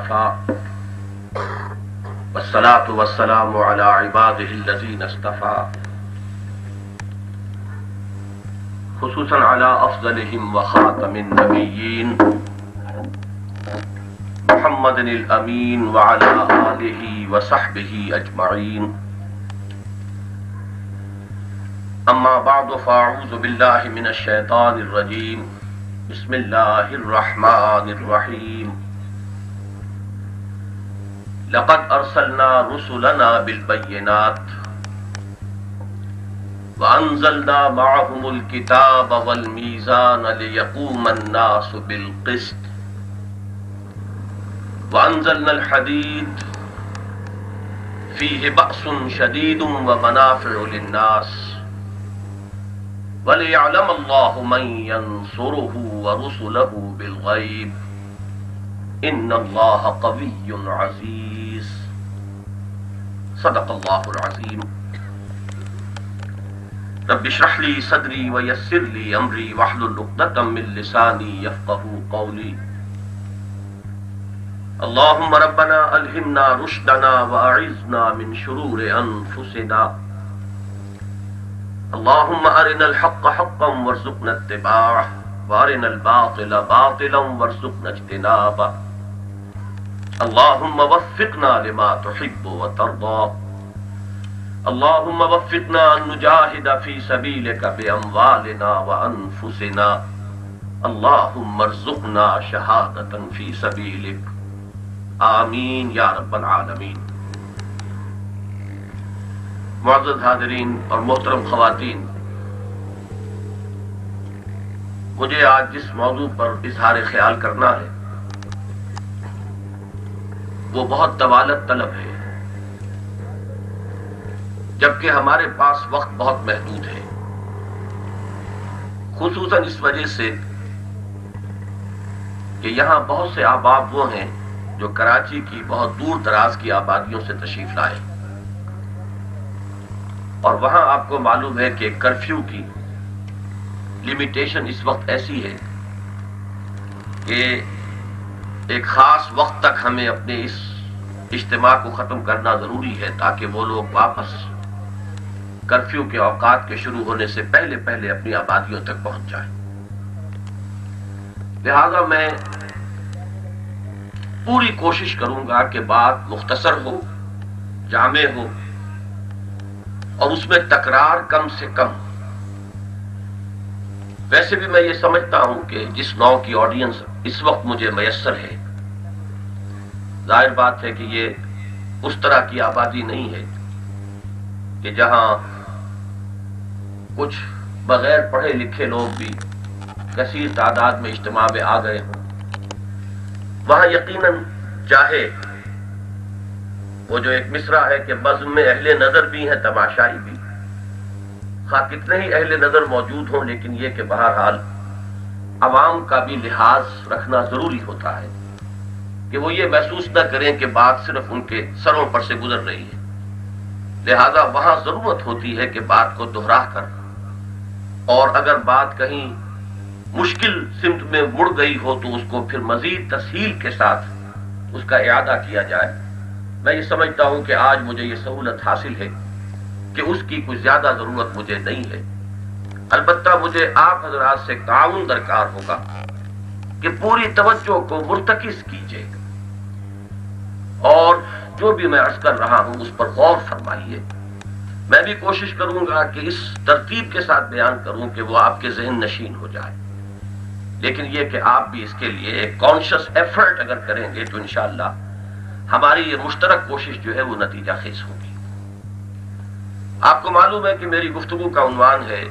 وكفى والصلاة والسلام على عباده الذين اصطفى خصوصا على أفضلهم وخاتم النبيين محمد الأمين وعلى آله وصحبه أجمعين. أما بعد فأعوذ بالله من الشيطان الرجيم. بسم الله الرحمن الرحيم. لقد أرسلنا رسلنا بالبينات وأنزلنا معهم الكتاب والميزان ليقوم الناس بالقسط وأنزلنا الحديد فيه بأس شديد ومنافع للناس وليعلم الله من ينصره ورسله بالغيب إن الله قوي عزيز. صدق الله العظيم. رب اشرح لي صدري ويسر لي أمري واحلل عقدة من لساني يفقهوا قولي. اللهم ربنا ألهمنا رشدنا وأعذنا من شرور أنفسنا. اللهم أرنا الحق حقا وارزقنا اتباعه وأرنا الباطل باطلا وارزقنا اجتنابه. اللهم وفقنا لما تحب وترضى. اللهم وفقنا أن نجاهد في سبيلك بأموالنا وأنفسنا. اللهم ارزقنا شهادة في سبيلك. آمین یا رب العالمین. معزز حاضرین اور محترم خواتین، مجھے آج جس موضوع پر اظہار خیال کرنا ہے وہ بہت طوالت طلب ہے، جبکہ ہمارے پاس وقت بہت محدود ہے، خصوصاً اس وجہ سے کہ یہاں بہت سے احباب وہ ہیں جو کراچی کی بہت دور دراز کی آبادیوں سے تشریف لائے، اور وہاں آپ کو معلوم ہے کہ کرفیو کی لمیٹیشن اس وقت ایسی ہے کہ ایک خاص وقت تک ہمیں اپنے اس اجتماع کو ختم کرنا ضروری ہے تاکہ وہ لوگ واپس کرفیو کے اوقات کے شروع ہونے سے پہلے پہلے اپنی آبادیوں تک پہنچ جائیں. لہذا میں پوری کوشش کروں گا کہ بات مختصر ہو، جامع ہو، اور اس میں تکرار کم سے کم. ویسے بھی میں یہ سمجھتا ہوں کہ جس نوع کی آڈینس اس وقت مجھے میسر ہے، ظاہر بات ہے کہ یہ اس طرح کی آبادی نہیں ہے کہ جہاں کچھ بغیر پڑھے لکھے لوگ بھی کثیر تعداد میں اجتماع میں آ گئے ہوں. وہاں یقیناً چاہے وہ جو ایک مصرع ہے کہ بزم میں اہل نظر بھی ہیں تماشائی بھی، خواہ کتنے ہی اہل نظر موجود ہوں، لیکن یہ کہ بہرحال عوام کا بھی لحاظ رکھنا ضروری ہوتا ہے کہ وہ یہ محسوس نہ کریں کہ بات صرف ان کے سروں پر سے گزر رہی ہے. لہذا وہاں ضرورت ہوتی ہے کہ بات کو دہرا کر، اور اگر بات کہیں مشکل سمت میں مڑ گئی ہو تو اس کو پھر مزید تسہیل کے ساتھ اس کا اعادہ کیا جائے. میں یہ سمجھتا ہوں کہ آج مجھے یہ سہولت حاصل ہے کہ اس کی کوئی زیادہ ضرورت مجھے نہیں ہے. البتہ مجھے آپ حضرات سے تعاون درکار ہوگا کہ پوری توجہ کو مرتکز کیجیے اور جو بھی میں عرض کر رہا ہوں اس پر غور فرمائیے. میں بھی کوشش کروں گا کہ اس ترتیب کے ساتھ بیان کروں کہ وہ آپ کے ذہن نشین ہو جائے، لیکن یہ کہ آپ بھی اس کے لیے ایک کانشس ایفرٹ اگر کریں گے تو انشاءاللہ ہماری یہ مشترک کوشش جو ہے وہ نتیجہ خیز ہوگی. آپ کو معلوم ہے کہ میری گفتگو کا عنوان ہے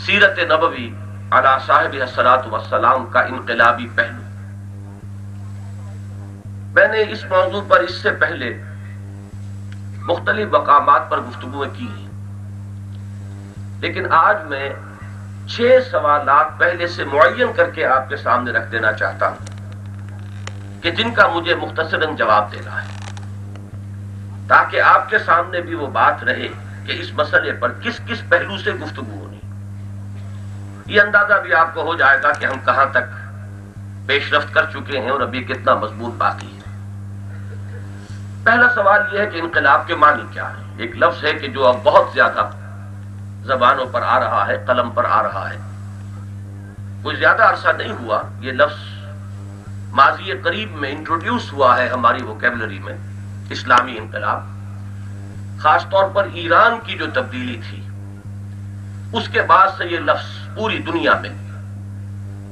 سیرت نبوی علی صاحب الصلاۃ والسلام کا انقلابی پہلو. میں نے اس موضوع پر اس سے پہلے مختلف مقامات پر گفتگویں کی ہیں، لیکن آج میں 6 سوالات پہلے سے معین کر کے آپ کے سامنے رکھ دینا چاہتا ہوں کہ جن کا مجھے مختصراً جواب دینا ہے، تاکہ آپ کے سامنے بھی وہ بات رہے کہ اس مسئلے پر کس کس پہلو سے گفتگو ہونی. یہ اندازہ بھی آپ کو ہو جائے گا کہ ہم کہاں تک پیش رفت کر چکے ہیں اور ابھی کتنا مضبوط باقی ہے۔ پہلا سوال یہ ہے کہ انقلاب کے معنی کیا ہے؟ ایک لفظ ہے کہ جو اب بہت زیادہ زبانوں پر آ رہا ہے، قلم پر آ رہا ہے۔ کوئی زیادہ عرصہ نہیں ہوا یہ لفظ ماضی قریب میں انٹروڈیوس ہوا ہے ہماری ووکیبلری میں، اسلامی انقلاب۔ خاص طور پر ایران کی جو تبدیلی تھی اس کے بعد سے یہ لفظ پوری دنیا میں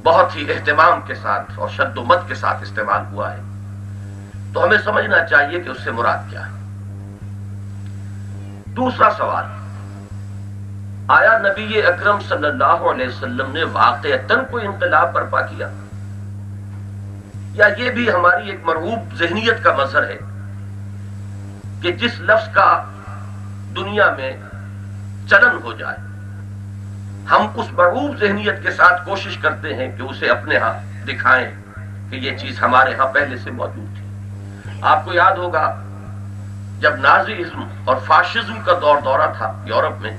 بہت ہی اہتمام کے ساتھ اور شد و مت کے ساتھ استعمال ہوا ہے، تو ہمیں سمجھنا چاہیے کہ اس سے مراد کیا ہے۔ دوسرا سوال، آیا نبی اکرم صلی اللہ علیہ وسلم نے واقعتاً کوئی انقلاب برپا کیا، یا یہ بھی ہماری ایک مرغوب ذہنیت کا مظہر ہے کہ جس لفظ کا دنیا میں چلن ہو جائے ہم اس مرغوب ذہنیت کے ساتھ کوشش کرتے ہیں کہ اسے اپنے ہاں دکھائیں کہ یہ چیز ہمارے ہاں پہلے سے موجود تھی۔ آپ کو یاد ہوگا جب نازیزم اور فاشزم کا دورہ تھا یورپ میں،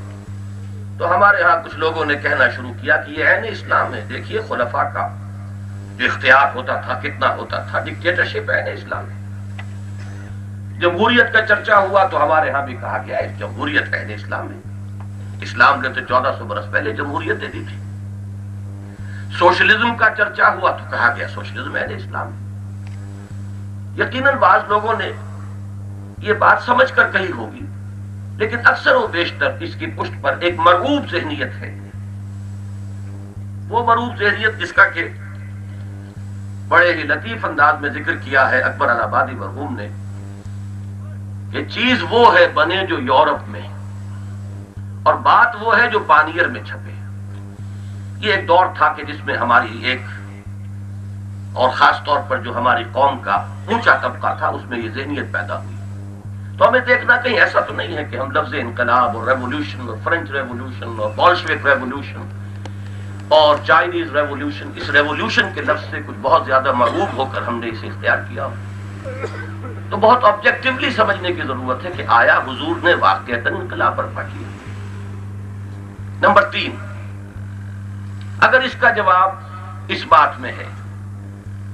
تو ہمارے ہاں کچھ لوگوں نے کہنا شروع کیا کہ یہ عین اسلام ہے، دیکھیے خلفاء کا جو اختیار ہوتا تھا کتنا ہوتا تھا، ڈکٹیٹرشپ عین اسلام ہے۔ جمہوریت کا چرچا ہوا تو ہمارے ہاں بھی کہا گیا ہے جمہوریت عین اسلام ہے، اسلام نے تو 1400 برس پہلے جمہوریت دے دی تھی۔ سوشلزم کا چرچا ہوا تو کہا گیا سوشلزم عین اسلام ہے۔ یقیناً بعض لوگوں نے یہ بات سمجھ کر کہی ہوگی، لیکن اکثر و بیشتر اس کی پشت پر ایک مرغوب ذہنیت ہے، وہ مرغوب ذہنیت جس کا کہ بڑے ہی لطیف انداز میں ذکر کیا ہے اکبر الہآبادی مرحوم نے، کہ چیز وہ ہے بنے جو یورپ میں اور بات وہ ہے جو پانیر میں چھپے۔ یہ ایک دور تھا کہ جس میں ہماری ایک اور خاص طور پر جو ہماری قوم کا اونچا طبقہ تھا اس میں یہ ذہنیت پیدا ہوئی۔ تو ہمیں دیکھنا کہیں ایسا تو نہیں ہے کہ ہم لفظ انقلاب اور ریولوشن اور فرنچ ریولوشن اور بولشوک ریولوشن اور چائنیز ریولوشن، اس ریولوشن کے لفظ سے کچھ بہت زیادہ مرغوب ہو کر ہم نے اسے اختیار کیا۔ تو بہت آبجیکٹیولی سمجھنے کی ضرورت ہے کہ آیا حضور نے واقعتاً انقلاب برپا کیا۔ نمبر 3، اگر اس کا جواب اس بات میں ہے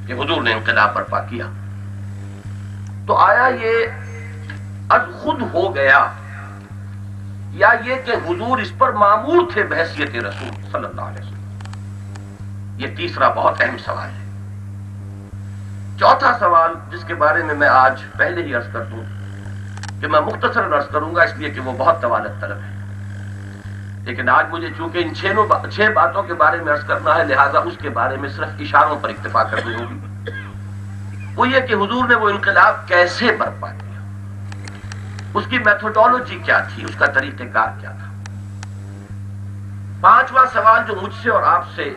کہ حضور نے انقلاب برپا کیا، تو آیا یہ از خود ہو گیا یا یہ کہ حضور اس پر مامور تھے بحیثیت رسول صلی اللہ علیہ وسلم؟ یہ تیسرا بہت اہم سوال ہے۔ چوتھا سوال جس کے بارے میں آج پہلے ہی عرض کر دوں کہ میں مختصر عرض کروں گا اس لیے کہ وہ بہت طوالت طلب ہے، لیکن آج مجھے چونکہ ان 6 باتوں کے بارے میں عرض کرنا ہے، لہذا اس کے بارے میں صرف اشاروں پر اکتفا کرنی ہوگی۔ وہ یہ کہ حضور نے وہ انقلاب کیسے برپا کیا، اس کی میتھوڈولوجی کیا تھی، اس کا طریقہ کار کیا تھا۔ پانچواں سوال جو مجھ سے اور آپ سے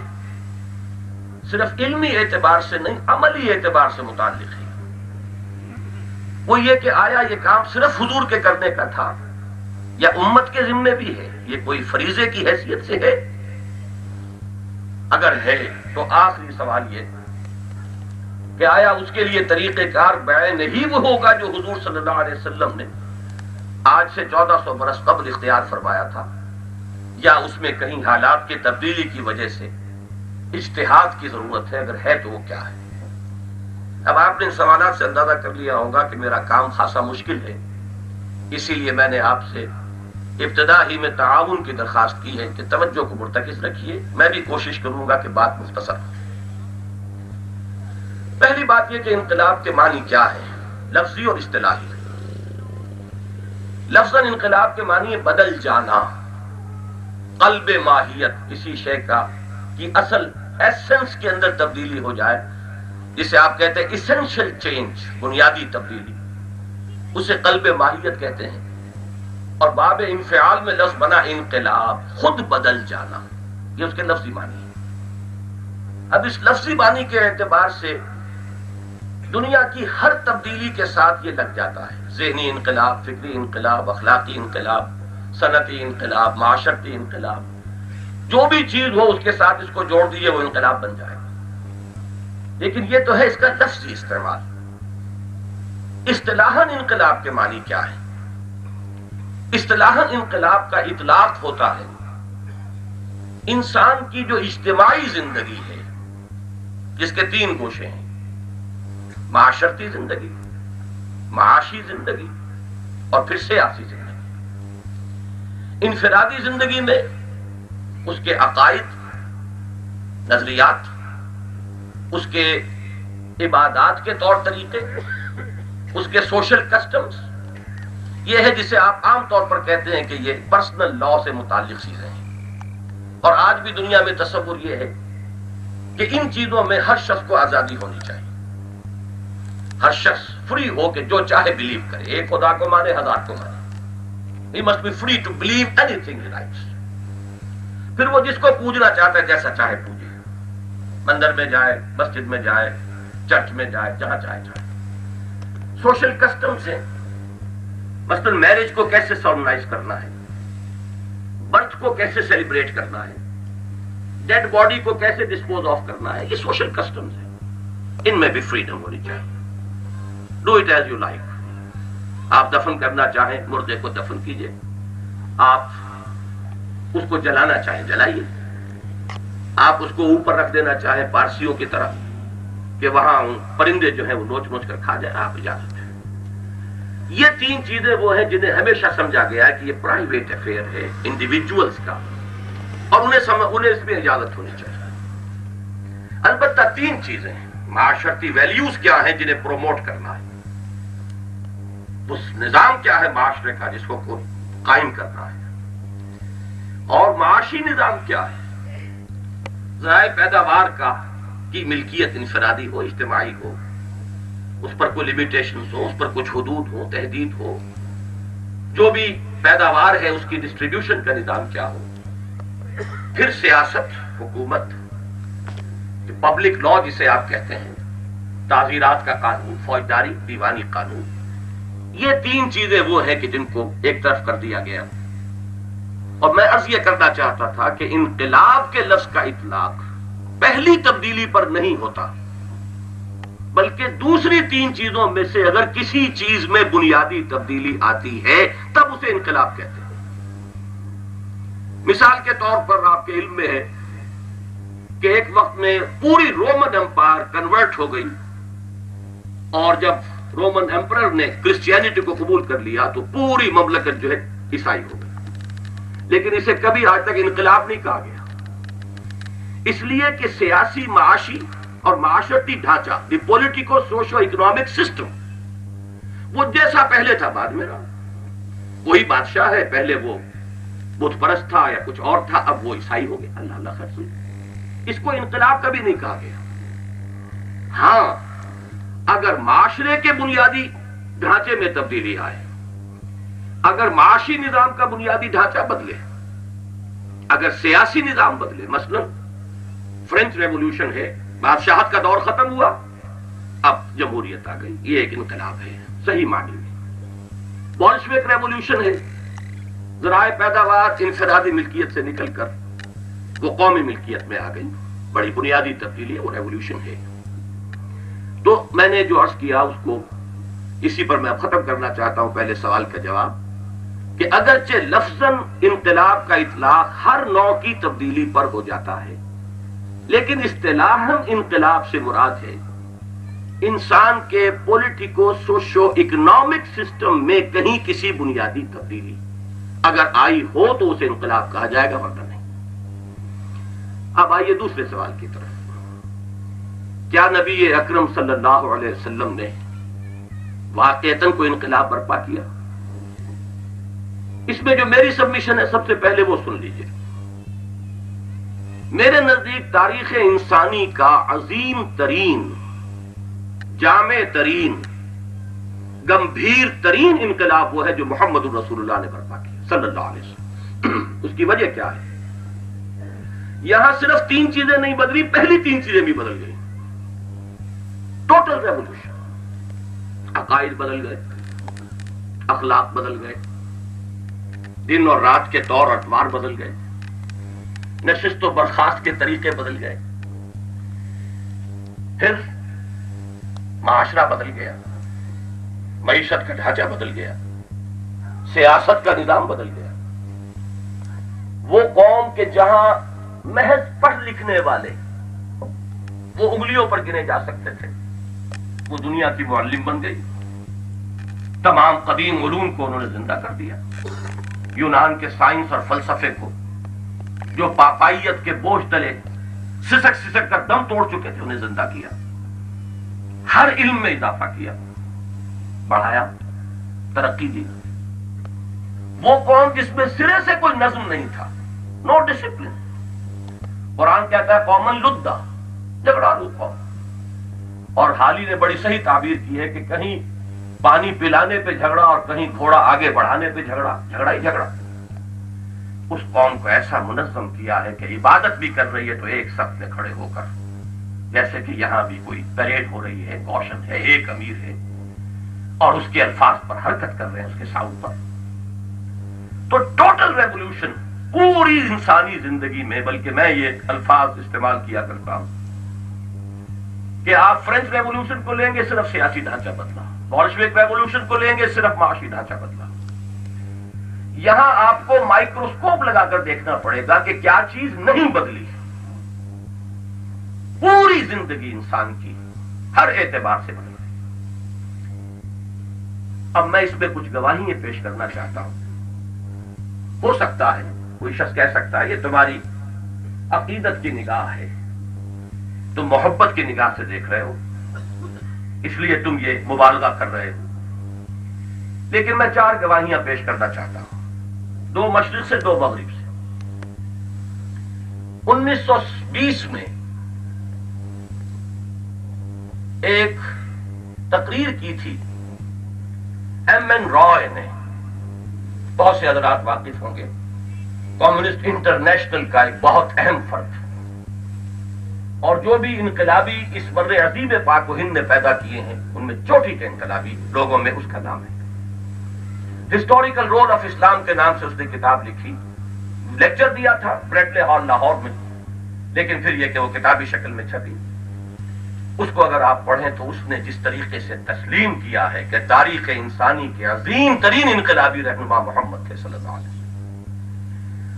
صرف علمی اعتبار سے نہیں عملی اعتبار سے متعلق ہے، وہ یہ کہ آیا یہ کام صرف حضور کے کرنے کا تھا یا امت کے ذمے بھی ہے، یہ کوئی فریضے کی حیثیت سے ہے؟ اگر ہے تو آخری سوال یہ کہ آیا اس کے لیے طریقہ کار بعین ہی وہ ہوگا جو حضور صلی اللہ علیہ وسلم نے آج سے 1400 برس قبل اختیار فرمایا تھا، یا اس میں کہیں حالات کی تبدیلی کی وجہ سے اجتہاد کی ضرورت ہے؟ اگر ہے تو وہ کیا ہے؟ اب آپ نے ان سوالات سے اندازہ کر لیا ہوگا کہ میرا کام خاصا مشکل ہے، اسی لیے میں نے آپ سے ابتدا ہی میں تعاون کی درخواست کی ہے کہ توجہ کو مرتکز رکھیے، میں بھی کوشش کروں گا کہ بات مختصر ہو۔ پہلی بات یہ کہ انقلاب کے معنی کیا ہے، لفظی اور اصطلاحی۔ لفظاً انقلاب کے معنی ہے بدل جانا، قلب ماہیت، کسی شے کا کی اصل ایسنس کے اندر تبدیلی ہو جائے، جسے آپ کہتے ہیں ایسنشل چینج، بنیادی تبدیلی، اسے قلب ماہیت کہتے ہیں۔ اور باب انفعال میں لفظ بنا انقلاب، خود بدل جانا، یہ اس کے لفظی معنی ہے۔ اب اس لفظی معنی کے اعتبار سے دنیا کی ہر تبدیلی کے ساتھ یہ لگ جاتا ہے، ذہنی انقلاب، فکری انقلاب، اخلاقی انقلاب، صنعتی انقلاب، معاشرتی انقلاب، جو بھی چیز ہو اس کے ساتھ اس کو جوڑ دیے وہ انقلاب بن جائے گا۔ لیکن یہ تو ہے اس کا لفظی استعمال۔ اصطلاحاً انقلاب کے معنی کیا ہے؟ اصطلاحاً انقلاب کا اطلاق ہوتا ہے انسان کی جو اجتماعی زندگی ہے جس کے 3 گوشے ہیں: معاشرتی زندگی، معاشی زندگی اور پھر سیاسی زندگی۔ انفرادی زندگی میں اس کے عقائد، نظریات، اس کے عبادات کے طور طریقے، اس کے سوشل کسٹمز، یہ ہے جسے آپ عام طور پر کہتے ہیں کہ یہ پرسنل لا سے متعلق چیزیں ہیں۔ اور آج بھی دنیا میں تصور یہ ہے کہ ان چیزوں میں ہر شخص کو آزادی ہونی چاہیے، ہر شخص فری ہو کہ جو چاہے بلیو کرے، ایک خدا کو مانے، 1000 کو مانے۔ He must be free to believe anything he likes۔ پھر وہ جس کو پوجنا چاہتا ہے جیسا چاہے پوجے، مندر میں جائے، مسجد میں جائے، چرچ میں جائے، جہاں چاہے جائے۔ سوشل کسٹمز ہیں، مثلا میرج کو کیسے سالمنائز کرنا ہے، برتھ کو کیسے سیلیبریٹ کرنا ہے، ڈیڈ باڈی کو کیسے ڈسپوز آف کرنا ہے، یہ سوشل کسٹمز ہیں۔ ان میں بھی فریڈم ہونی چاہیے۔ Do it as you like. آپ دفن کرنا چاہیں مردے کو دفن کیجئے، آپ اس کو جلانا چاہیں جلائیے، آپ اس کو اوپر رکھ دینا چاہیں پارسیوں کی طرح کہ وہاں پرندے جو ہیں وہ نوچ نوچ کر کھا جائیں، آپ اجازت ہے۔ یہ 3 چیزیں وہ ہیں جنہیں ہمیشہ سمجھا گیا ہے کہ یہ پرائیویٹ افیئر ہے انڈیویجولز کا، اور انہیں اس میں اجازت ہونی چاہیے۔ البتہ 3 چیزیں ہیں، معاشرتی ویلیوز کیا ہیں جنہیں پروموٹ کرنا ہے، اس نظام کیا ہے معاشرے کا جس کو قائم کرنا ہے، اور معاشی نظام کیا ہے، ذرائع پیداوار کی ملکیت انفرادی ہو، اجتماعی ہو، اس پر کوئی لمیٹیشنز ہو، اس پر کچھ حدود ہو، تحدید ہو، جو بھی پیداوار ہے اس کی ڈسٹریبیوشن کا نظام کیا ہو۔ پھر سیاست، حکومت، پبلک لا جسے آپ کہتے ہیں، تعزیرات کا قانون، فوجداری، دیوانی قانون، یہ 3 چیزیں وہ ہیں کہ جن کو ایک طرف کر دیا گیا۔ اور میں عرض یہ کرنا چاہتا تھا کہ انقلاب کے لفظ کا اطلاق پہلی تبدیلی پر نہیں ہوتا، بلکہ دوسری 3 چیزوں میں سے اگر کسی چیز میں بنیادی تبدیلی آتی ہے تب اسے انقلاب کہتے ہیں۔ مثال کے طور پر آپ کے علم میں ہے کہ ایک وقت میں پوری رومن امپائر کنورٹ ہو گئی، اور جب رومن ایمپرر نے کرسچینٹی کو قبول کر لیا تو پوری مملکت جو ہے عیسائی ہو گئی، لیکن اسے کبھی آج تک انقلاب نہیں کہا گیا، اس لیے کہ سیاسی، معاشی اور معاشرتی ڈھانچہ، دی پولیٹیکو سوشو اکنامک سسٹم، وہ جیسا پہلے تھا بعد میں رہا۔ وہی بادشاہ ہے، پہلے وہ بت پرست تھا یا کچھ اور تھا، اب وہ عیسائی ہو گیا۔ اللہ اللہ خیر سن، اس کو انقلاب کبھی نہیں کہا گیا۔ ہاں، اگر معاشرے کے بنیادی ڈھانچے میں تبدیلی آئے، اگر معاشی نظام کا بنیادی ڈھانچہ بدلے، اگر سیاسی نظام بدلے، مثلا فرینچ ریولوشن ہے، بادشاہت کا دور ختم ہوا، اب جمہوریت آ گئی، یہ ایک انقلاب ہے صحیح معنی میں۔ بولشوک ریولوشن ہے، ذرائع پیداوار انفرادی ملکیت سے نکل کر وہ قومی ملکیت میں آ گئی، بڑی بنیادی تبدیلی ہے، وہ ریولوشن ہے۔ تو میں نے جو عرض کیا اس کو اسی پر میں ختم کرنا چاہتا ہوں، پہلے سوال کا جواب، کہ اگرچہ لفظاً انقلاب کا اطلاق ہر نوع کی تبدیلی پر ہو جاتا ہے، لیکن اصطلاحاً انقلاب سے مراد ہے انسان کے پولیٹیکو سوشو اکنامک سسٹم میں کہیں کسی بنیادی تبدیلی اگر آئی ہو تو اسے انقلاب کہا جائے گا، ورنہ نہیں۔ اب آئیے دوسرے سوال کی طرف۔ کیا نبی اکرم صلی اللہ علیہ وسلم نے واقعتاً کوئی انقلاب برپا کیا؟ اس میں جو میری سبمیشن ہے، سب سے پہلے وہ سن لیجئے۔ میرے نزدیک تاریخ انسانی کا عظیم ترین، جامع ترین، گمبھیر ترین انقلاب وہ ہے جو محمد الرسول اللہ نے برپا کیا صلی اللہ علیہ وسلم۔ اس کی وجہ کیا ہے؟ یہاں صرف 3 چیزیں نہیں بدلی، پہلی 3 چیزیں بھی بدل گئی۔ ٹوٹل ریولوشن، عقائد بدل گئے، اخلاق بدل گئے، دن اور رات کے طور اطوار بدل گئے، نشست و برخاست کے طریقے بدل گئے، پھر معاشرہ بدل گیا، معیشت کا ڈھانچہ بدل گیا، سیاست کا نظام بدل گیا۔ وہ قوم کے جہاں محض پڑھ لکھنے والے وہ انگلیوں پر گنے جا سکتے تھے، وہ دنیا کی معلم بن گئی. تمام قدیم علوم کو انہوں نے زندہ کر دیا. یونان کے سائنس اور فلسفے کو جو پاپائیت کے بوجھ تلے سسک سسک کر دم توڑ چکے تھے انہیں زندہ کیا. ہر علم میں اضافہ کیا، بڑھایا، ترقی دی. وہ قوم جس میں سرے سے کوئی نظم نہیں تھا، نو ڈسپلن. قرآن کہتا ہے قومن لدہ، جھگڑالو قوم. اور حالی نے بڑی صحیح تعبیر کی ہے کہ کہیں پانی پلانے پہ جھگڑا اور کہیں گھوڑا آگے بڑھانے پہ جھگڑا، جھگڑا ہی جھگڑا. اس قوم کو ایسا منظم کیا ہے کہ عبادت بھی کر رہی ہے تو ایک صف میں کھڑے ہو کر، جیسے کہ یہاں بھی کوئی پریڈ ہو رہی ہے، کوشن ہے، ایک امیر ہے اور اس کے الفاظ پر حرکت کر رہے ہیں، اس کے ساؤنڈ پر. تو ٹوٹل ریولوشن پوری انسانی زندگی میں، بلکہ میں یہ الفاظ استعمال کیا کرتا ہوں کہ آپ فرینچ ریولوشن کو لیں گے صرف سیاسی ڈھانچہ بدلا، بولشوک ریولوشن کو لیں گے صرف معاشی ڈھانچہ بدلا. یہاں آپ کو مائکروسکوپ لگا کر دیکھنا پڑے گا کہ کیا چیز نہیں بدلی. پوری زندگی انسان کی ہر اعتبار سے بدلی. اب میں اس میں کچھ گواہیاں پیش کرنا چاہتا ہوں. ہو سکتا ہے کوئی شخص کہہ سکتا ہے یہ تمہاری عقیدت کی نگاہ ہے، تم محبت کی نگاہ سے دیکھ رہے ہو، اس لیے تم یہ مبالغہ کر رہے ہو. لیکن میں 4 گواہیاں پیش کرنا چاہتا ہوں، 2 مشرق سے 2 مغرب سے. 1920 میں ایک تقریر کی تھی ایم این رائے نے، بہت سے حضرات واقف ہوں گے، کمیونسٹ انٹرنیشنل کا ایک بہت اہم فرد، اور جو بھی انقلابی اس بر عظیم پاک و ہند نے پیدا کیے ہیں ان میں چوٹی کے انقلابی لوگوں میں اس کا نام ہے. ہسٹوریکل رول آف اسلام کے نام سے اس نے کتاب لکھی، لیکچر دیا تھا بریڈلے ہال لاہور میں، لیکن پھر یہ کہ وہ کتابی شکل میں چھپی. اس کو اگر آپ پڑھیں تو اس نے جس طریقے سے تسلیم کیا ہے کہ تاریخ انسانی کے عظیم ترین انقلابی رہنما محمد تھے صلی اللہ علیہ وسلم.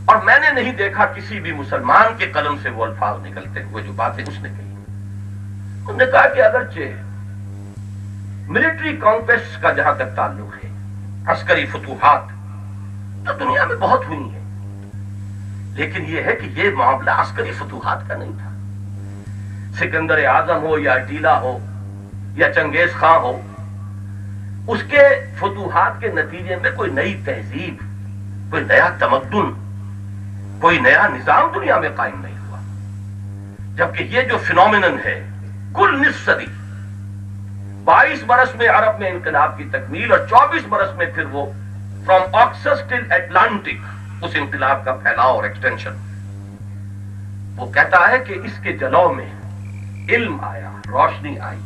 اور میں نے نہیں دیکھا کسی بھی مسلمان کے قلم سے وہ الفاظ نکلتے ہوئے جو باتیں اس نے کہی. انہوں نے کہا کہ اگرچہ ملٹری کانکویسٹ کا جہاں تک تعلق ہے، عسکری فتوحات تو دنیا میں بہت ہوئی ہیں، لیکن یہ ہے کہ یہ معاملہ عسکری فتوحات کا نہیں تھا. سکندر اعظم ہو یا اٹیلا ہو یا چنگیز خان ہو، اس کے فتوحات کے نتیجے میں کوئی نئی تہذیب، کوئی نیا تمدن، کوئی نیا نظام دنیا میں قائم نہیں ہوا. جبکہ یہ جو فینومینن ہے کل نصف صدی، 22 برس میں عرب میں انقلاب کی تکمیل اور 24 برس میں پھر وہ فرام آکسس ٹل اٹلانٹک اس انقلاب کا پھیلاؤ اور ایکسٹینشن. وہ کہتا ہے کہ اس کے جلو میں علم آیا، روشنی آئی،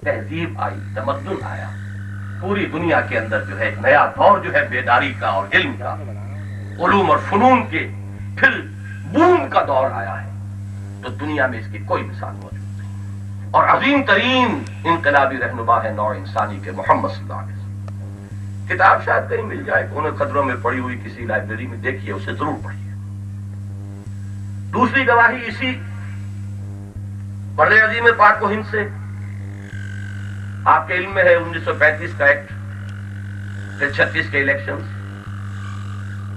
تہذیب آئی، تمدن آیا. پوری دنیا کے اندر جو ہے ایک نیا دور جو ہے بیداری کا اور علم کا، علوم اور فنون کے پھر بوم کا دور آیا ہے. تو دنیا میں اس کی کوئی مثال موجود نہیں، اور عظیم ترین انقلابی رہنما ہے نوع انسانی کے محمد صلی اللہ علیہ وسلم. کتاب شاید کہیں مل جائے، کونے قدروں میں پڑی ہوئی کسی لائبریری میں دیکھیے، اسے ضرور پڑھیے. دوسری گواہی اسی بر عظیم پاک و ہند سے. آپ کے علم میں ہے 1935 کا ایکٹ، پھر 36 کے الیکشنز.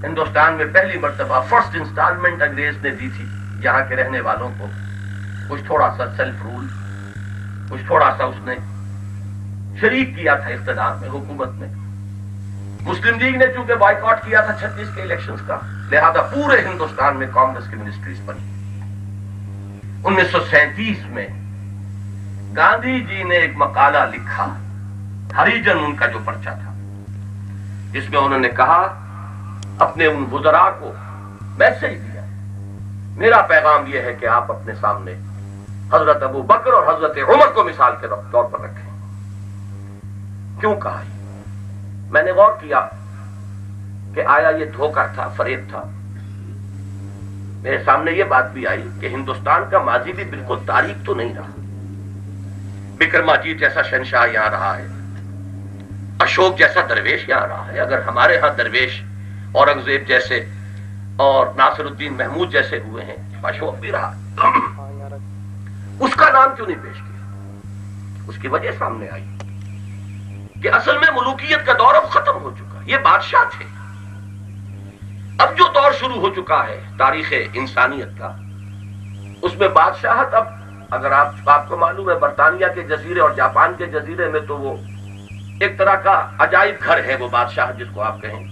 ہندوستان میں پہلی مرتبہ فرسٹ انسٹالمنٹ انگریز نے دی تھی یہاں کے رہنے والوں کو. کچھ تھوڑا سا سیلف رول، کچھ تھوڑا سا اس نے شریک کیا تھا اقتدار میں، حکومت میں. مسلم لیگ نے چونکہ بائیکاٹ کیا تھا 36 کے الیکشنز کا، لہذا پورے ہندوستان میں کانگریس کی منسٹریز بنی. 1937 میں گاندھی جی نے ایک مقالہ لکھا، ہریجن ان کا جو پرچہ تھا، جس میں انہوں نے کہا اپنے ان وزراء کو میسج دیا، میرا پیغام یہ ہے کہ آپ اپنے سامنے حضرت ابو بکر اور حضرت عمر کو مثال کے طور پر رکھیں. کیوں کہا یہ؟ میں نے غور کیا کہ آیا یہ دھوکہ تھا، فریب تھا. میرے سامنے یہ بات بھی آئی کہ ہندوستان کا ماضی بھی بالکل تاریخ تو نہیں رہا. بکرماجیت جیسا شہنشاہ یہاں رہا ہے، اشوک جیسا درویش یہاں رہا ہے. اگر ہمارے ہاں درویش اورنگزیب جیسے اور ناصر الدین محمود جیسے ہوئے ہیں، اشوک بھی رہا. اس کا نام کیوں نہیں پیش کیا؟ اس کی وجہ سامنے آئی کہ اصل میں ملوکیت کا دور اب ختم ہو چکا، یہ بادشاہ تھے۔ اب جو دور شروع ہو چکا ہے تاریخ انسانیت کا، اس میں بادشاہت اب، اگر آپ کو معلوم ہے برطانیہ کے جزیرے اور جاپان کے جزیرے میں تو وہ ایک طرح کا عجائب گھر ہے، وہ بادشاہ جس کو آپ کہیں،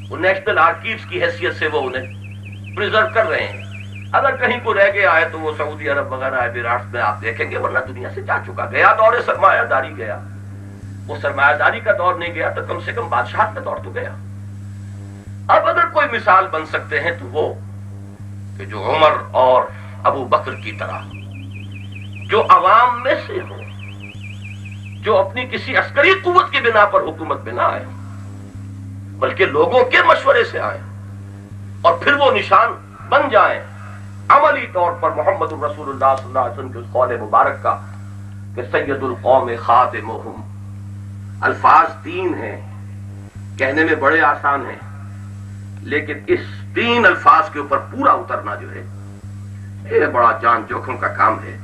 وہ نیشنل آرکیوز کی حیثیت سے وہ انہیں پریزرو کر رہے ہیں۔ اگر کہیں کو رہ گیا ہے تو وہ سعودی عرب وغیرہ ایماراتس میں آپ دیکھیں گے، ورنہ دنیا سے جا چکا۔ گیا دور سرمایہ داری گیا، وہ سرمایہ داری کا دور نہیں گیا تو کم سے کم بادشاہت کا دور تو گیا۔ اب اگر کوئی مثال بن سکتے ہیں تو وہ کہ جو عمر اور ابو بکر کی طرح جو عوام میں سے ہو، جو اپنی کسی عسکری قوت کی بنا پر حکومت میں نہ آئے بلکہ لوگوں کے مشورے سے آئے اور پھر وہ نشان بن جائیں عملی طور پر محمد الرسول اللہ صلی اللہ علیہ وسلم کے اس قول مبارک کا کہ سید القوم خادمہم۔ الفاظ تین ہیں، کہنے میں بڑے آسان ہیں، لیکن اس تین الفاظ کے اوپر پورا اترنا جو ہے یہ بڑا جان جوخم کا کام ہے۔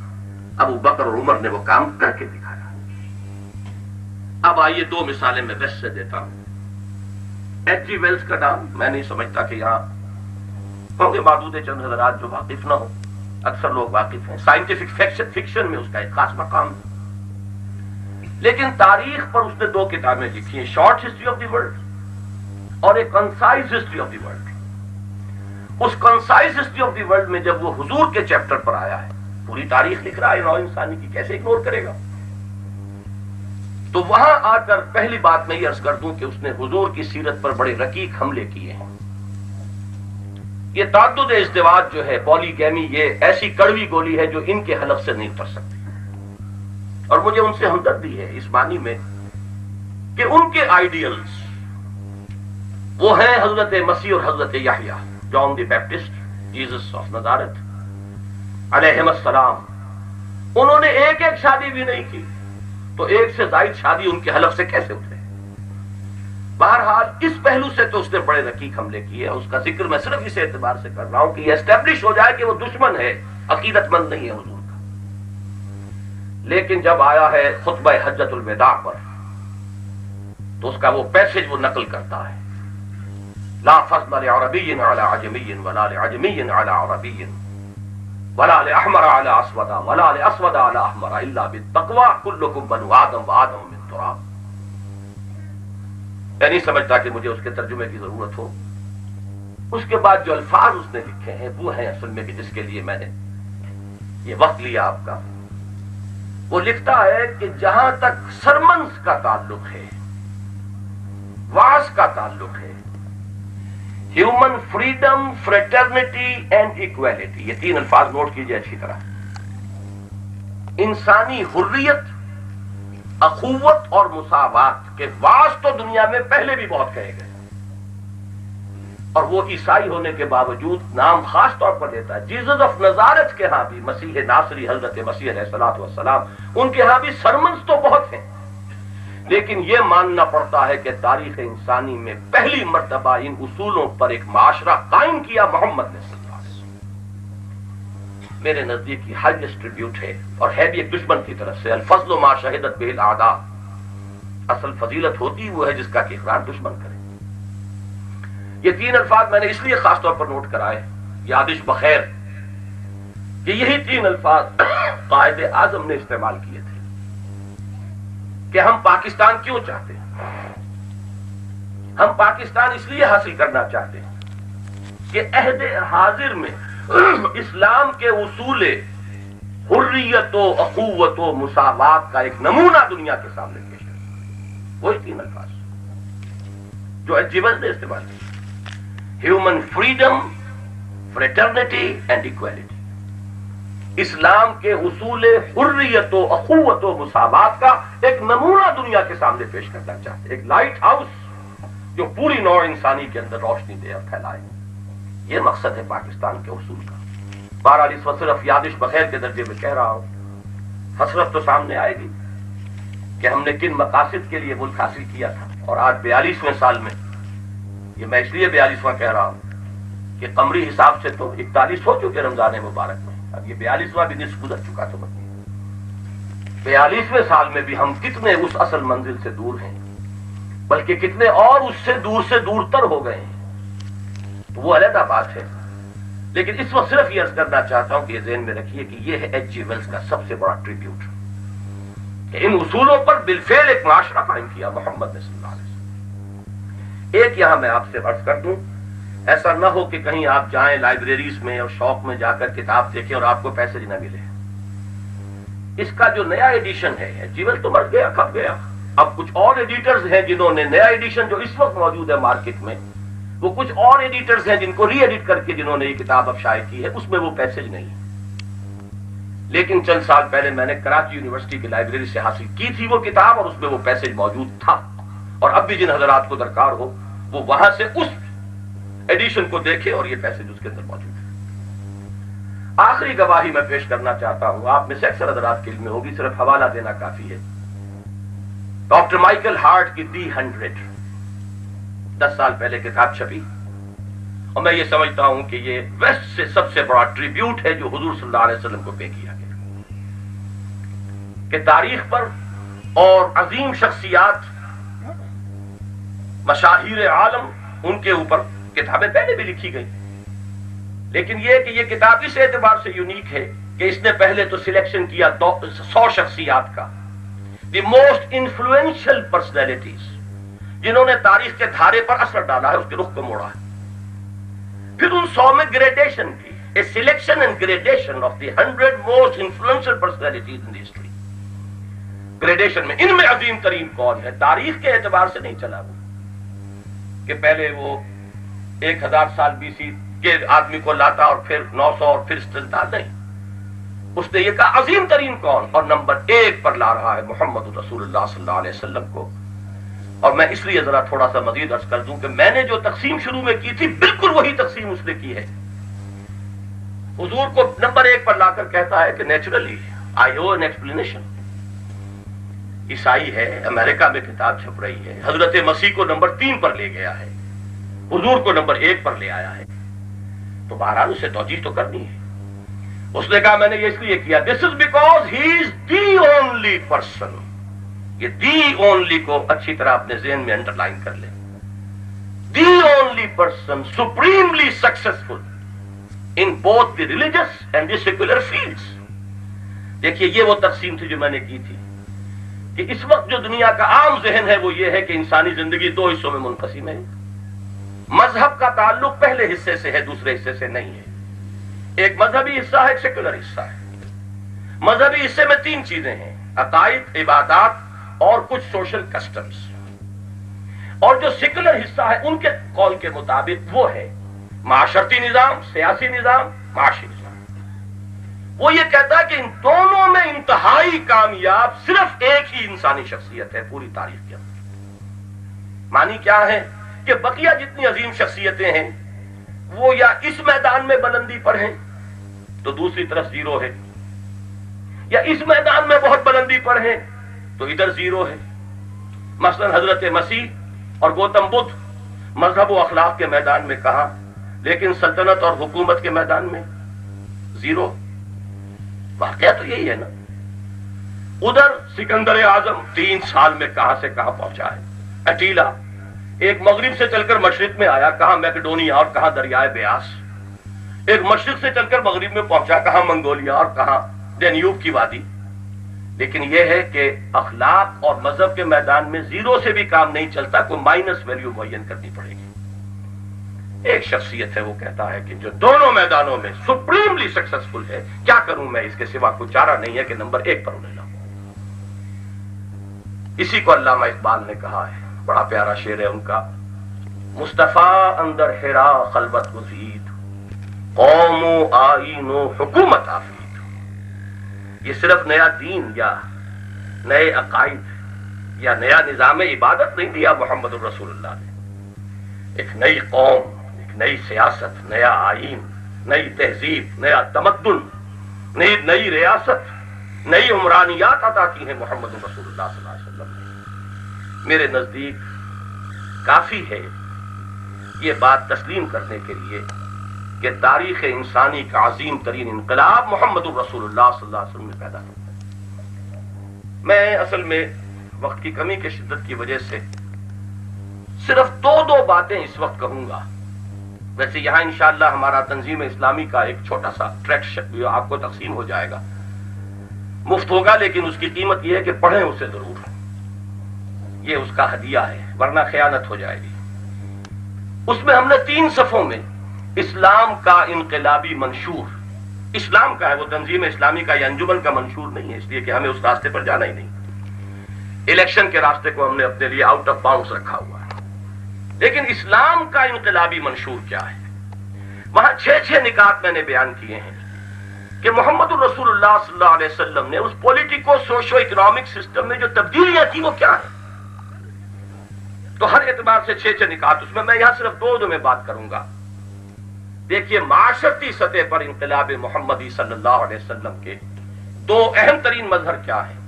ابو بکر اور عمر نے وہ کام کر کے دکھایا۔ اب آئیے دو مثالیں میں ویسٹ سے دیتا ہوں۔ ایچ جی ویلز کا نام میں نہیں سمجھتا کہ یہاں ہوں گے معدود چند حضرات جو واقف نہ ہوں، اکثر لوگ واقف ہیں۔ سائنٹیفک فکشن میں اس کا ایک خاص مقام ہے، لیکن تاریخ پر اس نے دو کتابیں لکھی ہیں، short history of the world اور ایک concise history of the world. اس concise history of the world میں جب وہ حضور کے چیپٹر پر آیا ہے، پوری تاریخ لکھ رہا ہے نو انسانی کی، کیسے اگنور کرے گا؟ تو وہاں آ کر پہلی بات میں یہ عرض کر دوں کہ اس نے حضور کی سیرت پر بڑے رقیق حملے کیے ہیں۔ یہ تعدد ازدواج جو ہے، پولی گیمی، یہ ایسی کڑوی گولی ہے جو ان کے حلق سے نہیں اتر سکتی، اور مجھے ان سے ہمدردی ہے اس معنی میں کہ ان کے آئیڈیلز وہ ہیں حضرت مسیح اور حضرت یحییٰ، جان دی بیپٹسٹ، جیسس آف نزارت علیہم السلام۔ انہوں نے ایک ایک شادی بھی نہیں کی تو ایک سے زائد شادی ان کے حلق سے کیسے اترے؟ بہرحال اس پہلو سے تو اس نے بڑے رقیق حملے کیے، اس کا ذکر میں صرف اس اعتبار سے کر رہا ہوں کہ یہ اسٹیبلش ہو جائے کہ وہ دشمن ہے، عقیدت مند نہیں ہے حضور کا۔ لیکن جب آیا ہے خطبہ حجۃ الوداع پر تو اس کا وہ پیسج وہ نقل کرتا ہے، لا فضل لعربی علی عجمی ولا لعجمی علی عربی ولا لأحمر على اسود ولا لأسود على احمر الا بالتقوى كلكم بنو آدم وآدم من تراب۔ میں نہیں سمجھتا کہ مجھے اس کے ترجمے کی ضرورت ہو۔ اس کے بعد جو الفاظ اس نے لکھے ہیں وہ ہیں اصل میں کہ جس کے لیے میں نے یہ وقت لیا آپ کا۔ وہ لکھتا ہے کہ جہاں تک سرمنز کا تعلق ہے، واعظ کا تعلق ہے، human freedom, fraternity and equality, یہ تین الفاظ نوٹ کیجئے اچھی طرح۔ انسانی حریت، اخوت اور مساوات کے واعظ تو دنیا میں پہلے بھی بہت کہے گئے، اور وہ عیسائی ہونے کے باوجود نام خاص طور پر دیتا ہے۔ جیسس آف نزارت کے ہاں بھی، مسیح ناصری حضرت مسیح علیہ الصلوۃ والسلام، ان کے ہاں بھی سرمنز تو بہت ہیں، لیکن یہ ماننا پڑتا ہے کہ تاریخ انسانی میں پہلی مرتبہ ان اصولوں پر ایک معاشرہ قائم کیا محمد نے صلی اللہ علیہ وسلم۔ میرے نزدیک یہ ہائیسٹ ٹریبیوٹ ہے، اور ہے بھی ایک دشمن کی طرف سے۔ الفضل ما شہدت به الاعداء، اصل فضیلت ہوتی وہ ہے جس کا کہ اقرار دشمن کرے۔ یہ تین الفاظ میں نے اس لیے خاص طور پر نوٹ کرائے، یادش بخیر، کہ یہی تین الفاظ قائد اعظم نے استعمال کیے تھے کہ ہم پاکستان کیوں چاہتے ہیں۔ ہم پاکستان اس لیے حاصل کرنا چاہتے ہیں کہ عہد حاضر میں اسلام کے اصول حریت و اخوت و مساوات کا ایک نمونہ دنیا کے سامنے پیش ہے۔ وہی تین الفاظ جو ایجیول نے استعمال کیا، human freedom, fraternity and equality. اسلام کے اصول حریت و اخوت و مساوات کا ایک نمونہ دنیا کے سامنے پیش کرنا چاہتے ہیں، ایک لائٹ ہاؤس جو پوری نوع انسانی کے اندر روشنی دے اور پھیلائے۔ یہ مقصد ہے پاکستان کے اصول کا۔ بہرحال اس وقت صرف یادش بخیر کے درجے میں کہہ رہا ہوں، حسرت تو سامنے آئے گی کہ ہم نے کن مقاصد کے لیے ملک حاصل کیا تھا، اور آج 42ویں سال میں، یہ میں اس لیے 42واں کہہ رہا ہوں کہ قمری حساب سے تو 41 ہو چکے رمضان مبارک میں، اب یہ 42واں بھی نصف گزر چکا تو بتائیے 42ویں سال میں بھی ہم کتنے اس اصل منزل سے دور ہیں، بلکہ کتنے اور اس سے دور تر ہو گئے ہیں، تو وہ علیحدہ بات ہے۔ لیکن اس وقت صرف یہ عرض کرنا چاہتا ہوں کہ یہ ذہن میں رکھیے کہ یہ ہے ایچ جی ویلز کا سب سے بڑا ٹریبیوٹ، کہ ان اصولوں پر بالفعل ایک معاشرہ قائم کیا محمد نے صلی اللہ علیہ وسلم۔ ایک یہاں میں آپ سے عرض کر دوں، ایسا نہ ہو کہ کہیں آپ جائیں لائبریریز میں اور شوق میں جا کر کتاب دیکھیں اور آپ کو پیسے نہ ملے۔ اس کا جو نیا ایڈیشن ہے، جیول تو مر گیا، کھپ گیا، اب کچھ اور ایڈیٹرز ہیں جنہوں نے نیا ایڈیشن جو اس وقت موجود ہے مارکیٹ میں، وہ کچھ اور ایڈیٹرز ہیں جن کو ری ایڈٹ کر کے جنہوں نے یہ کتاب اب شائع کی ہے، اس میں وہ پیسج نہیں۔ لیکن چند سال پہلے میں نے کراچی یونیورسٹی کی لائبریری سے حاصل کی تھی وہ کتاب، اور اس میں وہ پیسج موجود تھا، اور اب بھی جن حضرات کو درکار ہو وہ وہاں سے اس ایڈیشن کو دیکھے اور یہ پیسج اس کے اندر موجود ہے۔ آخری گواہی میں پیش کرنا چاہتا ہوں، آپ میں سے اکثر حضرات کے علم میں ہوگی، صرف حوالہ دینا کافی ہے۔ ڈاکٹر مائیکل ہارٹ کی دی 100 10 سال پہلے کتاب چھپی، اور میں یہ سمجھتا ہوں کہ یہ ویسٹ سے سب سے بڑا ٹریبیوٹ ہے جو حضور صلی اللہ علیہ وسلم کو پے کیا گیا، کہ تاریخ پر اور عظیم شخصیات مشاہیر عالم ان کے اوپر کتابیں پہلے بھی لکھی گئی، لیکن یہ کہ یہ کتاب اس اعتبار سے یونیک ہے کہ اس نے پہلے تو سلیکشن کیا 100 شخصیات کا، دی موسٹ انفلوئنشل پرسنالٹیز، جنہوں نے تاریخ کے دھارے پر اثر ڈالا ہے، اس کے رخ کو موڑا ہے۔ پھر ان 100 میں گریڈیشن کی، a selection and gradation of the 100 most influential personalities in the history. Gradation میں ان میں عظیم ترین کون ہے، تاریخ کے اعتبار سے نہیں چلا وہ کہ پہلے وہ 1000 سال BC کے آدمی کو لاتا اور پھر 900 اور پھر استدلال، نہیں، اس نے یہ کہا عظیم ترین کون، اور نمبر 1 پر لا رہا ہے محمد رسول اللہ صلی اللہ علیہ وسلم کو۔ اور میں اس لیے ذرا تھوڑا سا مزید عرض کر دوں کہ میں نے جو تقسیم شروع میں کی تھی بالکل وہی تقسیم اس نے کی ہے۔ حضور کو نمبر 1 پر لا کر کہتا ہے کہ naturally I O an explanation. عیسائی ہے، امریکہ میں کتاب چھپ رہی ہے، حضرت مسیح کو نمبر 3 پر لے گیا ہے، حضور کو نمبر 1 پر لے آیا ہے، تو بہرحال اسے توجیہ تو کرنی ہے۔ اس نے کہا میں نے یہ اس لیے کیا، this is because he is the only person. یہ دی اونلی کو اچھی طرح اپنے ذہن میں انڈر لائن کر لیں، دی only person supremely successful in both the religious and the secular fields. دیکھیے یہ وہ تقسیم تھی جو میں نے کی تھی، کہ اس وقت جو دنیا کا عام ذہن ہے وہ یہ ہے کہ انسانی زندگی 2 حصوں میں منقسم ہے، مذہب کا تعلق پہلے حصے سے ہے، دوسرے حصے سے نہیں ہے۔ ایک مذہبی حصہ ہے، ایک سیکولر حصہ ہے۔ مذہبی حصے میں 3 چیزیں ہیں، عقائد، عبادات اور کچھ سوشل کسٹمز، اور جو سیکولر حصہ ہے ان کے قول کے مطابق وہ ہے معاشرتی نظام، سیاسی نظام، معاشی نظام۔ وہ یہ کہتا ہے کہ ان دونوں میں انتہائی کامیاب صرف ایک ہی انسانی شخصیت ہے پوری تاریخ کے اندر۔ معنی کیا ہے کہ بقیہ جتنی عظیم شخصیتیں ہیں وہ یا اس میدان میں بلندی پر ہیں تو دوسری طرف 0 ہے، یا اس میدان میں بہت بلندی پر ہیں تو ادھر 0 ہے۔ مثلا حضرت مسیح اور گوتم بدھ مذہب و اخلاق کے میدان میں کہا، لیکن سلطنت اور حکومت کے میدان میں 0۔ واقعہ تو یہی ہے نا۔ ادھر سکندر اعظم 3 سال میں کہاں سے کہاں پہنچا ہے، اٹیلا ایک مغرب سے چل کر مشرق میں آیا، کہاں میکڈونیا اور کہاں دریائے بیاس، ایک مشرق سے چل کر مغرب میں پہنچا، کہاں منگولیا اور کہاں ڈینیوب کی وادی۔ لیکن یہ ہے کہ اخلاق اور مذہب کے میدان میں 0 سے بھی کام نہیں چلتا، کوئی مائنس ویلیو معین کرنی پڑے گی۔ ایک شخصیت ہے وہ کہتا ہے کہ جو دونوں میدانوں میں سپریملی سکسیسفل ہے، کیا کروں میں، اس کے سوا کوئی چارہ نہیں ہے کہ نمبر 1 پر انہیں لاؤں۔ اسی کو علامہ اقبال نے کہا ہے، بڑا پیارا شعر ہے ان کا، مصطفیٰ اندر حرا خلوت گزید، قوم و آئین و حکومت آفید۔ یہ صرف نیا دین یا نئے عقائد یا نیا نظام عبادت نہیں دیا محمد الرسول اللہ نے، ایک نئی قوم، ایک نئی سیاست، نیا آئین، نئی تہذیب، نیا تمدن، نئی ریاست، نئی عمرانیات عطا کی ہیں محمد الرسول اللہ صلی اللہ علیہ وسلم نے۔ میرے نزدیک کافی ہے یہ بات تسلیم کرنے کے لیے کہ تاریخ انسانی کا عظیم ترین انقلاب محمد الرسول اللہ صلی اللہ علیہ وسلم نے پیدا کیا۔ میں اصل میں وقت کی کمی کی شدت کی وجہ سے صرف دو باتیں اس وقت کہوں گا۔ ویسے یہاں انشاءاللہ ہمارا تنظیم اسلامی کا ایک چھوٹا سا ٹریکٹ آپ کو تقسیم ہو جائے گا، مفت ہوگا، لیکن اس کی قیمت یہ ہے کہ پڑھیں اسے ضرور، یہ اس کا ہدیہ ہے، ورنہ خیانت ہو جائے گی۔ اس میں ہم نے 3 صفحوں میں اسلام کا انقلابی منشور، اسلام کا ہے، وہ تنظیم اسلامی کا یا انجمن کا منشور نہیں ہے، اس لیے کہ ہمیں اس راستے پر جانا ہی نہیں، الیکشن کے راستے کو ہم نے اپنے لیے آؤٹ آف باؤنڈز رکھا ہوا ہے، لیکن اسلام کا انقلابی منشور کیا ہے؟ وہاں 6 نکات میں نے بیان کیے ہیں کہ محمد الرسول اللہ صلی اللہ علیہ وسلم نے اس پولیٹیکو سوشو اکنامک سسٹم میں جو تبدیلیاں تھی وہ کیا ہیں، تو ہر اعتبار سے 6 نکات اس میں یہاں صرف 2 میں بات کروں گا۔ دیکھیے معاشرتی سطح پر انقلاب محمدی صلی اللہ علیہ وسلم کے 2 اہم ترین مظہر کیا ہیں؟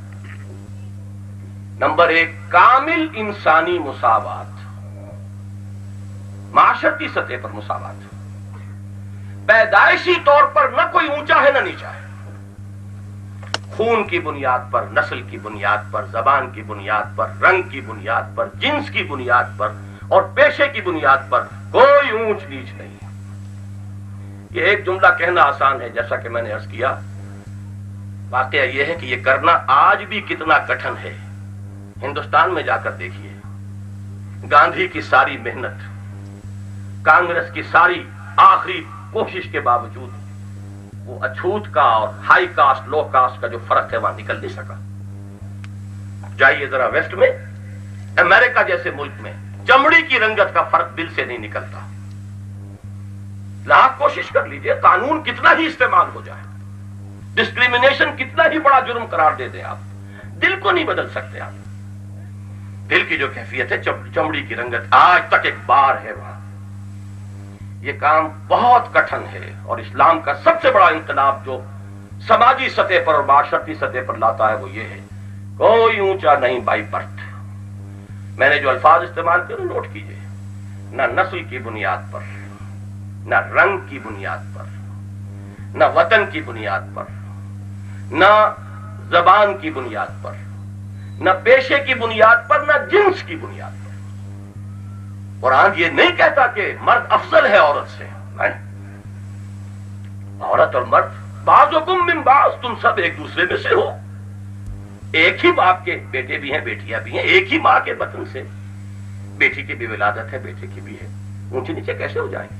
نمبر 1 کامل انسانی مساوات، معاشرتی سطح پر مساوات، پیدائشی طور پر نہ کوئی اونچا ہے نہ نیچا ہے، خون کی بنیاد پر، نسل کی بنیاد پر، زبان کی بنیاد پر، رنگ کی بنیاد پر، جنس کی بنیاد پر اور پیشے کی بنیاد پر کوئی اونچ نیچ نہیں۔ یہ ایک جملہ کہنا آسان ہے، جیسا کہ میں نے عرض کیا، واقعہ یہ ہے کہ یہ کرنا آج بھی کتنا کٹھن ہے۔ ہندوستان میں جا کر دیکھیے، گاندھی کی ساری محنت، کانگریس کی ساری آخری کوشش کے باوجود وہ اچھوت کا اور ہائی کاسٹ لو کاسٹ کا جو فرق ہے وہاں نکل نہیں سکا۔ جائیے ذرا ویسٹ میں، امریکہ جیسے ملک میں چمڑی کی رنگت کا فرق دل سے نہیں نکلتا۔ لاکھ کوشش کر لیجئے، قانون کتنا ہی استعمال ہو جائے، ڈسکریمنیشن کتنا ہی بڑا جرم قرار دے دیں، آپ دل کو نہیں بدل سکتے۔ آپ دل کی جو کیفیت ہے، چمڑی کی رنگت آج تک ایک بار ہے وہاں۔ یہ کام بہت کٹھن ہے، اور اسلام کا سب سے بڑا انقلاب جو سماجی سطح پر اور معاشرتی سطح پر لاتا ہے وہ یہ ہے، کوئی اونچا نہیں بائی برتھ۔ میں نے جو الفاظ استعمال کیے نوٹ کیجئے، نہ نسل کی بنیاد پر، نہ رنگ کی بنیاد پر، نہ وطن کی بنیاد پر، نہ زبان کی بنیاد پر، نہ پیشے کی بنیاد پر، نہ جنس کی بنیاد پر۔ قرآن یہ نہیں کہتا کہ مرد افضل ہے عورت سے، نہیں، عورت اور مرد بعضکم من بعض، تم سب ایک دوسرے میں سے ہو، ایک ہی باپ کے بیٹے بھی ہیں، بیٹیاں بھی ہیں، ایک ہی ماں کے بطن سے، بیٹی کی بھی ولادت ہے، بیٹے کی بھی ہے، اونچے نیچے کیسے ہو جائیں گے؟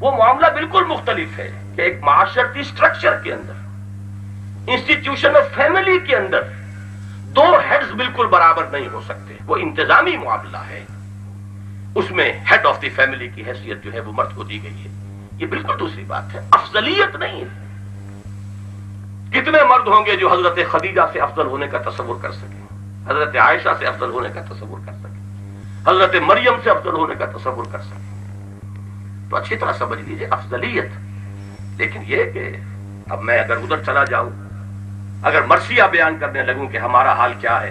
وہ معاملہ بالکل مختلف ہے کہ ایک معاشرتی سٹرکچر کے اندر، انسٹیٹیوشن آف فیملی کے اندر 2 ہیڈز بالکل برابر نہیں ہو سکتے، وہ انتظامی معاملہ ہے، اس میں ہیڈ آف دی فیملی کی حیثیت جو ہے وہ مرد کو دی گئی ہے۔ یہ بالکل دوسری بات ہے، افضلیت نہیں ہے۔ کتنے مرد ہوں گے جو حضرت خدیجہ سے افضل ہونے کا تصور کر سکیں، حضرت عائشہ سے افضل ہونے کا تصور کر سکیں، حضرت مریم سے افضل ہونے کا تصور کر سکیں؟ تو اچھی طرح سمجھ لیجیے افضلیت۔ لیکن یہ کہ اب میں اگر ادھر چلا جاؤں، اگر مرثیہ بیان کرنے لگوں کہ ہمارا حال کیا ہے،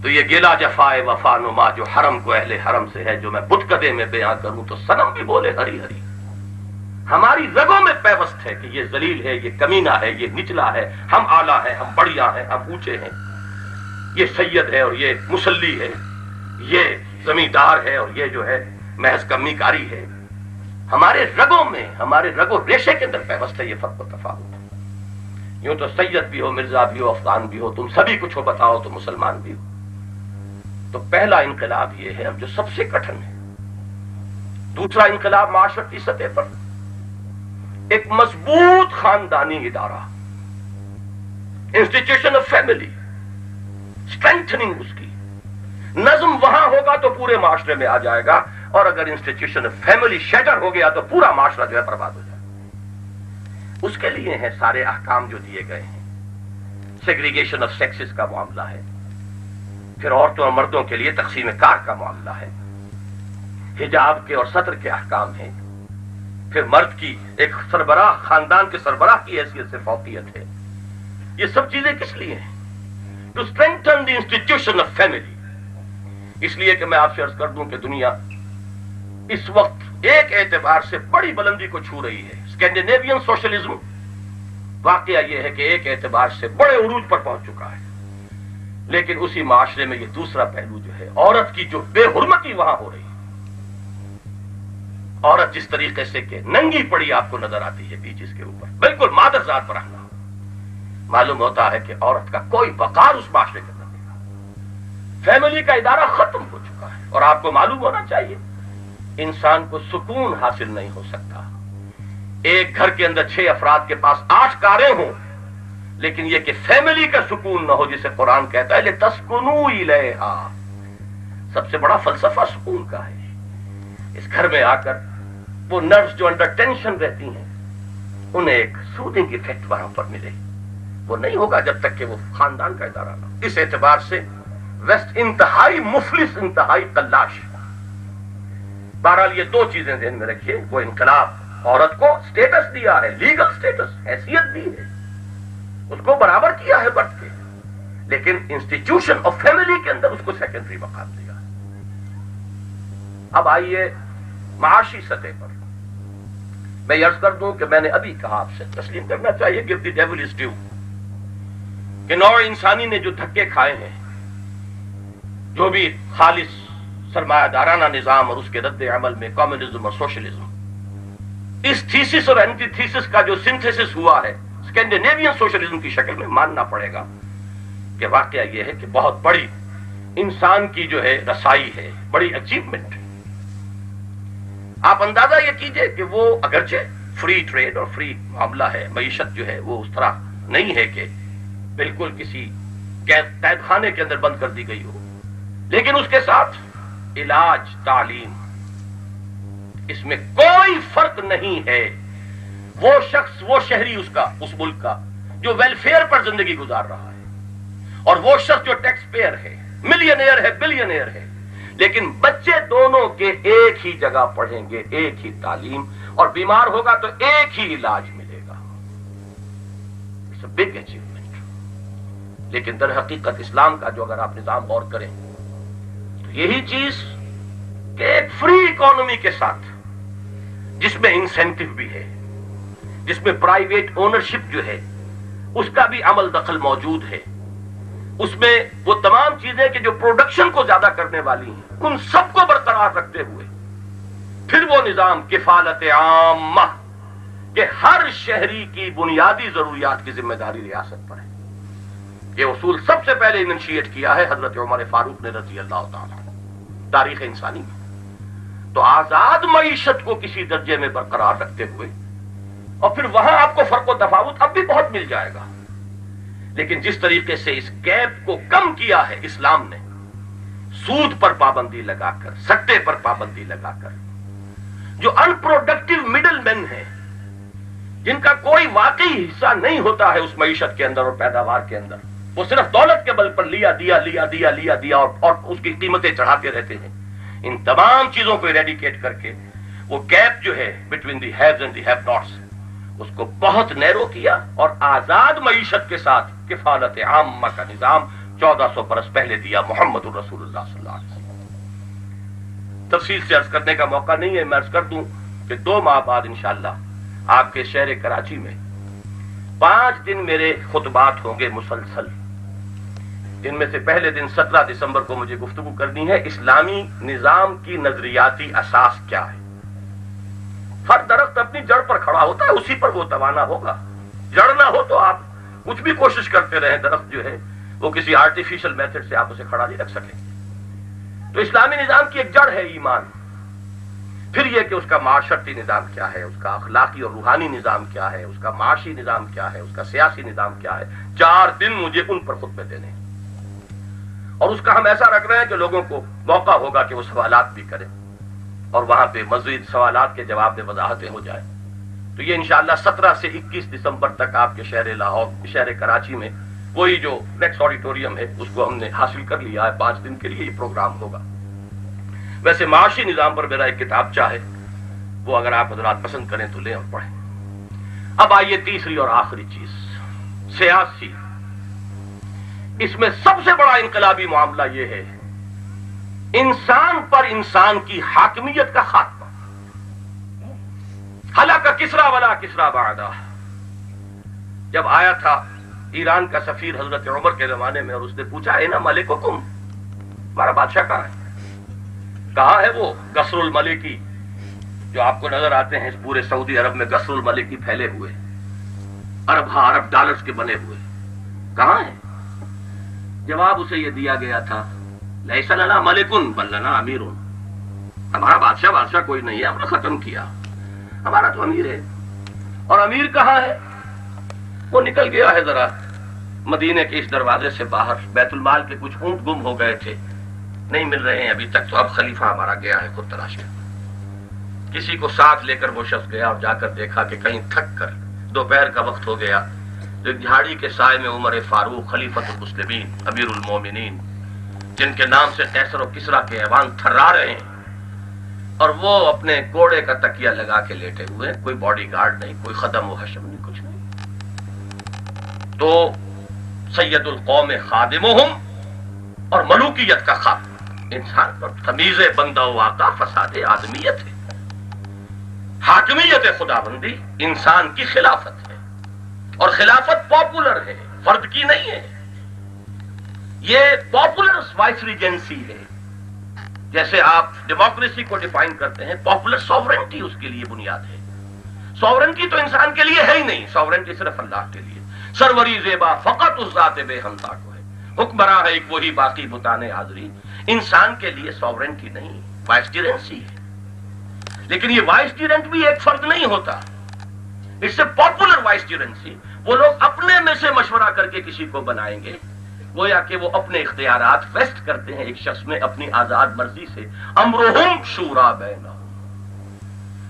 تو یہ گیلا جفائے وفا نما جو حرم کو اہل حرم سے ہے، جو میں بتکدے میں بیان کروں تو صنم بھی بولے ہری ہری۔ ہماری رگوں میں پیوست ہے کہ یہ ذلیل ہے، یہ کمینہ ہے، یہ نچلا ہے، ہم اعلیٰ ہیں، ہم بڑھیا ہیں، ہم اونچے ہیں، یہ سید ہے اور یہ مسلی ہے، یہ زمیندار ہے اور یہ جو ہے محض کمی کاری ہے۔ ہمارے رگوں میں، ہمارے رگ و ریشے کے اندر پیوست ہے یہ فرق و تفاوت۔ یوں تو سید بھی ہو، مرزا بھی ہو، افغان بھی ہو، تم سبھی کچھ ہو، بتاؤ تو مسلمان بھی ہو۔ تو پہلا انقلاب یہ ہے اب جو سب سے کٹھن ہے۔ دوسرا انقلاب معاشرتی سطح پر، ایک مضبوط خاندانی ادارہ، انسٹیٹیوشن آف فیملی، اسٹرینتھننگ اس کی، نظم وہاں ہوگا تو پورے معاشرے میں آ جائے گا، اور اگر انسٹیٹیوشن آف فیملی شیٹر ہو گیا تو پورا معاشرہ جو ہے برباد ہو جائے گا۔ اس کے لیے ہیں سارے احکام جو دیے گئے ہیں، سیگریگیشن آف سیکسز کا معاملہ ہے، پھر عورتوں اور مردوں کے لیے تقسیم کار کا معاملہ ہے، حجاب کے اور سطر کے احکام ہیں، پھر مرد کی ایک سربراہ، خاندان کے سربراہ کی حیثیت سے فوقیت ہے۔ یہ سب چیزیں کس لیے ہیں؟ To strengthen the institution of family. اس لیے کہ میں آپ سے عرض کر دوں کہ دنیا اس وقت ایک اعتبار سے بڑی بلندی کو چھو رہی ہے. اسکینڈینیوین سوشلزم واقعہ یہ ہے کہ ایک اعتبار سے بڑے عروج پر پہنچ چکا ہے، لیکن اسی معاشرے میں یہ دوسرا پہلو جو ہے، عورت کی جو بے حرمتی وہاں ہو رہی ہے. عورت جس طریقے سے کہ ننگی پڑی آپ کو نظر آتی ہے بیچ اس کے اوپر، بالکل مادر ذات پر آنا، معلوم ہوتا ہے کہ عورت کا کوئی وقار اس معاشرے کے اندر نہیں رہا. فیملی کا ادارہ ختم ہو چکا ہے. اور آپ کو معلوم ہونا چاہیے انسان کو سکون حاصل نہیں ہو سکتا. ایک گھر کے اندر 6 افراد کے پاس 8 کاریں ہوں، لیکن یہ کہ فیملی کا سکون نہ ہو، جسے قرآن کہتا ہے لِتَسْكُنُوا إِلَيْهَا. سب سے بڑا فلسفہ سکون کا ہے. اس گھر میں آ کر وہ نرس جو انڈر ٹینشن رہتی ہیں انہیں ایک سودنگ ایفیکٹ وہاں پر ملے. وہ نہیں ہوگا جب تک کہ وہ خاندان کا ادارہ نہ ہو. اس اعتبار سے ویسٹ انتہائی مفلس، انتہائی قلاش. بہرحال یہ 2 چیزیں ذہن میں رکھیے. وہ انقلاب عورت کو سٹیٹس دیا ہے، لیگل سٹیٹس، حیثیت دی ہے، اس کو برابر کیا ہے برتھ کے، لیکن انسٹیٹیوشن آف فیملی کے اندر اس کو سیکنڈری مقام دیا. اب آئیے معاشی سطح پر. میں یہ عرض کر دوں کہ میں نے ابھی کہا، آپ سے تسلیم کرنا چاہیے give the devil his due، کہ نوع انسانی نے جو دھکے کھائے ہیں، جو بھی خالص سرمایہ دارانہ نظام اور اس کے رد عمل میں کمیونزم اور سوشلزم، اس تھیسس اور اینٹی تھیسس کا جو سنتھیسس ہوا ہے اسکینڈینیوین سوشلزم کی شکل میں، ماننا پڑے گا کہ واقعہ یہ ہے کہ بہت بڑی انسان کی جو ہے رسائی ہے، بڑی اچیومنٹ ہے. آپ اندازہ یہ کیجئے کہ وہ اگرچہ فری ٹریڈ اور فری معاملہ ہے، معیشت جو ہے وہ اس طرح نہیں ہے کہ بالکل کسی قید خانے کے اندر بند کر دی گئی ہو، لیکن اس کے ساتھ علاج، تعلیم، اس میں کوئی فرق نہیں ہے. وہ شخص، وہ شہری اس ملک کا جو ویلفیئر پر زندگی گزار رہا ہے، اور وہ شخص جو ٹیکس پیئر ہے، ملینئر ہے، بلینئر ہے، لیکن بچے دونوں کے ایک ہی جگہ پڑھیں گے، ایک ہی تعلیم، اور بیمار ہوگا تو ایک ہی علاج ملے گا. It's a big achievement. لیکن در حقیقت اسلام کا جو اگر آپ نظام غور کریں تو یہی چیز کہ ایک فری اکانومی کے ساتھ، جس میں انسینٹو بھی ہے، جس میں پرائیویٹ اونرشپ جو ہے اس کا بھی عمل دخل موجود ہے، اس میں وہ تمام چیزیں کہ جو پروڈکشن کو زیادہ کرنے والی ہیں ان سب کو برقرار رکھتے ہوئے پھر وہ نظام کفالت عامہ کہ ہر شہری کی بنیادی ضروریات کی ذمہ داری ریاست پر ہے. یہ اصول سب سے پہلے انیشیٹ کیا ہے حضرت عمر فاروق نے رضی اللہ تعالیٰ تاریخ انسانی میں. تو آزاد معیشت کو کسی درجے میں برقرار رکھتے ہوئے، اور پھر وہاں آپ کو فرق و تفاوت اب بھی بہت مل جائے گا، لیکن جس طریقے سے اس گیپ کو کم کیا ہے اسلام نے، سود پر پابندی لگا کر، سٹے پر پابندی لگا کر، جو ان پروڈکٹیو مڈل مین ہیں، جن کا کوئی واقعی حصہ نہیں ہوتا ہے اس معیشت کے اندر اور پیداوار کے اندر، وہ صرف دولت کے بل پر لیا اور اس کی قیمتیں چڑھاتے رہتے ہیں. ان تمام چیزوں کو ایریڈیکیٹ کر کے وہ گیپ جو ہے between the haves and the have nots, اس کو بہت نیرو کیا، اور آزاد معیشت کے ساتھ کفالت عامہ کا نظام 1400 برس پہلے دیا محمد الرسول اللہ صلی اللہ علیہ وسلم. تفصیل سے عرض کرنے کا موقع نہیں ہے، میں عرض کر دوں کہ 2 ماہ بعد انشاءاللہ آپ کے شہر کراچی میں 5 دن میرے خطبات ہوں گے مسلسل، جن میں سے پہلے دن 17 دسمبر کو مجھے گفتگو کرنی ہے اسلامی نظام کی نظریاتی اساس کیا ہے. ہر درخت اپنی جڑ پر کھڑا ہوتا ہے، اسی پر وہ توانا ہوگا. جڑ نہ ہو تو آپ کچھ بھی کوشش کرتے رہیں، درخت جو ہے وہ کسی آرٹیفیشل میتھڈ سے آپ اسے کھڑا نہیں رکھ سکیں. تو اسلامی نظام کی ایک جڑ ہے ایمان. پھر یہ کہ اس کا معاشرتی نظام کیا ہے، اس کا اخلاقی اور روحانی نظام کیا ہے، اس کا معاشی نظام کیا ہے، اس کا سیاسی نظام کیا ہے. 4 دن مجھے ان پر خطبے دینے ہیں، اور اس کا ہم ایسا رکھ رہے ہیں کہ لوگوں کو موقع ہوگا کہ وہ سوالات بھی کریں، اور وہاں پہ مزید سوالات کے جواب میں وضاحتیں ہو جائیں. تو یہ انشاءاللہ 17 سے 21 دسمبر تک آپ کے شہر لاہور، شہر کراچی میں وہی جو نیکس آڈیٹوریم ہے اس کو ہم نے حاصل کر لیا ہے. 5 دن کے لیے یہ پروگرام ہوگا. ویسے معاشی نظام پر میرا ایک کتاب چاہے وہ اگر آپ حضرات پسند کریں تو لیں اور پڑھیں. اب آئیے تیسری اور آخری چیز، سیاسی. اس میں سب سے بڑا انقلابی معاملہ یہ ہے انسان پر انسان کی حاکمیت کا خاتمہ. ہلاک کسرا ولا کسرا بعدہ، جب آیا تھا ایران کا سفیر حضرت عمر کے زمانے میں اور اس نے پوچھا اینا ملککم، ہمارا بادشاہ کہاں ہے؟ کہاں ہے وہ قصر الملکی جو آپ کو نظر آتے ہیں اس پورے سعودی عرب میں، قصر الملکی پھیلے ہوئے ارب ڈالرز کے بنے ہوئے، کہاں ہے؟ جواب اسے یہ دیا گیا تھا لیس لنا ملکن بل لنا امیر، ہمارا بادشاہ کوئی نہیں ہے، ہم نے ختم کیا، ہمارا تو امیر ہے۔ اور امیر کہاں ہے؟ وہ نکل گیا ہے ذرا مدینے کے اس دروازے سے باہر، بیت المال کے کچھ اونٹ گم ہو گئے تھے، نہیں مل رہے ہیں ابھی تک، تو اب خلیفہ ہمارا گیا ہے خود تلاش کر۔ کسی کو ساتھ لے کر وہ شخص گیا اور جا کر دیکھا کہ کہیں تھک کر دوپہر کا وقت ہو گیا، جو جھاڑی کے سائے میں عمر فاروق خلیفۃ المسلمین امیر المومنین، جن کے نام سے قیصر و کسریٰ کے ایوان تھرا رہے ہیں، اور وہ اپنے کوڑے کا تکیہ لگا کے لیٹے ہوئے، کوئی باڈی گارڈ نہیں، کوئی خدم و حشم نہیں، کچھ نہیں۔ تو سید القوم خادمہم اور ملوکیت کا خواب، انسان پر تمیز بندہ و آقا فساد آدمیت ہے، حاکمیت خداوندی انسان کی خلافت ہے، اور خلافت پاپولر ہے، فرد کی نہیں ہے، یہ پاپولر وائس ریجنسی ہے۔ جیسے آپ ڈیموکریسی کو ڈیفائن کرتے ہیں، پاپولر سوورنٹی اس کے لیے بنیاد ہے۔ سوورنٹی تو انسان کے لیے ہے ہی نہیں، سوورنٹی صرف اللہ کے لیے۔ سروری زیبا فقط اس ذات بے ہمتا کو ہے، حکمراں ہے ایک وہی باقی بتانے حاضری۔ انسان کے لیے سوورنٹی نہیں، وائس ٹیرنسی ہے، لیکن یہ وائس ٹیرنٹ بھی ایک فرد نہیں ہوتا، اس سے پاپولر وائس ٹیرنسی، وہ لوگ اپنے میں سے مشورہ کر کے کسی کو بنائیں گے، گویا کہ وہ اپنے اختیارات ویسٹ کرتے ہیں ایک شخص میں اپنی آزاد مرضی سے۔ امرہم شورا بینہم،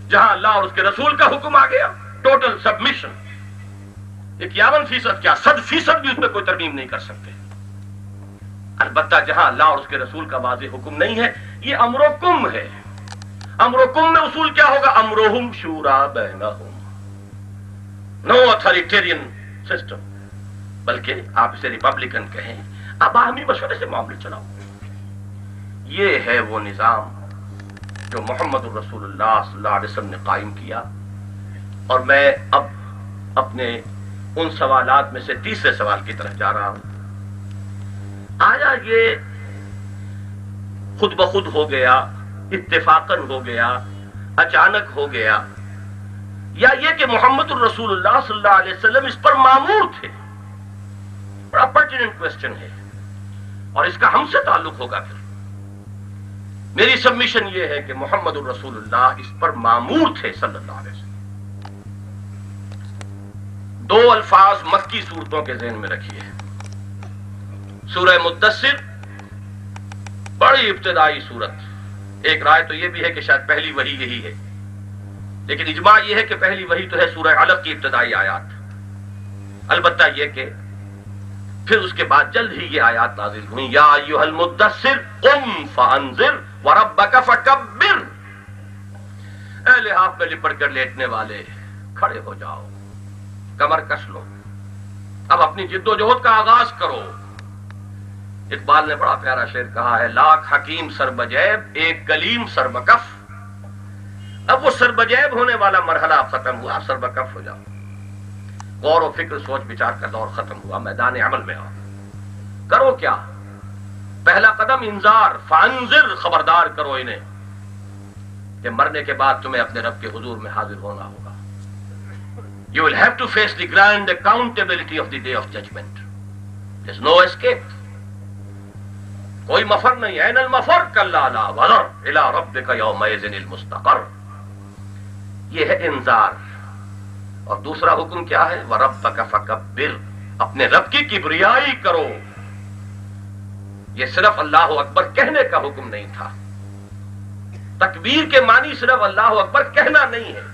جہاں اللہ اور اس کے رسول کا حکم آ گیا، ٹوٹل سبمیشن، 51% کیا 100% بھی اس میں کوئی ترمیم نہیں کر سکتے۔ البتہ جہاں اللہ اور اس کے رسول کا واضح حکم نہیں ہے، یہ امرکم ہے۔ امرکم میں اصول کیا ہوگا؟ امرہم شورا بینہم، نو اتھارٹیرین سسٹم، بلکہ آپ اسے ریپبلکن کہیں، آپ باہمی مشورے سے معاملے چلاؤ۔ یہ ہے وہ نظام جو محمد الرسول اللہ صلی اللہ علیہ وسلم نے قائم کیا۔ اور میں اب اپنے ان سوالات میں سے تیسرے سوال کی طرف جا رہا ہوں۔ آیا یہ خود بخود ہو گیا، اتفاقاً ہو گیا، اچانک ہو گیا، یا یہ کہ محمد الرسول اللہ صلی اللہ علیہ وسلم اس پر مامور تھے؟ بڑا پرٹیننٹ کوسچن ہے، اور اس کا ہم سے تعلق ہوگا۔ پھر میری سبمیشن یہ ہے کہ محمد الرسول اللہ اس پر مامور تھے صلی اللہ علیہ وسلم۔ دو الفاظ مکی صورتوں کے ذہن میں رکھیے۔ سورہ مدثر بڑی ابتدائی صورت، ایک رائے تو یہ بھی ہے کہ شاید پہلی وحی یہی ہے، لیکن اجماع یہ ہے کہ پہلی وحی تو ہے سورہ علق کی ابتدائی آیات۔ البتہ یہ کہ پھر اس کے بعد جلد ہی یہ آیات نازل ہوئی، یا ایھا المدثر قم فانذر وربک فکبر، اے لحاف میں لپٹ کر لیٹنے والے کھڑے ہو جاؤ، کمر کس لو، اب اپنی جد و جہد کا آغاز کرو۔ اقبال نے بڑا پیارا شعر کہا ہے، لاکھ حکیم سر بجیب ایک کلیم سر بکف۔ اب وہ سر بجیب ہونے والا مرحلہ ختم ہوا، سر بکف ہو جاؤ، غور و فکر سوچ بچار کا دور ختم ہوا، میدان عمل میں آؤ۔ کرو کیا؟ پہلا قدم انذار، فانذر، خبردار کرو انہیں کہ مرنے کے بعد تمہیں اپنے رب کے حضور میں حاضر ہونا ہوگا۔ You will have to face the grand accountability of the day of judgment. There's no escape. کوئی مفر نہیں، این المفر کلا لا وزر الی ربک یومئذ المستقر۔ یہ ہے انذار۔ اور دوسرا حکم کیا ہے؟ وَرَبَّكَ فَكَبِّرْ، اپنے رب کی کبریائی کرو۔ یہ صرف اللہ اکبر کہنے کا حکم نہیں تھا، تکبیر کے معنی صرف اللہ اکبر کہنا نہیں ہے۔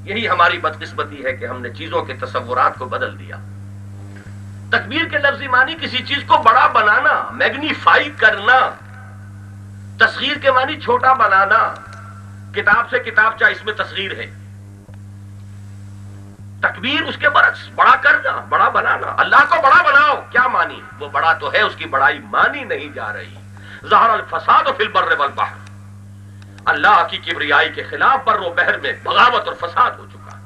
یہی ہماری بدقسمتی ہے کہ ہم نے چیزوں کے تصورات کو بدل دیا۔ تکبیر کے لفظی معنی کسی چیز کو بڑا بنانا، میگنیفائی کرنا، تصغیر کے معنی چھوٹا بنانا، کتاب سے کتابچہ اس میں تصغیر ہے۔ تکبیر اس کے برعکس بڑا کرنا، بڑا بنانا۔ اللہ کو بڑا بناؤ، کیا معنی؟ وہ بڑا تو ہے، اس کی بڑائی مانی نہیں جا رہی۔ ظہر الفساد فی البر والبحر، اللہ کی کبریائی کے خلاف بر و بحر میں بغاوت اور فساد ہو چکا ہے.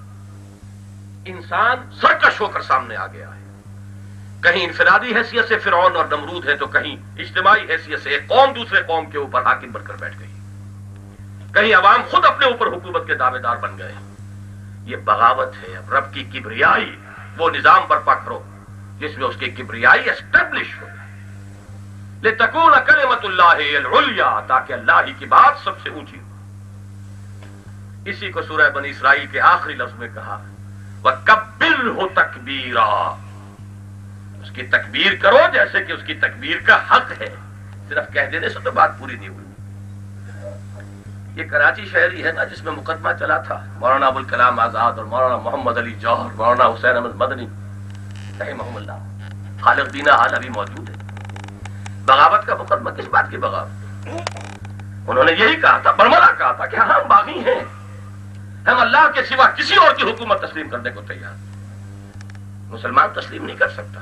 انسان سرکش ہو کر سامنے آ گیا ہے. کہیں انفرادی حیثیت سے فرعون اور نمرود ہے تو کہیں اجتماعی حیثیت سے ایک قوم دوسرے قوم کے اوپر حاکم بن کر بیٹھ گئی. کہیں عوام خود اپنے اوپر حکومت کے دعوے دار بن گئے. یہ بغاوت ہے. اب رب کی کبریائی وہ نظام برپا کرو جس میں اس کی کبریائی اسٹیبلش ہو. لِتَكُونَ كَلِمَةُ اللَّهِ الْعُلْيَا، تاکہ اللہ ہی کی بات سب سے اونچی ہو. اسی کو سورہ بنی اسرائیل کے آخری لفظ میں کہا وَكَبِّرْهُ تَكْبِيرًا، اس کی تکبیر کرو جیسے کہ اس کی تکبیر کا حق ہے. صرف کہہ دینے سے تو بات پوری نہیں ہوئی. یہ کراچی شہری ہے نا جس میں مقدمہ چلا تھا مولانا ابوالکلام آزاد اور مولانا محمد علی جوہر، مولانا حسین احمد مدنی رحمہم اللہ. خالق دینا حال ابھی موجود ہے. بغاوت کا مقدمہ کس بات کی بغاوت؟ انہوں نے یہی کہا تھا، برملا کہا تھا کہ ہم باغی ہیں، ہم اللہ کے سوا کسی اور کی حکومت تسلیم کرنے کو تیار. مسلمان تسلیم نہیں کر سکتا،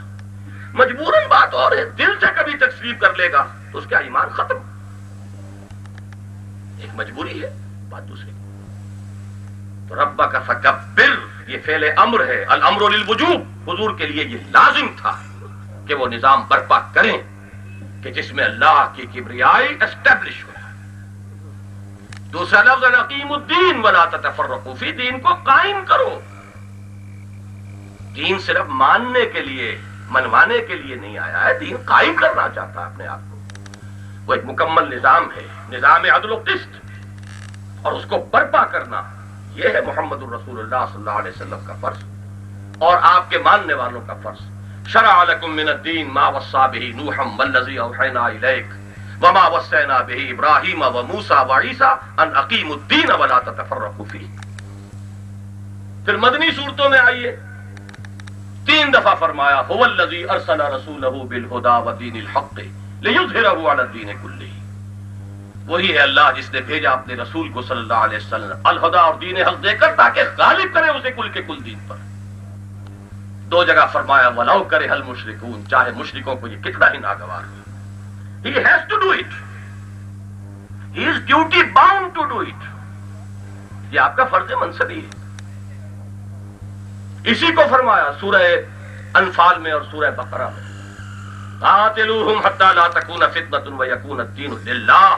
مجبوراً. بات اور ہے، دل سے کبھی تسلیم کر لے گا تو اس کا ایمان ختم. ایک مجبوری ہے، بات دوسری. تو ربک فکبر یہ فعل امر ہے، الامر للوجوب. حضور کے لیے یہ لازم تھا کہ وہ نظام برپا کریں کہ جس میں اللہ کی کبریائی اسٹیبلش ہو. دوسرا لفظ اقیموا الدین ولا تتفرقوا فی، دین کو قائم کرو. دین صرف ماننے کے لیے منوانے کے لیے نہیں آیا ہے، دین قائم کرنا چاہتا ہے اپنے آپ کو. وہ ایک مکمل نظام ہے، نظام عدل و قسط، اور اس کو برپا کرنا یہ ہے محمد الرسول اللہ صلی اللہ علیہ وسلم کا فرض اور آپ کے ماننے والوں کا فرض. شرع لکم من الدین ما وصى به نوحا والذی اوحینا الیک وما وصینا به ابراہیم وموسیٰ وعیسیٰ ان اقیموا الدین ولا تتفرقوا فیہ. پھر مدنی صورتوں میں آئیے 3 دفعہ فرمایا هو الذی ارسل رسولہ بالہدی ودین الحق لیظہرہ علی الدین کلہ. وہی ہے اللہ جس نے بھیجا اپنے رسول کو صلی اللہ علیہ وسلم الہدی اور دین حق دے کر تاکہ غالب کرے اسے کل کے کل دین پر. 2 جگہ فرمایا وَلَوْ كَرِهَ الْمُشْرِكُونَ، چاہے مشرکوں کو یہ کتنا ہی ناگوار ہو. He has to do it. He is duty bound to do it. یہ آپ کا فرض منصبی ہے. اسی کو فرمایا سورہ انفال میں اور سورہ بقرہ میں قَاتِلُوهُمْ حَتَّى لَا تَكُونَ فِتْنَةٌ وَيَكُونَ الدِّينُ لِلَّهِ،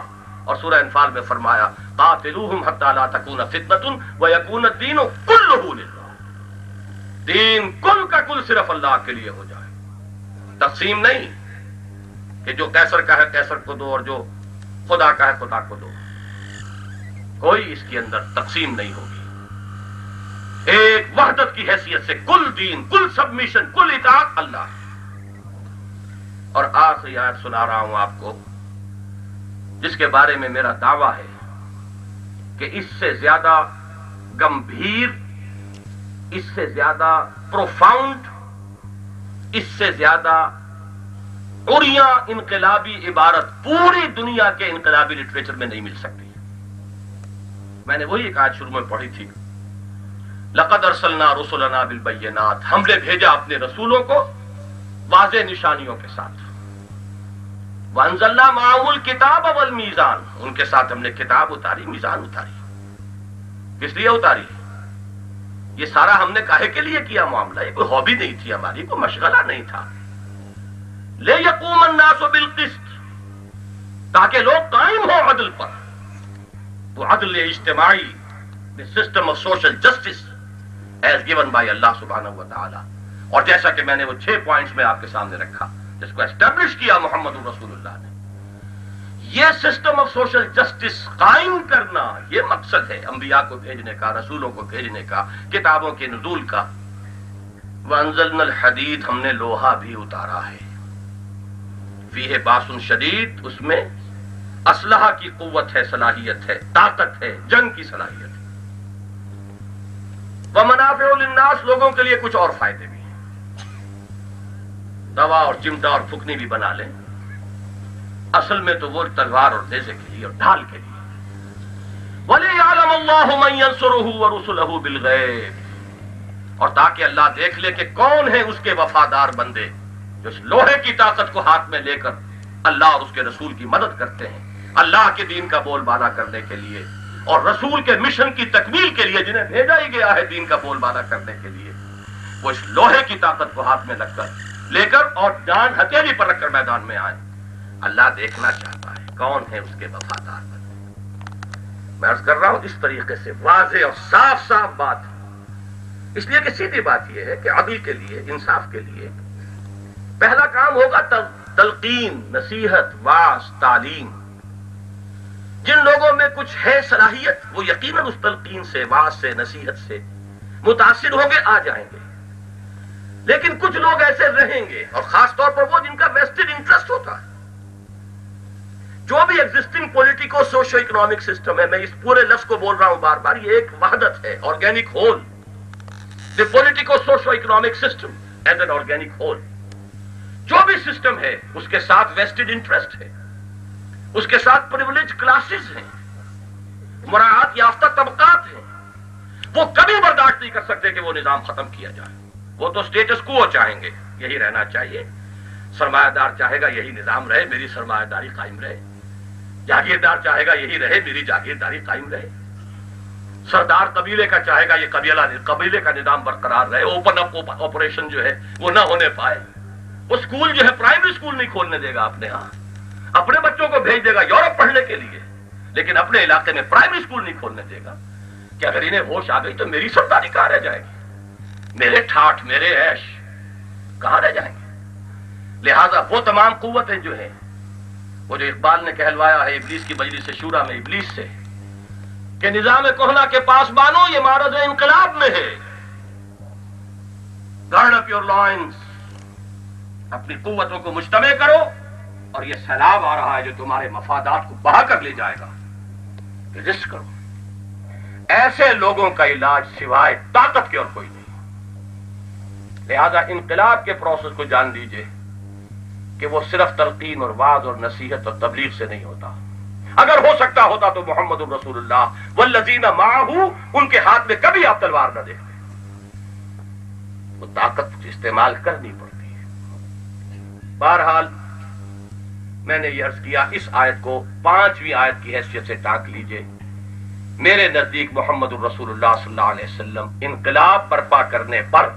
اور سورہ انفال میں فرمایا قَاتِلُوهُمْ حَتَّى لَا تَكُونَ فِتْنَةٌ وَيَكُونَ الدِّينُ كُلُّهُ لِلَّهِ. دین کل کا کل صرف اللہ کے لیے ہو جائے. تقسیم نہیں کہ جو قیصر کا ہے قیصر کو دو اور جو خدا کا ہے خدا کو دو. کوئی اس کے اندر تقسیم نہیں ہوگی. ایک وحدت کی حیثیت سے کل دین، کل سبمیشن، کل اطاعت اللہ. اور آخری آیت سنا رہا ہوں آپ کو جس کے بارے میں میرا دعویٰ ہے کہ اس سے زیادہ گمبھیر، اس سے زیادہ پروفاؤنڈ، اس سے زیادہ عریاں انقلابی عبارت پوری دنیا کے انقلابی لٹریچر میں نہیں مل سکتی. میں نے وہی ایک آیت شروع میں پڑھی تھی لقد ارسلنا رسلنا بالبینات، ہم نے بھیجا اپنے رسولوں کو واضح نشانیوں کے ساتھ. وانزلنا معهم الکتاب والمیزان، ان کے ساتھ ہم نے کتاب اتاری، میزان اتاری. کس لیے اتاری؟ یہ سارا ہم نے کاہے کے لیے کیا معاملہ؟ یہ کوئی ہابی نہیں تھی ہماری، کوئی مشغلہ نہیں تھا. لِيَقُومَ النَّاسُ بِالْقِسْطِ، تاکہ لوگ قائم ہوں عدل پر. وہ عدل اجتماعی، the system of social justice as given by اللہ سبحانہ و تعالی. اور جیسا کہ میں نے وہ 6 پوائنٹس میں آپ کے سامنے رکھا جس کو اسٹیبلش کیا محمد رسول اللہ نے، یہ سسٹم آف سوشل جسٹس قائم کرنا یہ مقصد ہے انبیاء کو بھیجنے کا، رسولوں کو بھیجنے کا، کتابوں کے نزول کا. وانزلنا الحدید، ہم نے لوہا بھی اتارا ہے. فیہ باس شدید، اس میں اسلحہ کی قوت ہے، صلاحیت ہے، طاقت ہے، جنگ کی صلاحیت ہے. ومنافع للناس، لوگوں کے لیے کچھ اور فائدے بھی ہیں. دوا اور چمٹا اور پھکنی بھی بنا لیں، اصل میں تو وہ تلوار اور نیزے کے لیے اور ڈھال کے لیے. وَلِيَعْلَمَ اللَّهُ مَن يَنصُرُهُ وَرُسُلَهُ بِالْغَيْبِ، اور تاکہ اللہ دیکھ لے کہ کون ہے اس کے وفادار بندے جو اس لوہے کی طاقت کو ہاتھ میں لے کر اللہ اور اس کے رسول کی مدد کرتے ہیں. اللہ کے دین کا بول بالا کرنے کے لیے اور رسول کے مشن کی تکمیل کے لیے جنہیں بھیجا ہی گیا ہے دین کا بول بالا کرنے کے لیے، وہ اس لوہے کی طاقت کو ہاتھ میں لے کر اور جان ہتھیلی پر رکھ کر میدان میں آئے۔ اللہ دیکھنا چاہتا ہے کون ہے اس کے وفادار بندے۔ میں عرض کر رہا ہوں اس طریقے سے واضح اور صاف صاف بات، اس لیے کہ سیدھی بات یہ ہے کہ عدل کے لیے، انصاف کے لیے پہلا کام ہوگا تلقین، نصیحت، واعظ، تعلیم۔ جن لوگوں میں کچھ ہے صلاحیت وہ یقیناً اس تلقین سے، واعظ سے، نصیحت سے متاثر ہوں گے، آ جائیں گے۔ لیکن کچھ لوگ ایسے رہیں گے، اور خاص طور پر وہ جن کا ویسٹڈ انٹرسٹ ہوتا ہے۔ جو بھی existing politico socio economic system ہے، میں اس پورے لفظ کو بول رہا ہوں بار بار، یہ ایک وحدت ہے، organic whole. The politico socio economic system as an organic whole. جو بھی سسٹم ہے اس کے ساتھ ویسٹڈ انٹرسٹ ہے، اس کے ساتھ پریولیج کلاسز ہیں، مراعات یافتہ طبقات ہیں۔ وہ کبھی برداشت نہیں کر سکتے کہ وہ نظام ختم کیا جائے۔ وہ تو سٹیٹس کو چاہیں گے، یہی رہنا چاہیے۔ سرمایہ دار چاہے گا یہی نظام رہے، میری سرمایہ داری قائم رہے۔ جاگیردار چاہے گا یہی رہے، میری جاگیرداری قائم رہے۔ سردار قبیلے کا چاہے گا یہ قبیلے کا نظام برقرار رہے، اوپن اپ آپریشن جو ہے وہ نہ ہونے پائے۔ وہ اسکول جو ہے پرائمری اسکول نہیں کھولنے دے گا اپنے ہاں، اپنے بچوں کو بھیج دے گا یورپ پڑھنے کے لیے، لیکن اپنے علاقے میں پرائمری اسکول نہیں کھولنے دے گا کہ اگر انہیں ہوش آ گئی تو میری سرداری کہاں رہ جائے گی، میرے ٹھاٹھ، میرے عیش کہاں رہ جائیں گے۔ لہذا وہ تمام قوتیں جو ہیں، وہ جو اقبال نے کہلوایا ہے ابلیس کی مجلس شورا میں ابلیس سے کہ نظام کہنا کے پاس بانو یہ معرض انقلاب میں ہے، گارڈ اپ یور لائنز، اپنی قوتوں کو مجتمع کرو، اور یہ سیلاب آ رہا ہے جو تمہارے مفادات کو بہا کر لے جائے گا، رجسٹ کرو۔ ایسے لوگوں کا علاج سوائے طاقت کے اور کوئی نہیں۔ لہذا انقلاب کے پروسیس کو جان لیجئے کہ وہ صرف تلقین اور وعظ اور نصیحت اور تبلیغ سے نہیں ہوتا۔ اگر ہو سکتا ہوتا تو محمد الرسول اللہ والذین معہ، ان کے ہاتھ میں کبھی آپ تلوار نہ دیکھتے۔ وہ طاقت استعمال کرنی پڑتی ہے۔ بہرحال میں نے یہ عرض کیا، اس آیت کو 5ویں آیت کی حیثیت سے ٹانک لیجئے۔ میرے نزدیک محمد الرسول اللہ صلی اللہ علیہ وسلم انقلاب برپا کرنے پر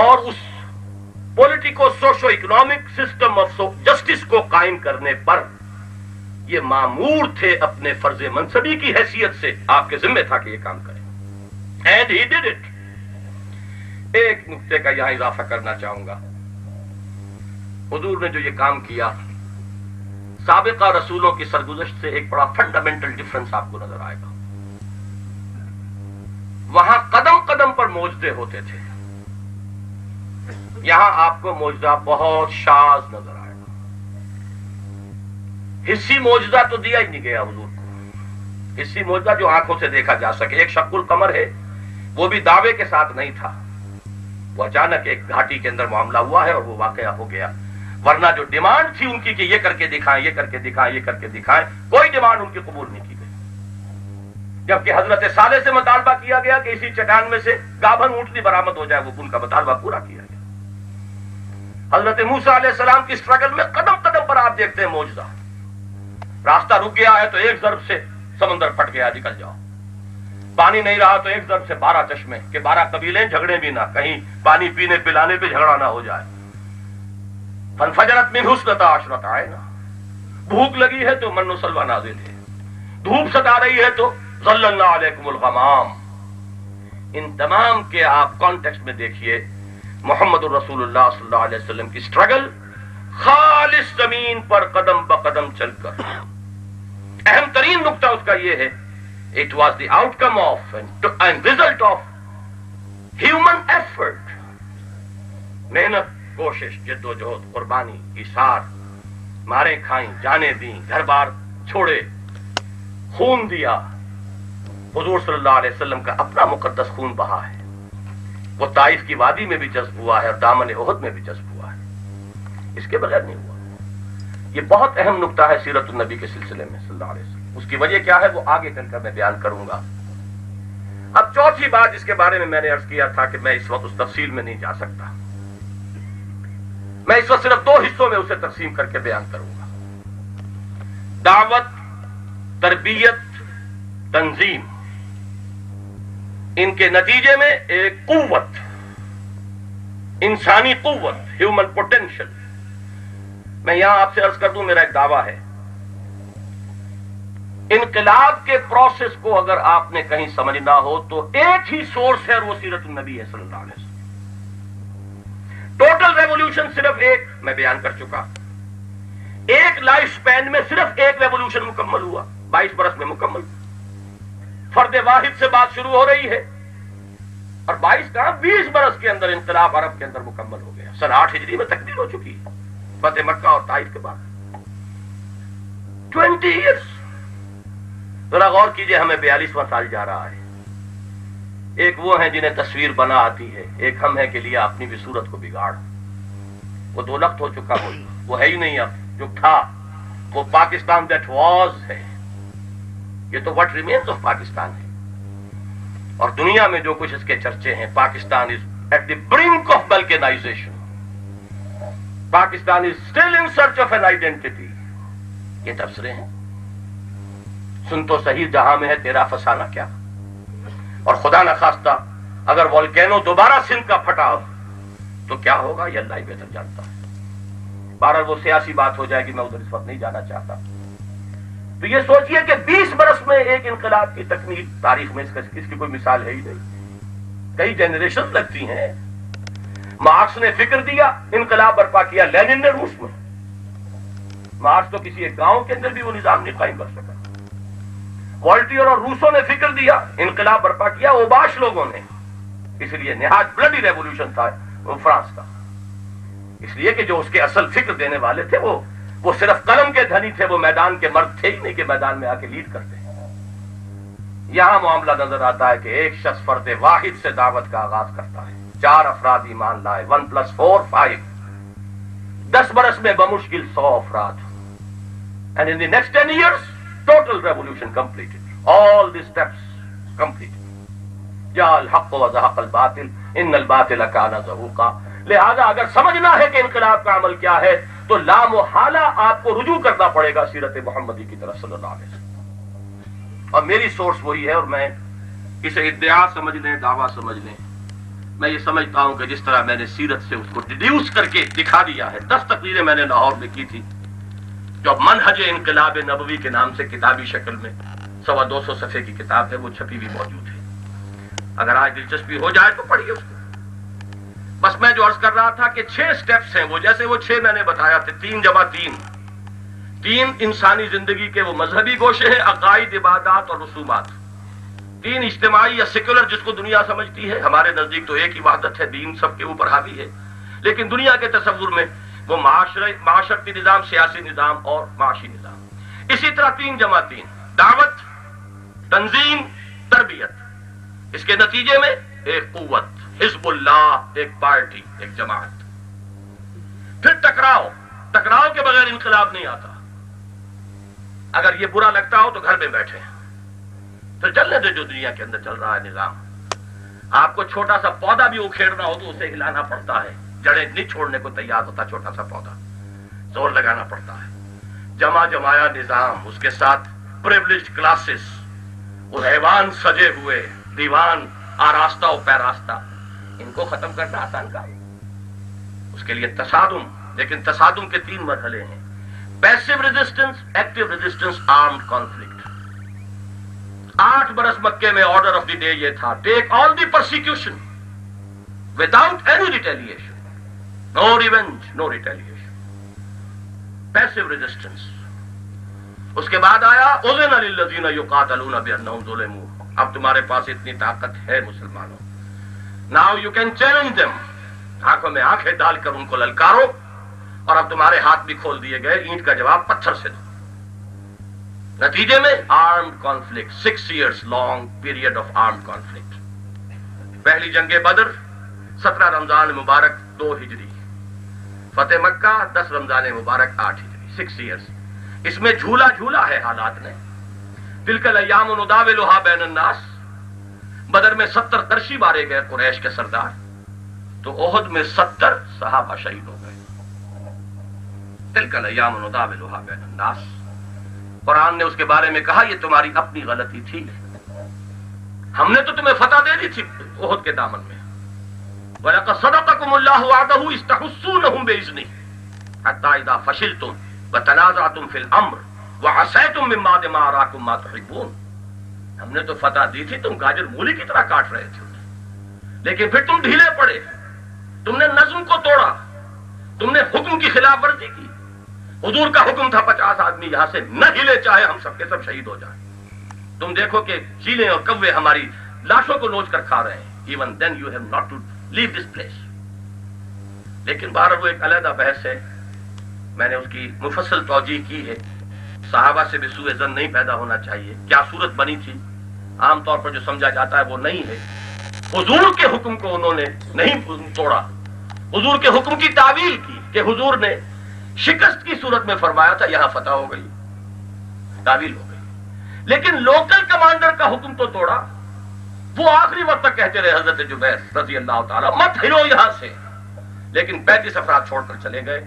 اور اس politico socio economic system of justice کو قائم کرنے پر یہ مامور تھے اپنے فرض منصبی کی حیثیت سے، آپ کے ذمہ تھا کہ یہ کام کریں، اینڈ ہی ڈیڈ اٹ۔ ایک نقطے کا یہاں اضافہ کرنا چاہوں گا، حضور نے جو یہ کام کیا، سابقہ رسولوں کی سرگزشت سے ایک بڑا فنڈامنٹل ڈفرنس آپ کو نظر آئے گا۔ وہاں قدم قدم پر معجزے ہوتے تھے، یہاں آپ کو معجزہ بہت شاذ نظر آئے گا۔ حصی معجزہ تو دیا ہی نہیں گیا حضور کو، حصی معجزہ جو آنکھوں سے دیکھا جا سکے۔ ایک شق القمر ہے، وہ بھی دعوے کے ساتھ نہیں تھا، وہ اچانک ایک گھاٹی کے اندر معاملہ ہوا ہے اور وہ واقعہ ہو گیا۔ ورنہ جو ڈیمانڈ تھی ان کی کہ یہ کر کے دکھائیں، یہ کر کے دکھائیں، یہ کر کے دکھائیں، کوئی ڈیمانڈ ان کی قبول نہیں کی گئی۔ جبکہ حضرت صالح سے مطالبہ کیا گیا کہ اسی چٹان میں سے گابھن اونٹنی برآمد ہو جائے، وہ ان کا مطالبہ پورا کیا گیا۔ حضرت موسیٰ علیہ السلام کی اسٹرگل میں قدم قدم پر آپ دیکھتے ہیں معجزہ۔ راستہ رک گیا ہے تو ایک ضرب سے سمندر پھٹ گیا، نکل جاؤ۔ پانی نہیں رہا تو ایک ضرب سے 12 چشمے، کہ 12 قبیلے جھگڑے بھی نہ، کہیں پانی پینے پلانے پہ جھگڑا نہ ہو جائے۔ فانفجرت منہ اثنتا عشرۃ عینا، بھوک لگی ہے تو من و سلوى نازل ہے، دھوپ ستا رہی ہے تو ظللنا علیکم الغمام۔ ان تمام کے آپ کانٹیکسٹ میں دیکھیے، محمد الرسول اللہ صلی اللہ علیہ وسلم کی اسٹرگل خالص زمین پر قدم بقدم چل کر۔ اہم ترین نقطہ اس کا یہ ہے، it was the out come of and result of human effort, محنت، کوشش، جد و جہد، قربانی، ایثار، مارے کھائیں، جانے دیں، گھر بار چھوڑے، خون دیا۔ حضور صلی اللہ علیہ وسلم کا اپنا مقدس خون بہا ہے، وہ طائف کی وادی میں بھی جذب ہوا ہے اور دامن احد میں بھی جذب ہوا ہے، اس کے بغیر نہیں ہوا۔ یہ بہت اہم نقطہ ہے سیرت النبی کے سلسلے میں صلی اللہ علیہ وسلم۔ اس کی وجہ کیا ہے وہ آگے چل کر میں بیان کروں گا۔ اب چوتھی بات جس کے بارے میں نے عرض کیا تھا کہ میں اس وقت اس تفصیل میں نہیں جا سکتا، میں اس وقت صرف 2 حصوں میں اسے تقسیم کر کے بیان کروں گا۔ دعوت، تربیت، تنظیم، ان کے نتیجے میں ایک قوت، انسانی قوت، ہیومن پوٹینشل. میں یہاں آپ سے عرض کر دوں، میرا ایک دعویٰ ہے، انقلاب کے پروسیس کو اگر آپ نے کہیں سمجھنا ہو تو ایک ہی سورس ہے، اور وہ سیرت النبی ہے صلی اللہ علیہ وسلم. ٹوٹل ریولوشن صرف ایک میں بیان کر چکا. ایک لائف سپین میں صرف ایک ریولوشن مکمل ہوا، 22 برس میں مکمل. فرد واحد سے بات شروع ہو رہی ہے، اور 22 کہاں 20 برس کے اندر انقلاب عرب کے اندر مکمل ہو گیا. سن 8 ہجری میں تکمیل ہو چکی ہے فتح مکہ اور طائف کے بعد. 20 ایئرس. ذرا غور کیجئے، ہمیں 42واں سال جا رہا ہے. ایک وہ ہیں جنہیں تصویر بنا آتی ہے، ایک ہم ہیں کہ لیا اپنی بھی صورت کو بگاڑ. وہ دولت ہو چکا، وہ ہے ہی نہیں اب جو تھا. وہ پاکستان دیٹ واز ہے، یہ تو واٹ ریمینز آف پاکستان ہے. اور دنیا میں جو کچھ اس کے چرچے ہیں، Pakistan is at the brink of balkanization, Pakistan is still in search of an identity. یہ تبصرے ہیں. سن تو صحیح، جہاں میں ہے تیرا فسانہ کیا. اور خدا نہ خواستہ اگر والکینو دوبارہ سندھ کا پھٹا تو کیا ہوگا، یہ اللہ ہی بہتر جانتا ہے. بہرحال وہ سیاسی بات ہو جائے گی، میں ادھر اس وقت نہیں جانا چاہتا. تو یہ سوچئے کہ 20 برس میں ایک انقلاب کی تکمیل، تاریخ میں اس کی کوئی مثال ہے ہی نہیں. کئی جنریشن لگتی ہیں. مارکس نے فکر دیا، انقلاب برپا کیا. لینن نے روس میں. مارکس تو کسی ایک گاؤں کے اندر بھی وہ نظام نہیں قائم کر سکا. والٹیئر اور روسو نے فکر دیا، انقلاب برپا کیا. اوباش لوگوں نے، اس لیے نہایت بلڈی ریولوشن تھا وہ فرانس کا. اس لیے کہ جو اس کے اصل فکر دینے والے تھے وہ صرف قلم کے دھنی تھے، وہ میدان کے مرد تھے ہی نہیں کہ میدان میں آ کے لیڈ کرتے ہیں. یہاں معاملہ نظر آتا ہے کہ ایک شخص فرد واحد سے دعوت کا آغاز کرتا ہے. 4 افراد ایمان لائے، 1 + 4 5. 10 برس میں بمشکل 100 افراد. And in the next 10 years, total revolution completed. All the steps completed. جاء الحق وزهق الباطل ان الباطل كان زهوقا. لہذا اگر سمجھنا ہے کہ انقلاب کا عمل کیا ہے تو لا محالہ آپ کو رجوع کرنا پڑے گا سیرت محمدی کی طرف صلی اللہ علیہ وسلم. اور میری سورس وہی ہے، اور میں اسے ادعا سمجھ لیں، دعویٰ سمجھ لیں. میں یہ سمجھتا ہوں کہ جس طرح میں نے سیرت سے اس کو ڈیڈیوس کر کے دکھا دیا ہے. 10 تقریریں میں نے لاہور میں کی تھی، جو منہج انقلاب نبوی کے نام سے کتابی شکل میں 250 صفحے کی کتاب ہے، وہ چھپی بھی موجود ہے. اگر آج دلچسپی ہو جائے تو پڑھیے اس کو. بس میں جو عرض کر رہا تھا کہ 6 سٹیپس ہیں، وہ جیسے وہ 6 میں نے بتایا تھے. 3 × 3. 3 انسانی زندگی کے وہ مذہبی گوشے ہیں، عقائد، عبادات اور رسومات. 3 اجتماعی یا سیکولر، جس کو دنیا سمجھتی ہے. ہمارے نزدیک تو ایک ہی وحدت ہے، دین سب کے اوپر حاوی ہے. لیکن دنیا کے تصور میں وہ معاشرتی نظام، سیاسی نظام اور معاشی نظام. اسی طرح 3 × 3. دعوت، تنظیم، تربیت. اس کے نتیجے میں ایک قوت، حزب اللہ، ایک پارٹی، ایک جماعت. پھر ٹکراؤ کے بغیر انقلاب نہیں آتا. اگر یہ برا لگتا ہو تو گھر میں بیٹھے، پھر چلنے دے جو دنیا کے اندر چل رہا ہے نظام. آپ کو چھوٹا سا پودا بھی اکھیڑنا ہو تو اسے ہلانا پڑتا ہے. جڑیں نہیں چھوڑنے کو تیار ہوتا چھوٹا سا پودا، زور لگانا پڑتا ہے. جمایا نظام، اس کے ساتھ پریولیجڈ کلاسز، وہ حیوان سجے ہوئے، دیوان آراستہ و پیراستہ، ان کو ختم کرنا آسان کام. اس کے لیے تصادم، لیکن تصادم کے 3 مرحلے ہیں: passive resistance, active resistance, armed conflict. 8 برس مکے میں آرڈر آف دی ڈے یہ تھا: take all the persecution without any retaliation. No revenge, no retaliation. Passive resistance. اس کے بعد آیا اذن للذین یقاتلون بانہم ظلموا. اب تمہارے پاس اتنی طاقت ہے مسلمانوں، now you can challenge them. آنکھوں میں آنکھیں ڈال کر ان کو للکارو. اور اب تمہارے ہاتھ بھی کھول دیے گئے، اینٹ کا جواب پتھر سے دو. نتیجے میں armed conflict, 6 years long period of armed conflict. پہلی جنگ بدر 17 رمضان مبارک 2 ہجری. فتح مکہ 10 رمضان مبارک 8 ہجری. 6 years. اس میں جھولا ہے حالات نے. تلک الایام نداولها بین الناس. بدر میں 70 درشی مارے گئے قریش کے سردار، تو احد میں 70 صحابہ شہید ہو گئے. تلک الایام نداولها بین الناس. قرآن نے اس کے بارے میں کہا یہ تمہاری اپنی غلطی تھی، ہم نے تو تمہیں فتح دے دی تھی احد کے دامن میں. وَلَقَدْ صَدَقَكُمُ اللَّهُ وَعْدَهُ إِذْ تَحُسُّونَهُم بِإِذْنِهِ حَتَّىٰ إِذَا فَشِلْتُمْ وَتَنَازَعْتُمْ فِي الْأَمْرِ وَعَصَيْتُمْ مِن بَعْدِ مَا أَرَاكُم مَّا تُحِبُّونَ. ہم نے تو فتح دی تھی، تم گاجر مولی کی طرح کاٹ رہے تھے، لیکن پھر تم ڈھیلے پڑے، تم نے نظم کو توڑا، تم نے حکم کی خلاف ورزی کی. حضور کا حکم تھا 50 آدمی یہاں سے نہ ہلے، چاہے ہم سب کے سب شہید ہو جائیں. تم دیکھو کہ چیلیں اور کوے ہماری لاشوں کو نوچ کر کھا رہے ہیں. Even then you have not to leave this place. لیکن بہرحال وہ ایک علیحدہ بحث ہے، میں نے اس کی مفصل توجیہ کی ہے. صحابہ سے بھی سوء ظن نہیں پیدا ہونا چاہیے. کیا صورت بنی تھی عام طور پر جو سمجھا جاتا ہے وہ نہیں ہے. حضور کے حکم کو انہوں نے نہیں توڑا، حضور کے حکم کی تعویل کی کہ حضور نے شکست کی صورت میں فرمایا تھا، یہاں فتح ہو گئی، تعویل ہو گئی. لیکن لوکل کمانڈر کا حکم تو توڑا. وہ آخری وقت تک کہتے رہے حضرت جبیر رضی اللہ تعالیٰ مت ہلو یہاں سے، لیکن 35 افراد چھوڑ کر چلے گئے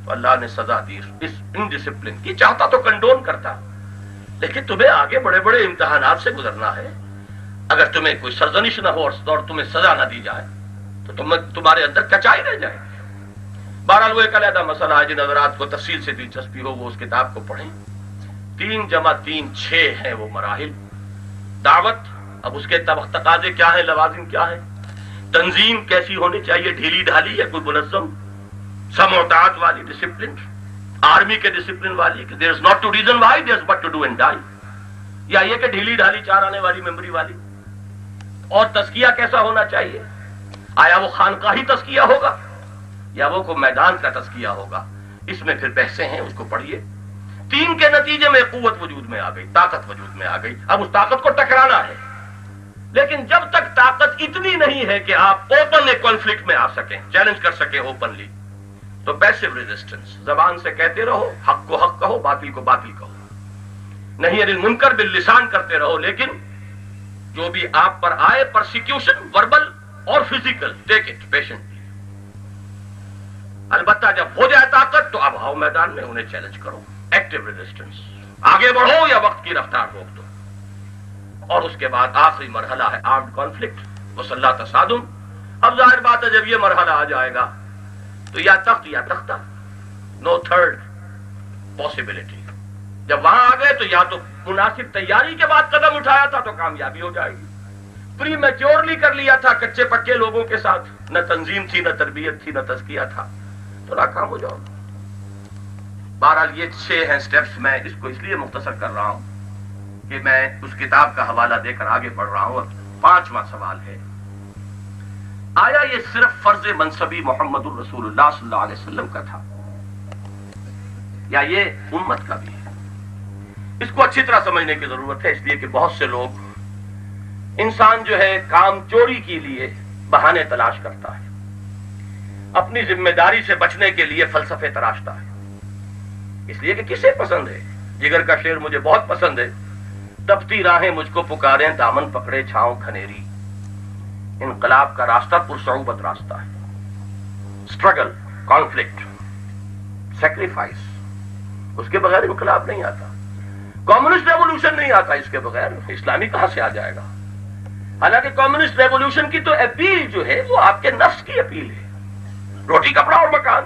تو اللہ نے سزا دی اس انڈسپلن کی. چاہتا تو کنڈون کرتا، لیکن تمہیں آگے بڑے بڑے امتحانات سے گزرنا ہے. اگر تمہیں کوئی سرزنش نہ ہو اور تمہیں سزا نہ دی جائے تو تمہارے اندر کچائی رہ جائے. بہرحال وہ ایک علیحدہ مسئلہ ہے. جن حضرات کو تفصیل سے دلچسپی ہو وہ اس کتاب کو پڑھیں. 3 × 3 6 ہیں وہ مراحل. دعوت، اب اس کے تقاضے کیا ہیں، لوازم کیا ہیں. تنظیم کیسی ہونی چاہیے، ڈھیلی ڈھالی یا کوئی منظم سمعتات والی ڈسپلن، آرمی کے ڈسپلن والی کہ their is not to reason why their is but to do and die, یا یہ کہ ڈھیلی ڈھالی 4 آنے والی میموری والی. اور تزکیہ کیسا ہونا چاہیے، آیا وہ خانقاہی تزکیہ ہوگا یا وہ کوئی میدان کا تزکیہ ہوگا. اس میں پھر بحثیں ہیں، اس کو پڑھیے. 3 کے نتیجے میں قوت وجود میں آ گئی، طاقت وجود میں آ گئی. اب اس طاقت کو ٹکرانا ہے، لیکن جب تک طاقت اتنی نہیں ہے کہ آپ اوپن ایک کانفلکٹ میں آ سکیں، چیلنج کر سکیں اوپنلی، تو پیسو ریزسٹنس، زبان سے کہتے رہو، حق کو حق کہو، باطل کو باطل کہو، نہیں عن المنکر باللسان کرتے رہو، لیکن جو بھی آپ پر آئے پرسیکیوشن وربل اور فزیکل ٹیک اٹ پیشنٹلی. البتہ جب ہو جائے طاقت تو اب آؤ میدان میں، انہیں چیلنج کرو، ایکٹیو ریزسٹنس، آگے بڑھو یا وقت کی رفتار روک دو. اور اس کے بعد آخری مرحلہ ہے آرمڈ کانفلکٹ، مسلح تصادم. اب ظاہر بات ہے جب یہ مرحلہ آ جائے گا تو یا تخت یا تختہ، نو تھرڈ پاسبلٹی. جب وہاں آ گئے تو یا تو مناسب تیاری کے بعد قدم اٹھایا تھا تو کامیابی ہو جائے گی، پری میچورلی کر لیا تھا کچے پکے لوگوں کے ساتھ، نہ تنظیم تھی، نہ تربیت تھی، نہ تزکیہ تھا، تو ناکام ہو جاؤ. بہرحال یہ 6 ہیں سٹیپس. میں اس کو اس لیے مختصر کر رہا ہوں کہ میں اس کتاب کا حوالہ دے کر آگے بڑھ رہا ہوں. اور 5واں سوال ہے، آیا یہ صرف فرض منصبی محمد الرسول اللہ صلی اللہ علیہ وسلم کا تھا یا یہ امت کا بھی ہے؟ اس کو اچھی طرح سمجھنے کی ضرورت ہے، اس لیے کہ بہت سے لوگ، انسان جو ہے کام چوری کے لیے بہانے تلاش کرتا ہے، اپنی ذمہ داری سے بچنے کے لیے فلسفے تراشتا ہے. اس لیے کہ کسے پسند ہے، جگر کا شعر مجھے بہت پسند ہے، تپتی راہیں مجھ کو پکاریں، دامن پکڑے چھاؤں کھنیری. انقلاب کا راستہ پرصعوبت راستہ ہے، اسٹرگل، کانفلکٹ، سیکریفائس، اس کے بغیر انقلاب نہیں آتا. کمیونسٹ ریولوشن نہیں آتا اس کے بغیر، اسلامی کہاں سے آ جائے گا؟ حالانکہ کمیونسٹ ریولوشن کی تو اپیل جو ہے وہ آپ کے نفس کی اپیل ہے، روٹی کپڑا اور مکان.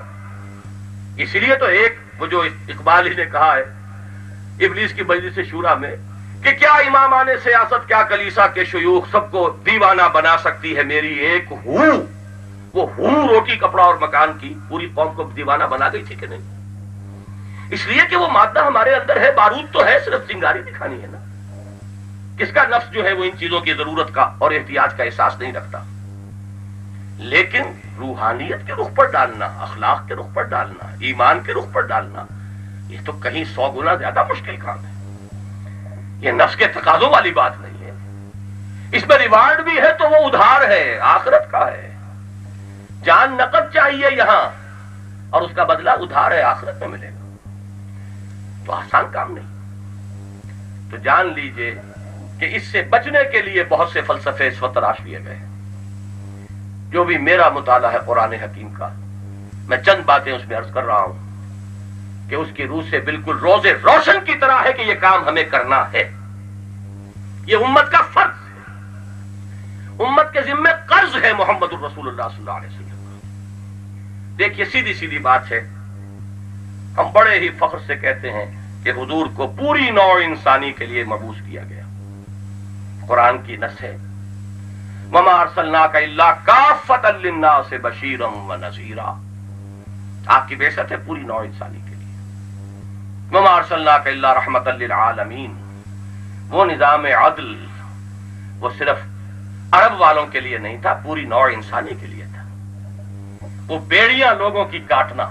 اسی لیے تو ایک وہ جو اقبال ہی نے کہا ہے ابلیس کی مجلس شورا میں کہ کیا امامان سیاست، کیا کلیسا کے شیوخ، سب کو دیوانہ بنا سکتی ہے میری ایک ہوں. وہ ہوں روٹی کپڑا اور مکان کی پوری قوم کو دیوانہ بنا گئی تھی کہ نہیں؟ اس لیے کہ وہ مادہ ہمارے اندر ہے، بارود تو ہے، صرف چنگاری دکھانی ہے نا. کس کا نفس جو ہے وہ ان چیزوں کی ضرورت کا اور احتیاج کا احساس نہیں رکھتا. لیکن روحانیت کے رخ پر ڈالنا، اخلاق کے رخ پر ڈالنا، ایمان کے رخ پر ڈالنا، یہ تو کہیں 100 گنا زیادہ مشکل کام ہے. یہ نفس کے تقاضوں والی بات نہیں ہے. اس میں ریوارڈ بھی ہے تو وہ ادھار ہے، آخرت کا ہے. جان نقد چاہیے یہاں اور اس کا بدلہ ادھار ہے، آخرت میں ملے گا. تو آسان کام نہیں. تو جان لیجئے کہ اس سے بچنے کے لیے بہت سے فلسفے اس وقت تراش لیے گئے. جو بھی میرا مطالعہ ہے قرآن حکیم کا، میں چند باتیں اس میں عرض کر رہا ہوں. کہ اس کی روح سے بالکل روز روشن کی طرح ہے کہ یہ کام ہمیں کرنا ہے. یہ امت کا فرض ہے، امت کے ذمے قرض ہے محمد الرسول اللہ صلی اللہ علیہ وسلم کا. دیکھیے سیدھی سیدھی بات ہے، ہم بڑے ہی فخر سے کہتے ہیں کہ حضور کو پوری نوع انسانی کے لیے مبعوث کیا گیا. قرآن کی نص ہے، وَمَا أَرْسَلْنَاكَ إِلَّا كَافَّةً لِلنَّاسِ بَشِيرًا وَنَذِيرًا. آپ کی بعثت ہے پوری نوع انسانی کے لیے. وَمَا أَرْسَلْنَاكَ إِلَّا رَحْمَةً لِلْعَالَمِينَ. وہ نظام عدل وہ صرف عرب والوں کے لیے نہیں تھا، پوری نوع انسانی کے لیے تھا. وہ بیڑیاں لوگوں کی کاٹنا،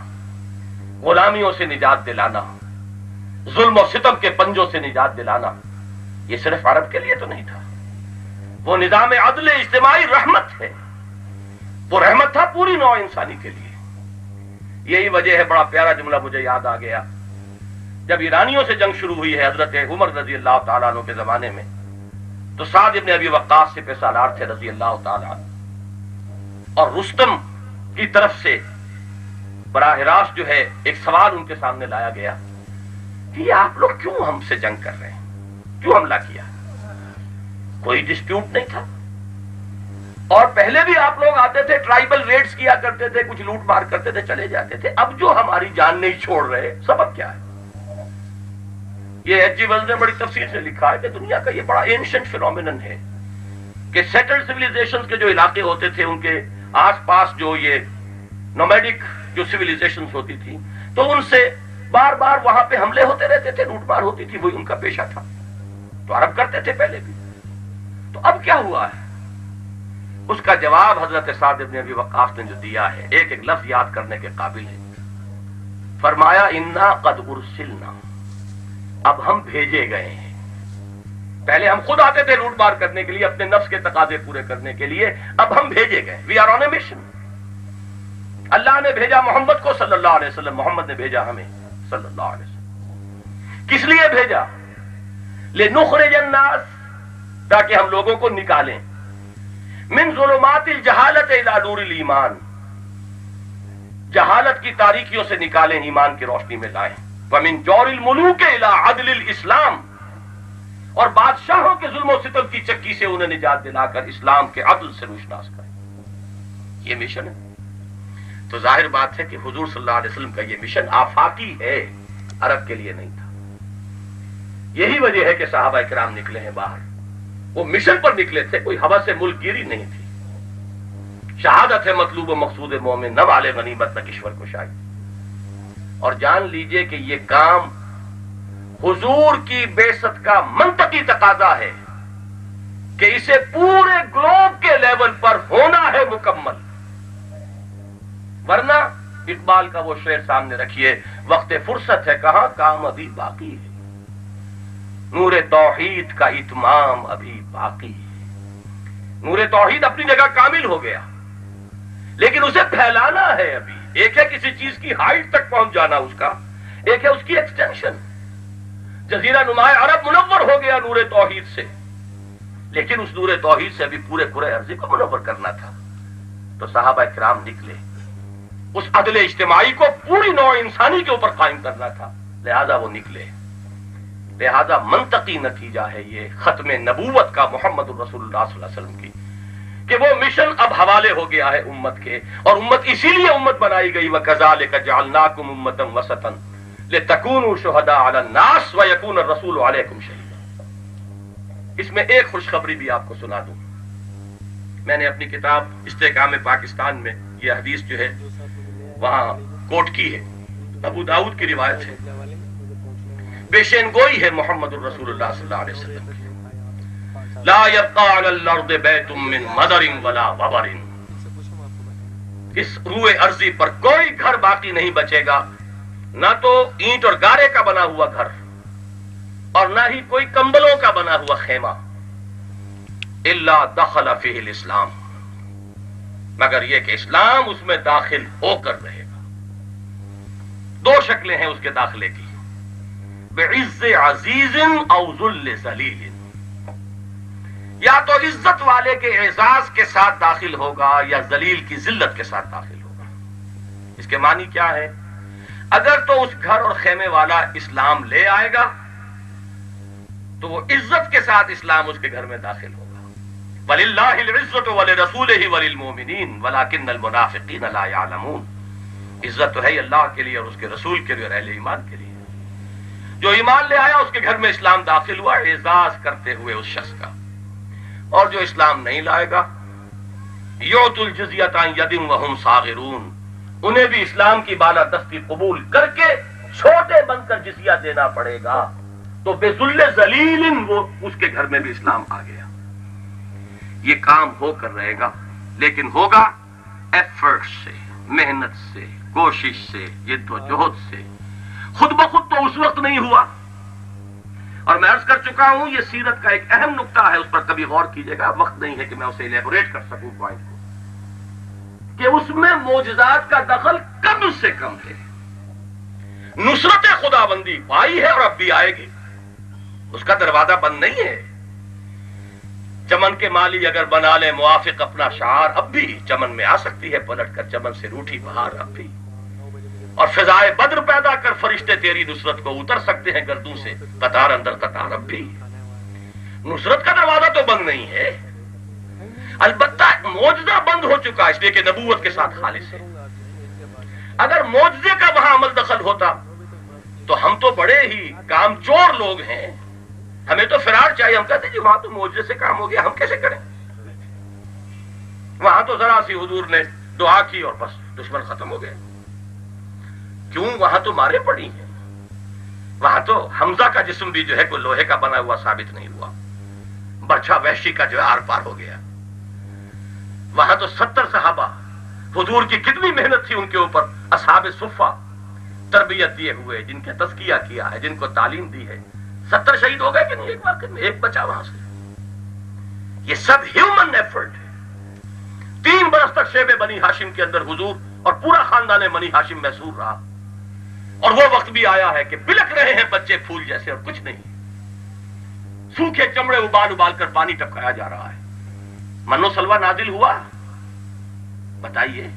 غلامیوں سے نجات دلانا، ظلم و ستم کے پنجوں سے نجات دلانا، یہ صرف عرب کے لیے تو نہیں تھا. وہ نظام عدل اجتماعی رحمت ہے، وہ رحمت تھا پوری نوع انسانی کے لیے. یہی وجہ ہے، بڑا پیارا جملہ مجھے یاد آ گیا، جب ایرانیوں سے جنگ شروع ہوئی ہے حضرت عمر رضی اللہ تعالیٰ عنہ کے زمانے میں، تو سعد ابن ابی وقاص سپہ سالار تھے رضی اللہ تعالیٰ عنہ، اور رستم کی طرف سے براہ راست جو ہے ایک سوال ان کے سامنے لایا گیا کہ یہ آپ لوگ کیوں ہم سے جنگ کر رہے ہیں، کیوں حملہ کیا؟ کوئی ڈسپیوٹ نہیں تھا، اور پہلے بھی آپ لوگ آتے تھے، ٹرائبل ریڈز کیا کرتے تھے، کچھ لوٹ مار کرتے تھے، چلے جاتے تھے. اب جو ہماری جان نہیں چھوڑ رہے، سبب کیا ہے؟ یہ ایچ جی ویلز نے بڑی تفصیل سے لکھا ہے کہ دنیا کا یہ بڑا اینشنٹ فینومینن ہے کہ سیٹلڈ سیویلائزیشن کے جو علاقے ہوتے تھے، ان کے آس پاس جو یہ نومیڈک جو سیویلائزیشنز ہوتی تھی، تو ان سے بار بار وہاں پہ حملے ہوتے رہتے تھے، لوٹ مار ہوتی تھی، وہی ان کا پیشہ تھا. تو عرب کرتے تھے پہلے بھی. تو اب کیا ہوا ہے؟ اس کا جواب حضرت سعد ابن ابی وقاص نے جو دیا ہے، ایک ایک لفظ یاد کرنے کے قابل ہے. فرمایا انا قد ارسلنا، اب ہم بھیجے گئے ہیں. پہلے ہم خود آتے تھے لوٹ مار کرنے کے لیے، اپنے نفس کے تقاضے پورے کرنے کے لیے، اب ہم بھیجے گئے. We are on a mission. اللہ نے بھیجا محمد کو صلی اللہ علیہ وسلم، محمد نے بھیجا ہمیں صلی اللہ علیہ وسلم. کس لیے بھیجا؟ لنخرج الناس، تاکہ ہم لوگوں کو نکالیں، من ظلمات الجہالت الی نور الایمان، جہالت کی تاریکیوں سے نکالیں، ایمان کی روشنی میں لائیں. ومن جور الملوک الی عدل الاسلام، اور بادشاہوں کے ظلم و ستم کی چکی سے انہیں نجات دلا کر اسلام کے عدل سے روشناس کریں. یہ مشن ہے. تو ظاہر بات ہے کہ حضور صلی اللہ علیہ وسلم کا یہ مشن آفاقی ہے، عرب کے لیے نہیں تھا. یہی وجہ ہے کہ صحابہ کرام نکلے ہیں باہر، وہ مشن پر نکلے تھے، کوئی ہوا سے ملک گیری نہیں تھی. شہادت ہے مطلوب و مقصود مومن، نہ والے غنیمت نہ کشور کشائی. اور جان لیجئے کہ یہ کام حضور کی بعثت کا منطقی تقاضا ہے کہ اسے پورے گلوب کے لیول پر ہونا ہے مکمل. ورنہ اقبال کا وہ شعر سامنے رکھیے، وقت فرصت ہے کہاں، کام ابھی باقی ہے، نور توحید کا اتمام ابھی باقی ہے. نور توحید اپنی جگہ کامل ہو گیا، لیکن اسے پھیلانا ہے ابھی. ایک ہے کسی چیز کی ہائٹ تک پہنچ جانا اس کا، ایک ہے اس کی ایکسٹینشن. جزیرہ نمائے عرب منور ہو گیا نور توحید سے، لیکن اس نور توحید سے ابھی پورے کرۂ ارضی کو منور کرنا تھا. تو صحابہ کرام نکلے، اس عدل اجتماعی کو پوری نوع انسانی کے اوپر قائم کرنا تھا، لہذا وہ نکلے. لہذا منطقی نتیجہ ہے یہ ختم نبوت کا محمد الرسول اللہ صلی اللہ علیہ وسلم کی، کہ وہ مشن اب حوالے ہو گیا ہے امت کے. اور امت اسی لیے امت بنائی گئی، وَكَذَلِكَ جَعَلْنَاكُمْ أُمَّةً وَسَطًا لِتَكُونُوا شُهَدَاءَ عَلَى النَّاسِ وَيَكُونَ الرَّسُولُ عَلَيْكُمْ شَهِيدًا. اس میں ایک خوشخبری بھی آپ کو سنا دوں. میں نے اپنی کتاب استحکام پاکستان میں یہ حدیث جو ہے وہاں کوٹ کی ہے، ابو داؤد کی روایت ہے، پیشین گوئی ہے محمد الرسول اللہ صلی اللہ علیہ وسلم کی. لا يبقى على الارض بیت من مدر ولا وبر، اس روئے ارضی پر کوئی گھر باقی نہیں بچے گا، نہ تو اینٹ اور گارے کا بنا ہوا گھر اور نہ ہی کوئی کمبلوں کا بنا ہوا خیمہ، الا دخل فیہ الاسلام، مگر یہ کہ اسلام اس میں داخل ہو کر رہے گا. دو شکلیں ہیں اس کے داخلے کی، بعز عزیز او ذل ذلیل. یا تو عزت والے کے اعزاز کے ساتھ داخل ہوگا یا ذلیل کی ذلت کے ساتھ داخل ہوگا. اس کے معنی کیا ہے؟ اگر تو اس گھر اور خیمے والا اسلام لے آئے گا تو وہ عزت کے ساتھ اسلام اس کے گھر میں داخل ہوگا. وَلِلَّهِ الْعِزَّةُ وَلِرَسُولِهِ وَلِلْمُؤْمِنِينَ وَلَكِنَّ الْمُنَافِقِينَ لَا يَعْلَمُونَ. عزت تو ہے ہی اللہ کے لیے اور اس کے رسول کے لیے اور اہل ایمان کے لیے. جو ایمان لے آیا اس کے گھر میں اسلام داخل ہوا اعزاز کرتے ہوئے اس شخص کا. اور جو اسلام نہیں لائے گا یعطوا الجزیۃ عن ید وہم صاغرون، انہیں بھی اسلام کی بالادستی قبول کر کے چھوٹے بن کر جزیہ دینا پڑے گا. تو بے ذل ذلیل وہ اس کے گھر میں بھی اسلام آ گیا. یہ کام ہو کر رہے گا، لیکن ہوگا ایفرٹ سے، محنت سے، کوشش سے، جد و جہد سے. خود بخود تو اس وقت نہیں ہوا. اور میں عرض کر چکا ہوں یہ سیرت کا ایک اہم نقطہ ہے، اس پر کبھی غور کیجئے گا. وقت نہیں ہے کہ میں اسے الیبوریٹ کر سکوں پوائنٹ کو، کہ اس میں معجزات کا دخل کم سے کم ہے. نصرت خدا بندی آئی ہے اور اب بھی آئے گی، اس کا دروازہ بند نہیں ہے. چمن کے مالی اگر بنا لے موافق اپنا شعار، اب بھی چمن میں آ سکتی ہے پلٹ کر چمن سے روٹھی بہار اب بھی. اور فضائے بدر پیدا کر فرشتے تیری نصرت کو اتر سکتے ہیں گردوں سے قطار اندر قطار اب بھی. نصرت کا دروازہ تو بند نہیں ہے، البتہ معجزہ بند ہو چکا اس لیے کہ نبوت کے ساتھ خالص ہے. اگر معجزے کا وہاں عمل دخل ہوتا تو ہم تو بڑے ہی کام چور لوگ ہیں، ہمیں تو فرار چاہیے. ہم کہتے ہیں جی وہاں تو معجزے سے کام ہو گیا، ہم کیسے کریں؟ وہاں تو ذرا سی حضور نے دعا کی اور بس دشمن ختم ہو گئے. کیوں؟ وہاں تو مارے پڑی ہیں. وہاں تو حمزہ کا جسم بھی جو ہے کوئی لوہے کا بنا ہوا ثابت نہیں ہوا، برچھا وحشی کا جو ہے آر پار ہو گیا. وہاں تو 70 صحابہ، حضور کی کتنی محنت تھی ان کے اوپر. اصحاب صفہ تربیت دیے ہوئے، جن کا تزکیہ کیا ہے، جن کو تعلیم دی ہے. 70 شہید ہو گئے کہ نہیں ایک واقعے میں؟ ایک بچا وہاں سے. یہ سب ہیومن ایفرٹ ہے. 3 برس تک شیب بنی ہاشم کے اندر حضور اور پورا خاندان بنی ہاشم محصور رہا. اور وہ وقت بھی آیا ہے کہ بلک رہے ہیں بچے پھول جیسے اور کچھ نہیں. سوکھے چمڑے ابال ابال کر پانی ٹپکایا جا رہا ہے. من و سلوہ نازل ہوا. بتائیے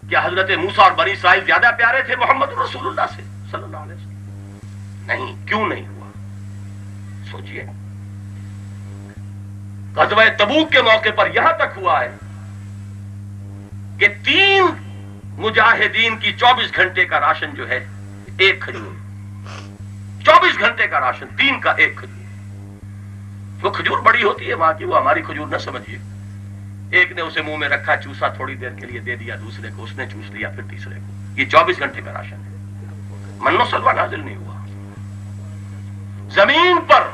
کیا حضرت موسیٰ اور بنی اسرائیل زیادہ پیارے تھے محمد رسول اللہ سے صلی اللہ علیہ وسلم؟ نہیں. کیوں نہیں ہوا؟ سوچئے. غزوہ تبوک کے موقع پر یہاں تک ہوا ہے کہ 3 مجاہدین کی 24 گھنٹے کا راشن جو ہے ایک کھجور. 24 گھنٹے کا راشن، 3 کا ایک کھجور. وہ کھجور بڑی ہوتی ہے وہاں کی، وہ ہماری کھجور نہ سمجھیے. ایک نے اسے منہ میں رکھا، چوسا، تھوڑی دیر کے لیے دے دیا دوسرے کو، اس نے چوس لیا، پھر تیسرے کو. یہ 24 گھنٹے کا راشن ہے. من و سلوہ نازل نہیں ہوا. زمین پر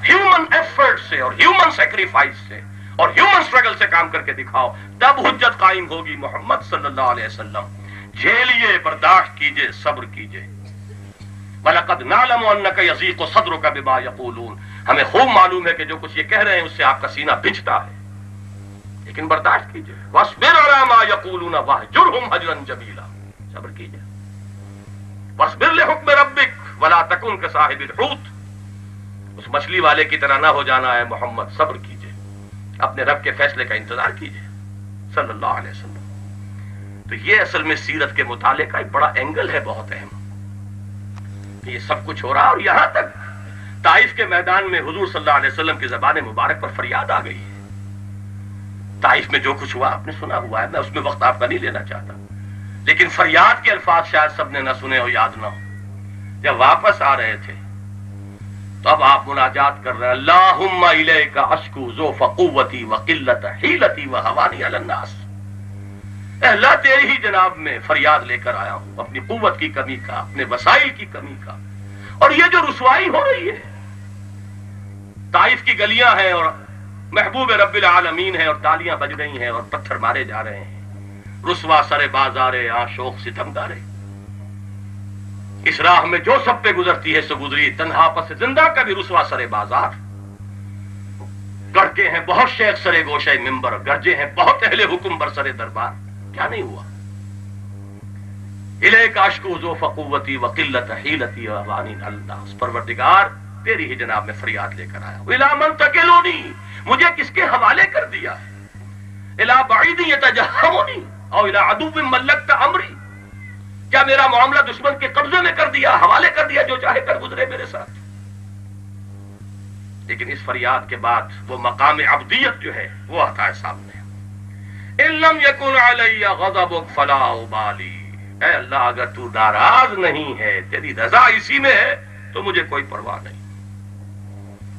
ہیومن ایفرٹ سے اور ہیومن سیکریفائس سے اور ہیومن سٹرگل سے کام کر کے دکھاؤ، تب حجت قائم ہوگی. محمد صلی اللہ علیہ وسلم جھیلیے، برداشت کیجئے، صبر کیجئے. وَلَقَدْ نَعْلَمُ أَنَّكَ يَضِيقُ صَدْرُكَ بِمَا يَقُولُونَ. ہمیں خوب معلوم ہے کہ جو کچھ یہ کہہ رہے ہیں اس سے آپ کا سینہ بھنجتا ہے، لیکن برداشت کیجئے. وَاصْبِرْ عَلَىٰ مَا يَقُولُونَ وَاهْجُرْهُمْ هَجْرًا جَمِيلًا. صبر کیجئے. وَاصْبِرْ لِحُكْمِ رَبِّكَ وَلَا تَكُنْ كَصَاحِبِ الْحُوتِ. اس مچھلی والے کی طرح نہ ہو جانا ہے محمد. صبر کیجئے، اپنے رب کے فیصلے کا انتظار کیجئے صلی اللہ علیہ وسلم. تو یہ اصل میں سیرت کے مطالعے کا ایک بڑا اینگل ہے، بہت اہم. یہ سب کچھ ہو رہا اور یہاں تک طائف کے میدان میں حضور صلی اللہ علیہ وسلم کی زبان مبارک پر فریاد آ گئی ہے. طائف میں جو کچھ ہوا آپ نے سنا ہوا ہے، میں اس میں وقت آپ کا نہیں لینا چاہتا، لیکن فریاد کے الفاظ شاید سب نے نہ سنے ہو، یاد نہ ہو. جب واپس آ رہے تھے تو اب آپ مناجات کر رہے ہیں، اللہم الیک اشکو ضعف قوتی وقلت حیلتی وہوانی علی الناس. اے اللہ تیری ہی جناب میں فریاد لے کر آیا ہوں، اپنی قوت کی کمی کا، اپنے وسائل کی کمی کا. اور یہ جو رسوائی ہو رہی ہے، طائف کی گلیاں ہیں اور محبوب رب العالمین ہیں اور تالیاں بج رہی ہیں اور پتھر مارے جا رہے ہیں. رسوا سر بازارے آشوق ستم گارے. اس راہ میں جو سب پہ گزرتی ہے سو گزری، تنہا پس زندہ کا بھی رسوا سر بازار. گڑکے ہیں بہت شیخ سرے گوشے ممبر، گرجے ہیں بہت اہل حکم بر سرے دربار. کیا نہیں ہوا؟ الیک اشکو ضعف قوتی وقلت حیلتی وہوانی علی الناس. پروردگار تیری ہی جناب میں فریاد لے کر آیا ہوں. الی من تکلونی، مجھے کس کے حوالے کر دیا ہے؟ الی بعید یتجہمنی او الی عدو ملکت امری. کیا میرا معاملہ دشمن کے قبضے میں کر دیا، حوالے کر دیا، جو چاہے کر گزرے میرے ساتھ؟ لیکن اس فریاد کے بعد وہ مقام عبدیت جو ہے وہ آتا ہے سامنے. ان لم یکن علی غضبک فلا ابالی، اے اللہ اگر تو ناراض نہیں ہے، تیری رضا اسی میں ہے تو مجھے کوئی پرواہ نہیں.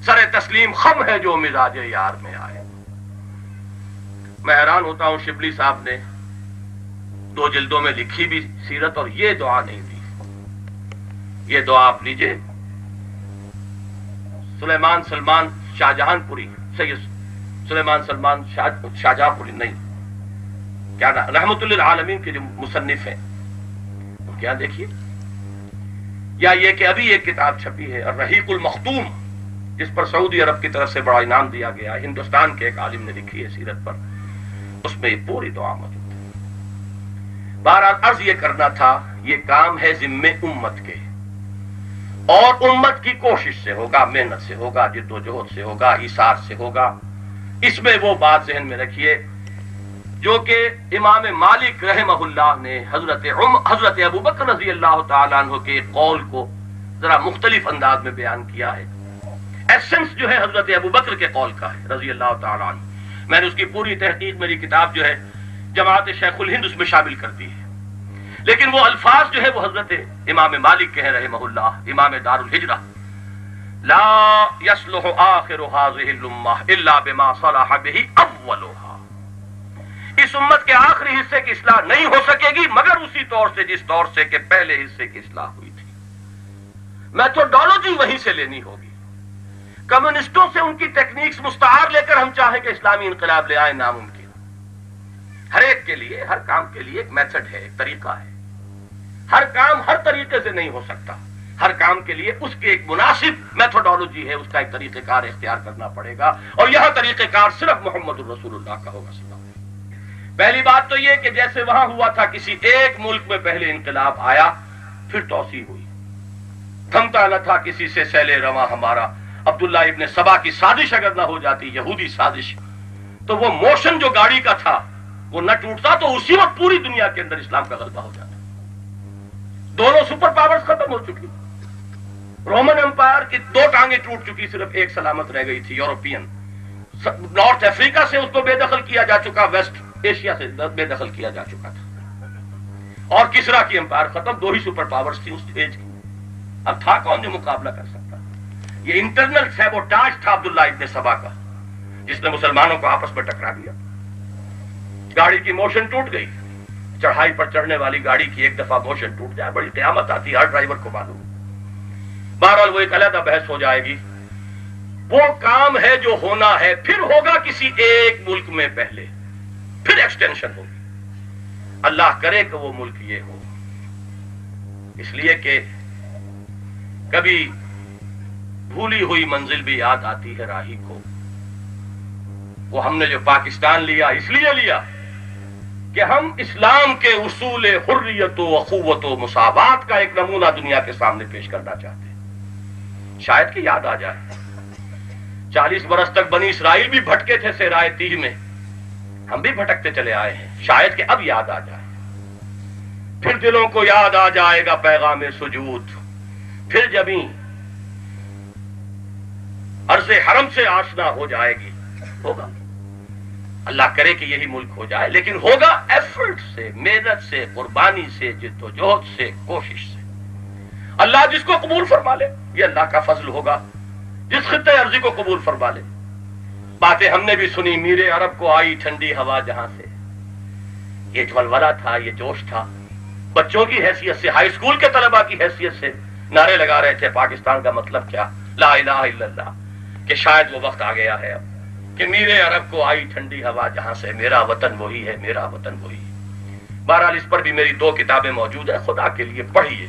سر تسلیم خم ہے جو مزاج یار میں آئے. میں حیران ہوتا ہوں، شبلی صاحب نے 2 جلدوں میں لکھی بھی سیرت اور یہ دعا نہیں دی. یہ دعا آپ لیجئے، سلیمان سلمان شاہجہان پوری، سید سلیمان سلمان شاہجہاں پوری نہیں، کیا رحمت للعالمین کے جو مصنف ہیں وہ کیا دیکھیے. یا یہ کہ ابھی ایک کتاب چھپی ہے الرحیق المختوم، جس پر سعودی عرب کی طرف سے بڑا انعام دیا گیا، ہندوستان کے ایک عالم نے لکھی ہے سیرت پر، اس میں یہ پوری دعا موجود ہے. بہرحال عرض یہ کرنا تھا، یہ کام ہے ذمے امت کے، اور امت کی کوشش سے ہوگا، محنت سے ہوگا، جد و جہد سے ہوگا، ایثار سے ہوگا. اس میں وہ بات ذہن میں رکھیے جو کہ امام مالک رحمہ اللہ نے حضرت ابو بکر رضی اللہ تعالیٰ عنہ کے قول کو ذرا مختلف انداز میں بیان کیا ہے. ایسنس جو ہے حضرت ابو بکر کے قول کا ہے رضی اللہ تعالیٰ عنہ. میں نے اس کی پوری تحقیق، میری کتاب جو ہے جماعت شیخ الہند اس میں شامل کر دی ہے، لیکن وہ الفاظ جو ہے وہ حضرت امام مالک کے ہیں رحمہ اللہ، امام دار الہجرہ. لا يصلح آخر هذه الامہ الا بما صلح به اولها. اس امت کے آخری حصے کی اصلاح نہیں ہو سکے گی مگر اسی طور سے جس طور سے کہ پہلے حصے کی اصلاح ہوئی تھی. میتھوڈالوجی وہیں سے لینی ہوگی. کمیونسٹوں سے ان کی ٹیکنیکس مستعار لے کر ہم چاہیں کہ اسلامی انقلاب لے آئیں، ناممکن. ہر ایک کے لیے، ہر کام کے لیے ایک میتھڈ ہے، ایک طریقہ ہے. ہر کام ہر طریقے سے نہیں ہو سکتا. ہر کام کے لیے اس کی ایک مناسب میتھوڈالوجی ہے، اس کا ایک طریقہ کار اختیار کرنا پڑے گا، اور یہاں طریقہ کار صرف محمد الرسول اللہ کا ہوگا. پہلی بات تو یہ کہ جیسے وہاں ہوا تھا، کسی ایک ملک میں پہلے انقلاب آیا، پھر توسیع ہوئی. تھمتا نہ تھا کسی سے سیل رواں ہمارا. عبداللہ ابن سبا کی سازش اگر نہ ہو جاتی، یہودی سازش، تو وہ موشن جو گاڑی کا تھا وہ نہ ٹوٹتا، تو اسی وقت پوری دنیا کے اندر اسلام کا غلبہ ہو جاتا. دونوں سپر پاورز ختم ہو چکی. رومن امپائر کی 2 ٹانگیں ٹوٹ چکی، صرف ایک سلامت رہ گئی تھی، یورپین. نارتھ افریقہ سے اس کو بے دخل کیا جا چکا، ویسٹ ایشیا سے بے دخل کیا جا چکا تھا. اور کسرا کی امپائر ختم. 2 ہی سپر پاورز تھی اس ایج کی. اب تھا کون جو مقابلہ کر سکتا؟ یہ انٹرنل سیبوٹاج تھا عبداللہ ابن سبا کا، جس نے مسلمانوں کو آپس میں ٹکرا دیا. گاڑی کی موشن ٹوٹ گئی. چڑھائی پر چڑھنے والی گاڑی کی ایک دفعہ موشن ٹوٹ جائے بڑی قیامت آتی ہے، ہر ڈرائیور کو معلوم. بہرحال وہ ایک علیحدہ بحث ہو جائے گی. وہ کام ہے جو ہونا ہے، پھر ہوگا کسی ایک ملک میں پہلے، پھر ایکسٹینشن ہوگی. اللہ کرے کہ وہ ملک یہ ہو. اس لیے کہ کبھی بھولی ہوئی منزل بھی یاد آتی ہے راہی کو. وہ ہم نے جو پاکستان لیا اس لیے لیا کہ ہم اسلام کے اصول حریت و اخوت و مساوات کا ایک نمونہ دنیا کے سامنے پیش کرنا چاہتے ہیں. شاید کہ یاد آ جائے 40 برس تک بنی اسرائیل بھی بھٹکے تھے صحرائے تیہ میں، ہم بھی بھٹکتے چلے آئے ہیں. شاید کہ اب یاد آ جائے، پھر دلوں کو یاد آ جائے گا پیغام سجود. پھر جبیں عرض حرم سے آشنا ہو جائے گی. ہوگا، اللہ کرے کہ یہی ملک ہو جائے، لیکن ہوگا ایفرٹ سے، محنت سے، قربانی سے، جد و جہد سے، کوشش سے. اللہ جس کو قبول فرما لے یہ اللہ کا فضل ہوگا، جس خطے عرضی کو قبول فرما لے. باتیں ہم نے بھی سنی، میرے عرب کو آئی ٹھنڈی ہوا جہاں سے. یہ ولولہ تھا، یہ جوش تھا. بچوں کی حیثیت سے، ہائی اسکول کے طلباء کی حیثیت سے نعرے لگا رہے تھے پاکستان کا مطلب کیا، لا الہ الا اللہ. کہ شاید وہ وقت آ گیا ہے اب کہ میرے عرب کو آئی ٹھنڈی ہوا جہاں سے، میرا وطن وہی ہے، میرا وطن وہی ہے. بہرحال اس پر بھی میری 2 کتابیں موجود ہیں، خدا کے لیے پڑھیے.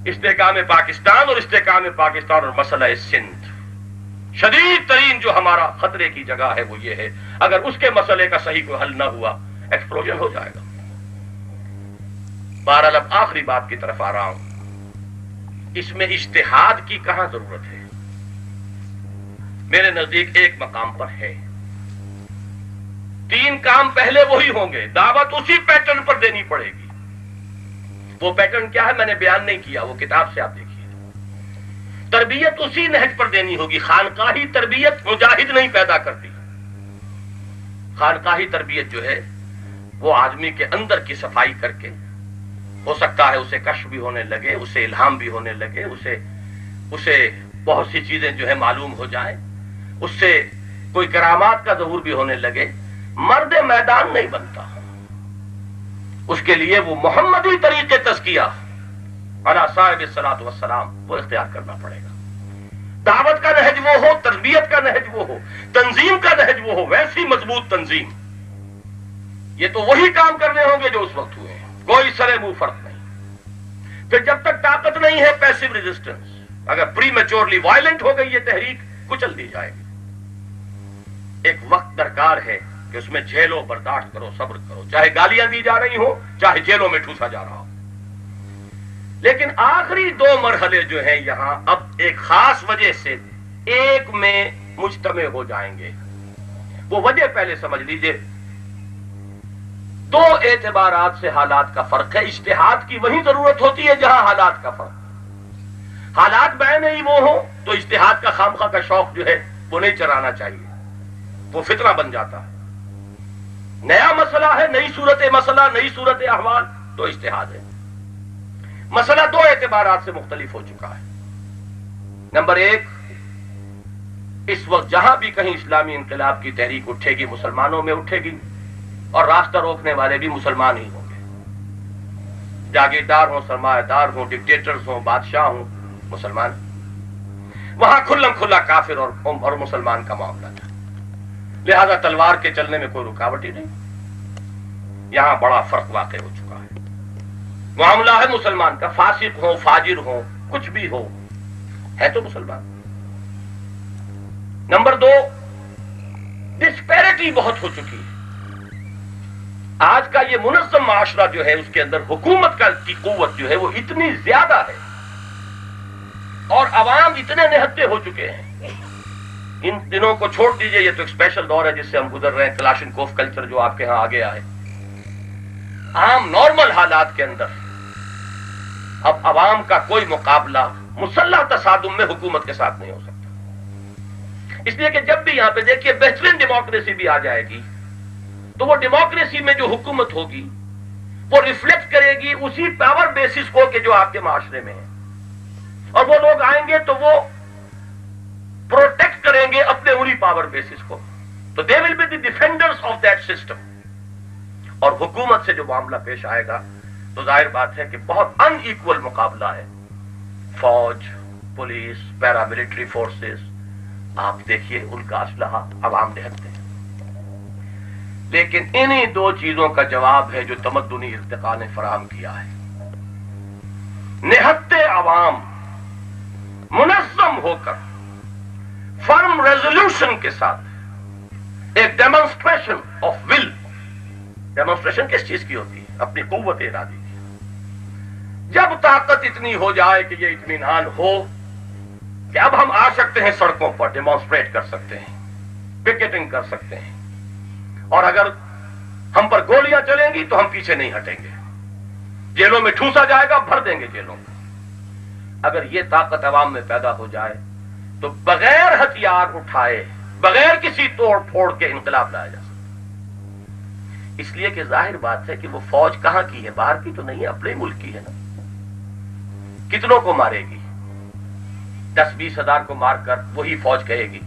استحکام پاکستان اور استحکام پاکستان اور مسئلہ سندھ. شدید ترین جو ہمارا خطرے کی جگہ ہے وہ یہ ہے، اگر اس کے مسئلے کا صحیح کوئی حل نہ ہوا ایکسپلوژن ہو جائے گا. بہرحال اب آخری بات کی طرف آ رہا ہوں. اس میں اجتہاد کی کہاں ضرورت ہے؟ میرے نزدیک ایک مقام پر ہے. 3 کام پہلے وہی ہوں گے، دعوت اسی پیٹرن پر دینی پڑے گی. وہ پیٹرن کیا ہے میں نے بیان نہیں کیا، وہ کتاب سے آپ دیکھیے۔ تربیت اسی نہج پر دینی ہوگی۔ خانقاہی تربیت مجاہد نہیں پیدا کرتی۔ خانقاہی تربیت جو ہے وہ آدمی کے اندر کی صفائی کر کے، ہو سکتا ہے اسے کشف بھی ہونے لگے، اسے الہام بھی ہونے لگے، اسے بہت سی چیزیں جو ہے معلوم ہو جائیں، اس سے کوئی کرامات کا ظہور بھی ہونے لگے، مرد میدان نہیں بنتا۔ اس کے لیے وہ محمدی طریقے تزکیہ علی صاحب الصلاۃ والسلام وہ اختیار کرنا پڑے گا۔ دعوت کا نہج وہ ہو، تربیت کا نہج وہ ہو، تنظیم کا نہج وہ ہو، ویسی مضبوط تنظیم۔ یہ تو وہی کام کرنے ہوں گے جو اس وقت ہوئے ہیں، کوئی سرے منہ فرق نہیں۔ پھر جب تک طاقت نہیں ہے پیسو ریزسٹنس، اگر پری میچورلی وائلنٹ ہو گئی یہ تحریک کچل دی جائے گی۔ ایک وقت درکار ہے کہ اس میں جھیلو، برداشت کرو، صبر کرو، چاہے گالیاں دی جا رہی ہوں، چاہے جیلوں میں ٹھوسا جا رہا ہو۔ لیکن آخری دو مرحلے جو ہیں یہاں اب ایک خاص وجہ سے ایک میں مجتمع ہو جائیں گے۔ وہ وجہ پہلے سمجھ لیجئے۔ دو اعتبارات سے حالات کا فرق ہے۔ اجتہاد کی وہی ضرورت ہوتی ہے جہاں حالات کا فرق۔ حالات بین ہی وہ ہوں تو اجتہاد کا خامخواہ کا شوق جو ہے وہ نہیں چرانا چاہیے، وہ فتنہ بن جاتا ہے۔ نیا مسئلہ ہے، نئی صورت مسئلہ، نئی صورت احوال، تو اجتہاد ہے۔ مسئلہ دو اعتبارات سے مختلف ہو چکا ہے۔ نمبر ایک، اس وقت جہاں بھی کہیں اسلامی انقلاب کی تحریک اٹھے گی مسلمانوں میں اٹھے گی، اور راستہ روکنے والے بھی مسلمان ہی ہوں گے۔ جاگیردار ہوں، سرمایہ دار ہوں، ڈکٹیٹرز ہوں، بادشاہ ہوں، مسلمان۔ وہاں کھلم کھلا کافر اور مسلمان کا معاملہ تھا، لہذا تلوار کے چلنے میں کوئی رکاوٹ ہی نہیں۔ یہاں بڑا فرق واقع ہو چکا ہے۔ معاملہ ہے مسلمان کا، فاسق ہو، فاجر ہو، کچھ بھی ہو، ہے تو مسلمان۔ نمبر دو، ڈسپیرٹی بہت ہو چکی ہے۔ آج کا یہ منظم معاشرہ جو ہے اس کے اندر حکومت کی قوت جو ہے وہ اتنی زیادہ ہے، اور عوام اتنے نہتے ہو چکے ہیں۔ ان دنوں کو چھوڑ دیجئے، یہ تو ایک اسپیشل دور ہے جس سے ہم گزر رہے ہیں، کلاشنکوف کلچر جو آپ کے ہاں آ گیا ہے۔ عام نارمل حالات کے اندر اب عوام کا کوئی مقابلہ مسلح تصادم میں حکومت کے ساتھ نہیں ہو سکتا۔ اس لیے کہ جب بھی یہاں پہ دیکھیے بہترین ڈیموکریسی بھی آ جائے گی تو وہ ڈیموکریسی میں جو حکومت ہوگی وہ ریفلیکٹ کرے گی اسی پاور بیسس کو کہ جو آپ کے معاشرے میں ہے، اور وہ لوگ آئیں گے تو وہ پروٹیکٹ کریں گے اپنے انہی پاور بیسس کو، تو they will be the defenders of that system. اور حکومت سے جو معاملہ پیش آئے گا تو ظاہر بات ہے کہ بہت ان ایکول مقابلہ ہے۔ فوج، پولیس، پیراملٹری فورسز، آپ دیکھیے ان کا اسلحہ عوام نہتے ہیں۔ لیکن انہی دو چیزوں کا جواب ہے جو تمدنی ارتقاء نے فراہم کیا ہے۔ نہتے عوام منظم ہو کر فرم ریزولوشن کے ساتھ ایک ڈیمونسٹریشن آف ول، ڈیمونسٹریشن کس چیز کی ہوتی ہے؟ اپنی قوت ارادی کی۔ جب طاقت اتنی ہو جائے کہ یہ اطمینان ہو کہ اب ہم آ سکتے ہیں سڑکوں پر، ڈیمونسٹریٹ کر سکتے ہیں، پکیٹنگ کر سکتے ہیں، اور اگر ہم پر گولیاں چلیں گی تو ہم پیچھے نہیں ہٹیں گے، جیلوں میں ٹھوسا جائے گا، بھر دیں گے جیلوں میں۔ اگر یہ طاقت عوام میں پیدا ہو جائے تو بغیر ہتھیار اٹھائے، بغیر کسی توڑ پھوڑ کے انقلاب لایا جا سکتا۔ اس لیے کہ ظاہر بات ہے کہ وہ فوج کہاں کی ہے؟ باہر کی تو نہیں ہے، اپنے ملک کی ہے نا۔ کتنوں کو مارے گی؟ 10-20 ہزار کو مار کر وہی فوج کہے گی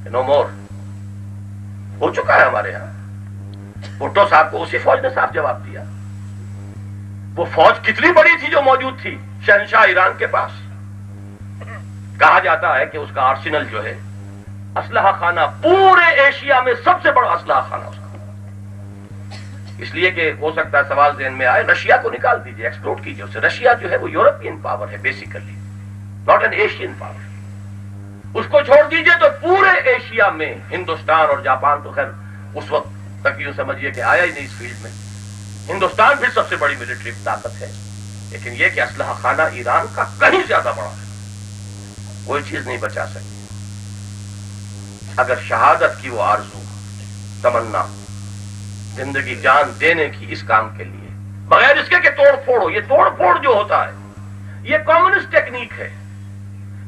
نو مور۔ ہو چکا ہے ہمارے ہاں، بھٹو صاحب کو اسی فوج نے صاف جواب دیا۔ وہ فوج کتنی بڑی تھی جو موجود تھی شہنشاہ ایران کے پاس؟ کہا جاتا ہے کہ اس کا آرسنل جو ہے، اسلحہ خانہ، پورے ایشیا میں سب سے بڑا اسلحہ خانہ اس کا۔ اس لیے کہ ہو سکتا ہے سوال ذہن میں آئے، رشیا کو نکال دیجئے، ایکسپلوڈ کیجئے اسے۔ رشیا جو ہے وہ یورپین پاور ہے basically, not an Asian power. اس کو چھوڑ دیجئے تو پورے ایشیا میں ہندوستان اور جاپان تو خیر اس وقت تک یوں سمجھیے کہ آیا ہی نہیں اس فیلڈ میں۔ ہندوستان بھی سب سے بڑی ملٹری طاقت ہے، لیکن یہ کہ اسلحہ خانہ ایران کا کہیں زیادہ بڑا ہے، کوئی چیز نہیں بچا سکتی۔ اگر شہادت کی وہ آرزو، تمنا، زندگی جان دینے کی اس کام کے لیے بغیر اس کے کہ توڑ پھوڑ ہو. یہ توڑ پھوڑ جو ہوتا ہے یہ کمیونسٹ ٹیکنیک ہے.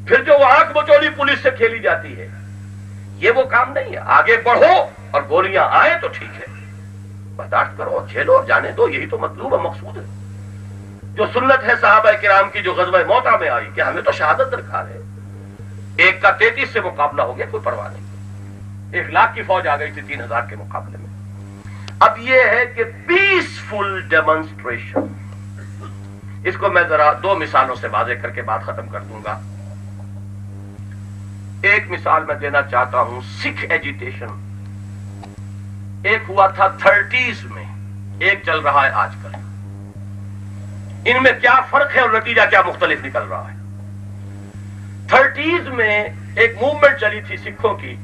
پھر جو وہ آنکھ بچولی پولیس سے کھیلی جاتی ہے یہ وہ کام نہیں ہے. آگے بڑھو اور گولیاں آئیں تو ٹھیک ہے, برداشت کرو, جھیلو اور جانے دو. یہی تو مطلوب ہے, مقصود ہے. جو سنت ہے صحابہ کرام کی جو غزوہ موتا میں آئی کہ ہمیں تو شہادت درکار ہے. 1 کا 33 سے مقابلہ ہو گیا, کوئی پرواہ نہیں. 1 لاکھ کی فوج آ گئی تھی 3000 کے مقابلے میں. اب یہ ہے کہ پیسفل ڈیمونسٹریشن, اس کو میں ذرا 2 مثالوں سے واضح کر کے بات ختم کر دوں گا. ایک مثال میں دینا چاہتا ہوں, سکھ ایجیٹیشن. ایک ہوا تھا 30s میں, ایک چل رہا ہے آج کل. ان میں کیا فرق ہے اور نتیجہ کیا مختلف نکل رہا ہے؟ 30s میں ایک موومنٹ چلی تھی سکھوں کی,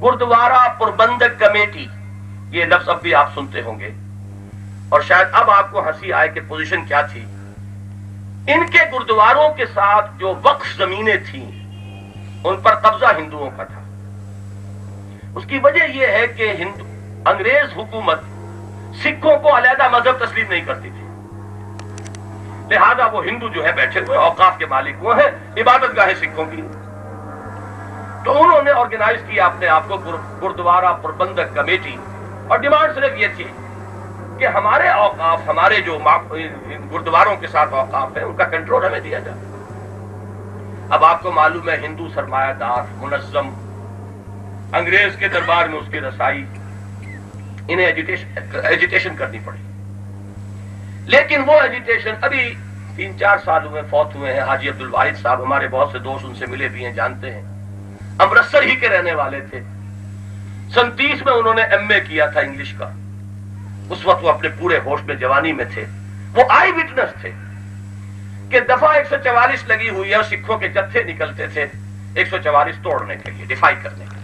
گردوارہ پربندک کمیٹی. یہ لفظ اب بھی آپ سنتے ہوں گے اور شاید اب آپ کو ہنسی آئے کہ پوزیشن کیا تھی. ان کے گردواروں کے ساتھ جو وقف زمینیں تھیں ان پر قبضہ ہندوؤں کا تھا. اس کی وجہ یہ ہے کہ انگریز حکومت سکھوں کو علیحدہ مذہب تسلیم نہیں کرتی تھی, لہذا وہ ہندو جو ہے بیٹھے ہوئے اوقاف کے مالک وہ ہیں, عبادت گاہیں سکھوں کی. تو انہوں نے آرگنائز کیا اپنے آپ کو گردوارہ پربندک کمیٹی, اور ڈیمانڈ صرف یہ تھی کہ ہمارے اوقاف, ہمارے جو گردواروں کے ساتھ اوقاف ہیں ان کا کنٹرول ہمیں دیا جائے. اب آپ کو معلوم ہے ہندو سرمایہ دار منظم, انگریز کے دربار میں اس کی رسائی, انہیں ایجیٹیشن کرنی پڑی. لیکن وہ ایجیٹیشن ابھی 3-4 سال ہوئے فوت ہوئے ہیں. حاجی عبدالواحد صاحب ہمارے بہت سے دوست ان سے ملے بھی ہیں, جانتے ہیں. امرتسر ہی کے رہنے والے تھے. 37 میں انہوں نے ایم اے کیا تھا انگلش کا. اس وقت وہ اپنے پورے ہوش میں جوانی میں تھے. وہ آئی وٹنس تھے کہ دفعہ 144 لگی ہوئی ہے اور سکھوں کے جتھے نکلتے تھے 144 توڑنے کے لیے, ڈیفائی کرنے کے لیے.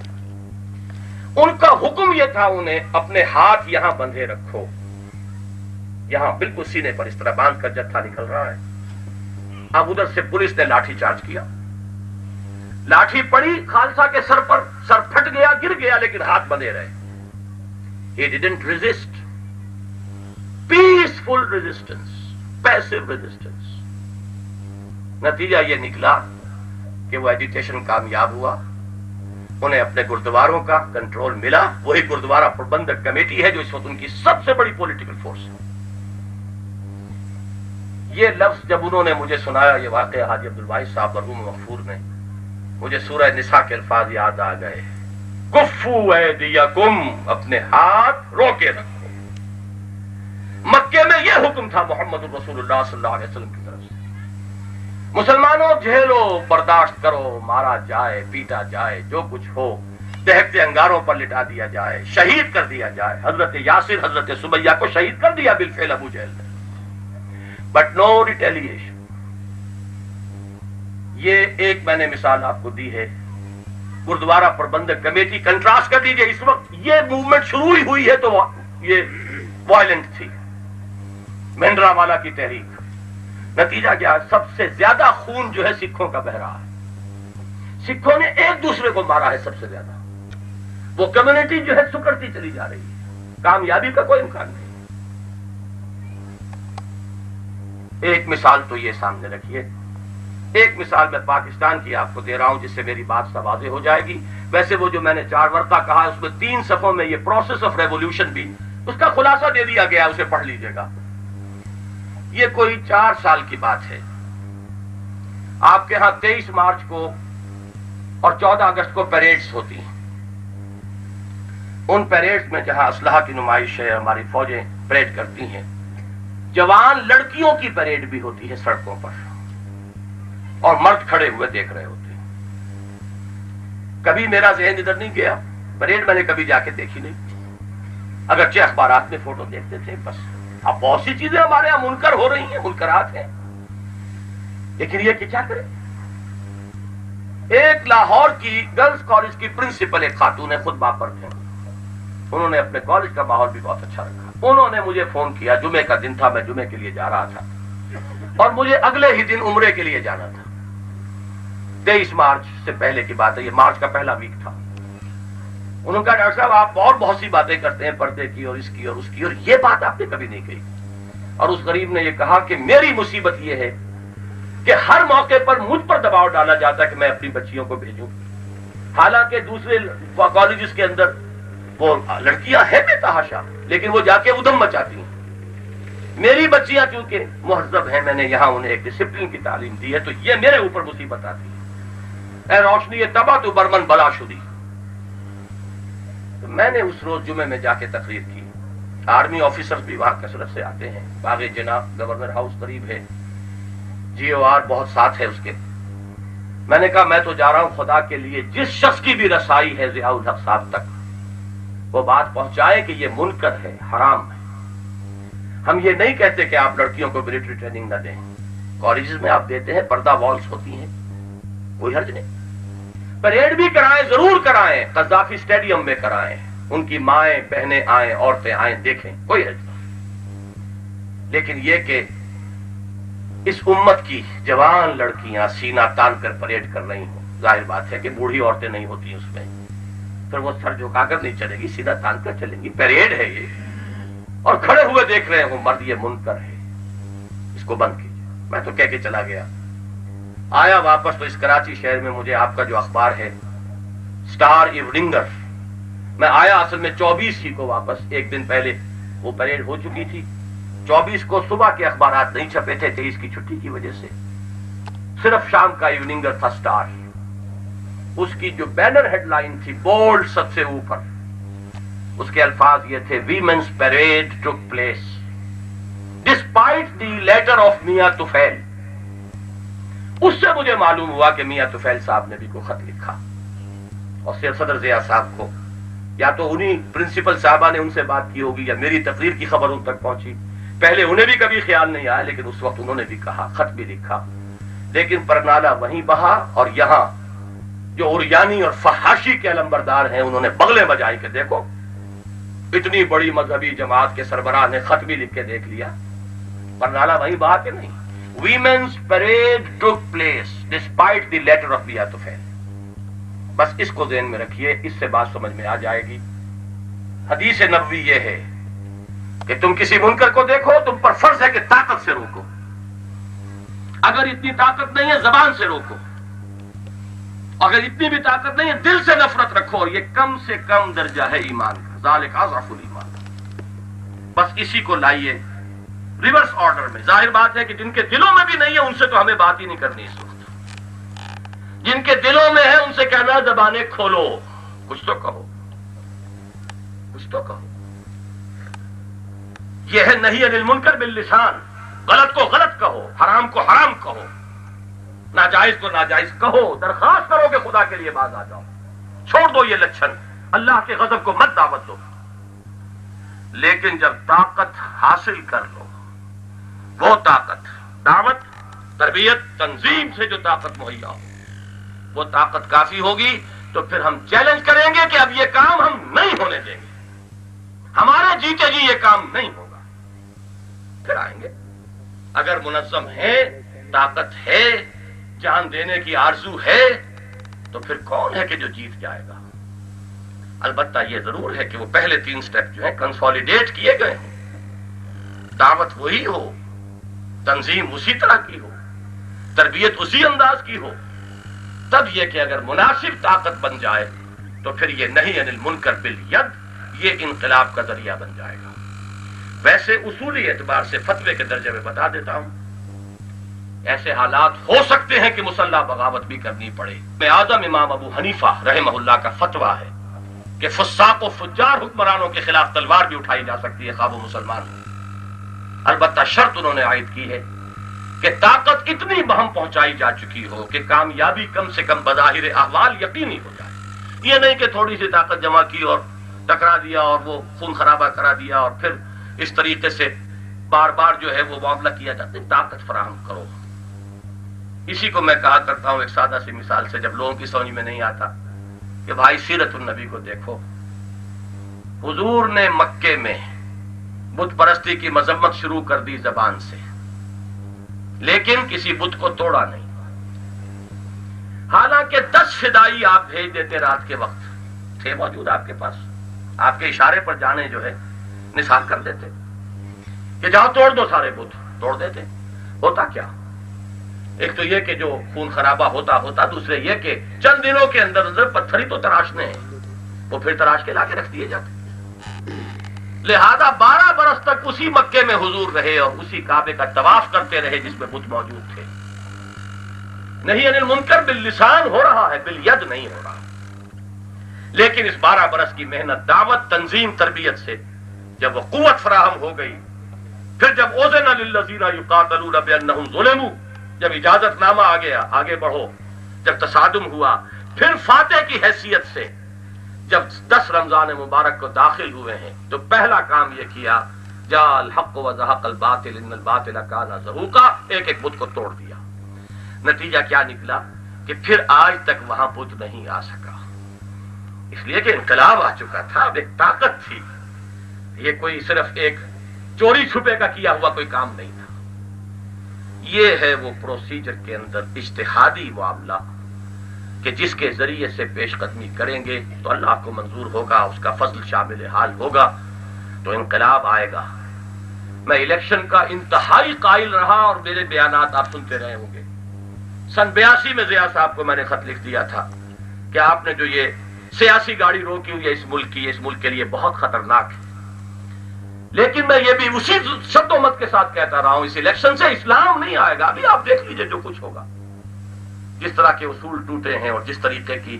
ان کا حکم یہ تھا انہیں اپنے ہاتھ یہاں بندھے رکھو, یہاں بالکل سینے پر اس طرح باندھ کر جتھا نکل رہا ہے. اب ادھر سے پولیس نے لاٹھی چارج کیا, لاٹھی پڑی خالصہ کے سر پر, سر پھٹ گیا, گر گیا, لیکن ہاتھ بندھے رہے. He didn't resist. Peaceful resistance, passive resistance. نتیجہ یہ نکلا کہ وہ ایجیٹیشن کامیاب ہوا, انہیں اپنے گردواروں کا کنٹرول ملا. وہی گردوارہ پربندک کمیٹی ہے جو اس وقت ان کی سب سے بڑی پولیٹیکل فورس ہے. یہ لفظ جب انہوں نے مجھے سنایا, یہ واقعہ حاجی عبدالواحد صاحب مرحوم مغفور نے, مجھے سورہ نساء کے الفاظ یاد آ گئے, کفو ایدیکم, اپنے ہاتھ روکے رکھو. مکے میں یہ حکم تھا محمد رسول اللہ صلی اللہ علیہ وسلم کی طرف سے, مسلمانوں جھیلو, برداشت کرو, مارا جائے, پیٹا جائے, جو کچھ ہو, دہکتے انگاروں پر لٹا دیا جائے, شہید کر دیا جائے. حضرت یاسر, حضرت سمیہ کو شہید کر دیا بالفعل ابو جہل نے, بٹ نو ریٹیلیشن. یہ ایک میں نے مثال آپ کو دی ہے گردوارہ پربندک کمیٹی. کنٹراسٹ کر دیجئے, اس وقت یہ موومنٹ شروع ہی ہوئی ہے تو یہ وائلنٹ تھی, مہندرا والا کی تحریک. نتیجہ کیا, سب سے زیادہ خون جو ہے سکھوں کا بہ رہا ہے. سکھوں نے ایک دوسرے کو مارا ہے سب سے زیادہ. وہ کمیونٹی جو ہے سکڑتی چلی جا رہی ہے, کامیابی کا کوئی امکان نہیں. ایک مثال تو یہ سامنے رکھیے. ایک مثال میں پاکستان کی آپ کو دے رہا ہوں جس سے میری بات سا واضح ہو جائے گی. ویسے وہ جو میں نے 4 ورقہ کہا اس میں 3 صفحوں میں یہ پروسیس آف ریولوشن بھی, اس کا خلاصہ دے دیا گیا, اسے پڑھ لیجئے گا. یہ کوئی 4 سال کی بات ہے. آپ کے ہاں 23 مارچ کو اور 14 اگست کو پیریڈز ہوتی ہیں. ان پیریڈز میں جہاں اسلحہ کی نمائش ہے, ہماری فوجیں پریڈ کرتی ہیں, جوان لڑکیوں کی پریڈ بھی ہوتی ہے سڑکوں پر, اور مرد کھڑے ہوئے دیکھ رہے ہوتے ہیں. کبھی میرا ذہن ادھر نہیں گیا, پریڈ میں نے کبھی جا کے دیکھی نہیں, اگرچہ اخبارات میں فوٹو دیکھتے تھے بس. اب بہت سی چیزیں ہمارے یہاں منکر ہو رہی ہیں, منکرات ہیں, لیکن یہ کہ کیا کریں. ایک لاہور کی گرلز کالج کی پرنسپل ایک خاتون ہے, خود باپر تھے, انہوں نے اپنے کالج کا ماحول بھی بہت اچھا رکھا. انہوں نے مجھے فون کیا, جمعے کا دن تھا, میں جمعے کے لیے جا رہا تھا اور مجھے اگلے ہی دن عمرے کے لیے جانا تھا. 23 مارچ سے پہلے کی بات ہے, یہ مارچ کا پہلا ویک تھا. انہوں نے کہا ڈاکٹر صاحب آپ اور بہت سی باتیں کرتے ہیں, پردے کی اور اس کی اور اس کی, اور یہ بات آپ نے کبھی نہیں کہی. اور اس غریب نے یہ کہا کہ میری مصیبت یہ ہے کہ ہر موقع پر مجھ پر دباؤ ڈالا جاتا ہے کہ میں اپنی بچیوں کو بھیجوں، حالانکہ دوسرے کالجز کے اندر وہ لڑکیاں ہیں بے تحاشا، لیکن وہ جا کے ادھم مچاتی ہیں۔ میری بچیاں چونکہ مہذب ہیں، میں نے یہاں انہیں ایک ڈسپلن کی تعلیم دی ہے، تو یہ میرے اوپر مصیبت آتی ہے۔ اے روشنی تبا تو برمن بلا شدی۔ تو میں نے اس روز جمعے میں جا کے تقریر کی، آرمی آفیسرز بھی وہاں کثرت سے آتے ہیں، باغ جناب گورنر ہاؤس قریب ہے، جی او آر بہت ساتھ ہے اس کے۔ میں نے کہا میں تو جا رہا ہوں خدا کے لیے جس شخص کی بھی رسائی ہے ضیاء الحق صاحب تک وہ بات پہنچائے کہ یہ منکر ہے، حرام ہے۔ ہم یہ نہیں کہتے کہ آپ لڑکیوں کو ملٹری ٹریننگ نہ دیں، کالجز میں آپ دیتے ہیں، پردہ والز ہوتی ہیں، کوئی حرج نہیں۔ پریڈ بھی کرائیں، ضرور کرائیں، قذافی اسٹیڈیم میں کرائیں، ان کی مائیں بہنیں آئیں، عورتیں آئیں، دیکھیں، کوئی حرج نہیں۔ لیکن یہ کہ اس امت کی جوان لڑکیاں سینہ تان کر پریڈ کر رہی ہوں، ظاہر بات ہے کہ بوڑھی عورتیں نہیں ہوتی اس میں، پھر وہ سر جھکا کر نہیں چلے گی، سینہ تان کر چلیں گی، پریڈ ہے یہ، اور کھڑے ہوئے دیکھ رہے ہوں مرد، یہ منکر ہے، اس کو بند کیجیے۔ میں تو کہہ کے چلا گیا، آیا واپس تو اس کراچی شہر میں مجھے آپ کا جو اخبار ہے سٹار ایوننگر، میں آیا اصل میں 24 ہی کو واپس، ایک دن پہلے وہ پریڈ ہو چکی تھی، 24 کو صبح کے اخبارات نہیں چھپے تھے 23 کی چھٹی کی وجہ سے، صرف شام کا ایوننگر تھا سٹار۔ اس کی جو بینر ہیڈ لائن تھی بولڈ سب سے اوپر، اس کے الفاظ یہ تھے، women's parade took place despite the letter of Mian Tufail. اس سے مجھے معلوم ہوا کہ میاں طفیل صاحب نے بھی کوئی خط لکھا، اور صدر ضیاء صاحب کو، یا تو انہی پرنسپل صاحبہ نے ان سے بات کی ہوگی، یا میری تقریر کی خبر ان تک پہنچی، پہلے انہیں بھی کبھی خیال نہیں آیا، لیکن اس وقت انہوں نے بھی کہا، خط بھی لکھا، لیکن پرنالہ وہیں بہا، اور یہاں جو عریانی اور فحاشی کے علمبردار ہیں انہوں نے بغلیں بجائی کہ دیکھو اتنی بڑی مذہبی جماعت کے سربراہ نے خط بھی لکھ کے دیکھ لیا، پرنالہ وہیں بہا کہ نہیں۔ Women's parade took place despite the letter of Mian Tufail. بس اس کو ذہن میں رکھیے، اس سے بات سمجھ میں آ جائے گی۔ حدیث نبوی یہ ہے کہ تم کسی منکر کو دیکھو، تم پر فرض ہے کہ طاقت سے روکو، اگر اتنی طاقت نہیں ہے زبان سے روکو، اگر اتنی بھی طاقت نہیں ہے دل سے نفرت رکھو، اور یہ کم سے کم درجہ ہے ایمان کا، ذالک اضعف الایمان۔ بس اسی کو لائیے ریورس آرڈر میں۔ ظاہر بات ہے کہ جن کے دلوں میں بھی نہیں ہے ان سے تو ہمیں بات ہی نہیں کرنی اس وقت، جن کے دلوں میں ہے ان سے کہنا زبانیں کھولو، کچھ تو کہو، کچھ تو کہو۔ یہ ہے نہی عن المنکر باللسان، غلط کو غلط کہو، حرام کو حرام کہو، ناجائز کو ناجائز کہو، درخواست کرو کہ خدا کے لیے باز آ جاؤ، چھوڑ دو یہ لچھن، اللہ کے غضب کو مت دعوت دو۔ لیکن جب طاقت حاصل کر لو، وہ طاقت، دعوت، تربیت، تنظیم سے جو طاقت مہیا ہو، وہ طاقت کافی ہوگی، تو پھر ہم چیلنج کریں گے کہ اب یہ کام ہم نہیں ہونے دیں گے، ہمارے جیتے جی یہ کام نہیں ہوگا، پھر آئیں گے۔ اگر منظم ہے، طاقت ہے، جان دینے کی آرزو ہے، تو پھر کون ہے کہ جو جیت جائے گا؟ البتہ یہ ضرور ہے کہ وہ پہلے 3 سٹیپ جو ہیں کنسولیڈیٹ کیے گئے ہیں، دعوت وہی ہو، تنظیم اسی طرح کی ہو، تربیت اسی انداز کی ہو، تب یہ کہ اگر مناسب طاقت بن جائے تو پھر یہ نہی عن المنکر بالید، یہ انقلاب کا ذریعہ بن جائے گا۔ ویسے اصولی اعتبار سے فتوے کے درجے میں بتا دیتا ہوں، ایسے حالات ہو سکتے ہیں کہ مسلح بغاوت بھی کرنی پڑے۔ میں اعظم امام ابو حنیفہ رحمہ اللہ کا فتویٰ ہے کہ فساق و فجار حکمرانوں کے خلاف تلوار بھی اٹھائی جا سکتی ہے، خواہ وہ مسلمان ہو۔ البتہ شرط انہوں نے عائد کی ہے کہ طاقت اتنی بہم پہنچائی جا چکی ہو کہ کامیابی کم سے کم بظاہر احوال یقینی ہو جائے۔ یہ نہیں کہ تھوڑی سی طاقت جمع کی اور ٹکرا دیا اور وہ خون خرابہ کرا دیا اور پھر اس طریقے سے بار بار جو ہے وہ معاملہ کیا جاتا ہے۔ طاقت فراہم کرو۔ اسی کو میں کہا کرتا ہوں ایک سادہ سی مثال سے، جب لوگوں کی سمجھ میں نہیں آتا، کہ بھائی سیرت النبی کو دیکھو، حضور نے مکے میں بت پرستی کی مذمت شروع کر دی زبان سے، لیکن کسی بت کو توڑا نہیں، حالانکہ 10 فدائی آپ بھیج دیتے رات کے وقت، تھے موجود آپ کے پاس، آپ کے اشارے پر جانے جو ہے نثار کر دیتے، کہ جاؤ توڑ دو سارے بت، توڑ دیتے. ہوتا کیا؟ ایک تو یہ کہ جو خون خرابہ ہوتا، دوسرے یہ کہ چند دنوں کے اندر اندر پتھر ہی تو تراشنے ہیں، وہ پھر تراش کے لا کے رکھ دیے جاتے. لہذا 12 برس تک اسی مکے میں حضور رہے اور اسی کعبے کا طواف کرتے رہے جس میں بت موجود تھے. نہیں انل منکر باللسان ہو رہا ہے، بالید نہیں ہو رہا. لیکن اس 12 برس کی محنت، دعوت، تنظیم، تربیت سے جب وہ قوت فراہم ہو گئی، پھر جب اذن للذین یقاتلون بانہم ظلموا، جب اجازت نامہ آ گیا آگے بڑھو، جب تصادم ہوا، پھر فاتح کی حیثیت سے جب 10 رمضان مبارک کو داخل ہوئے ہیں تو پہلا کام یہ کیا، جاء الحق وزهق الباطل ان الباطل کان زہوقا، ایک ایک بت کو توڑ دیا. نتیجہ کیا نکلا کہ پھر آج تک وہاں بت نہیں آ سکا، اس لیے کہ انقلاب آ چکا تھا، اب ایک طاقت تھی. یہ کوئی صرف ایک چوری چھپے کا کیا ہوا کوئی کام نہیں تھا. یہ ہے وہ پروسیجر کے اندر اجتہادی معاملہ کہ جس کے ذریعے سے پیش قدمی کریں گے تو اللہ کو منظور ہوگا، اس کا فضل شامل حال ہوگا تو انقلاب آئے گا. میں الیکشن کا انتہائی قائل رہا اور میرے بیانات آپ سنتے رہے ہوں گے. سن 82 میں ضیاء صاحب کو میں نے خط لکھ دیا تھا کہ آپ نے جو یہ سیاسی گاڑی روکی ہوئی ہے اس ملک کی، اس ملک کے لیے بہت خطرناک ہے. لیکن میں یہ بھی اسی شد و مت کے ساتھ کہتا رہا ہوں، اس الیکشن سے اسلام نہیں آئے گا. ابھی آپ دیکھ لیجئے جو کچھ ہوگا، جس طرح کے اصول ٹوٹے ہیں اور جس طریقے کی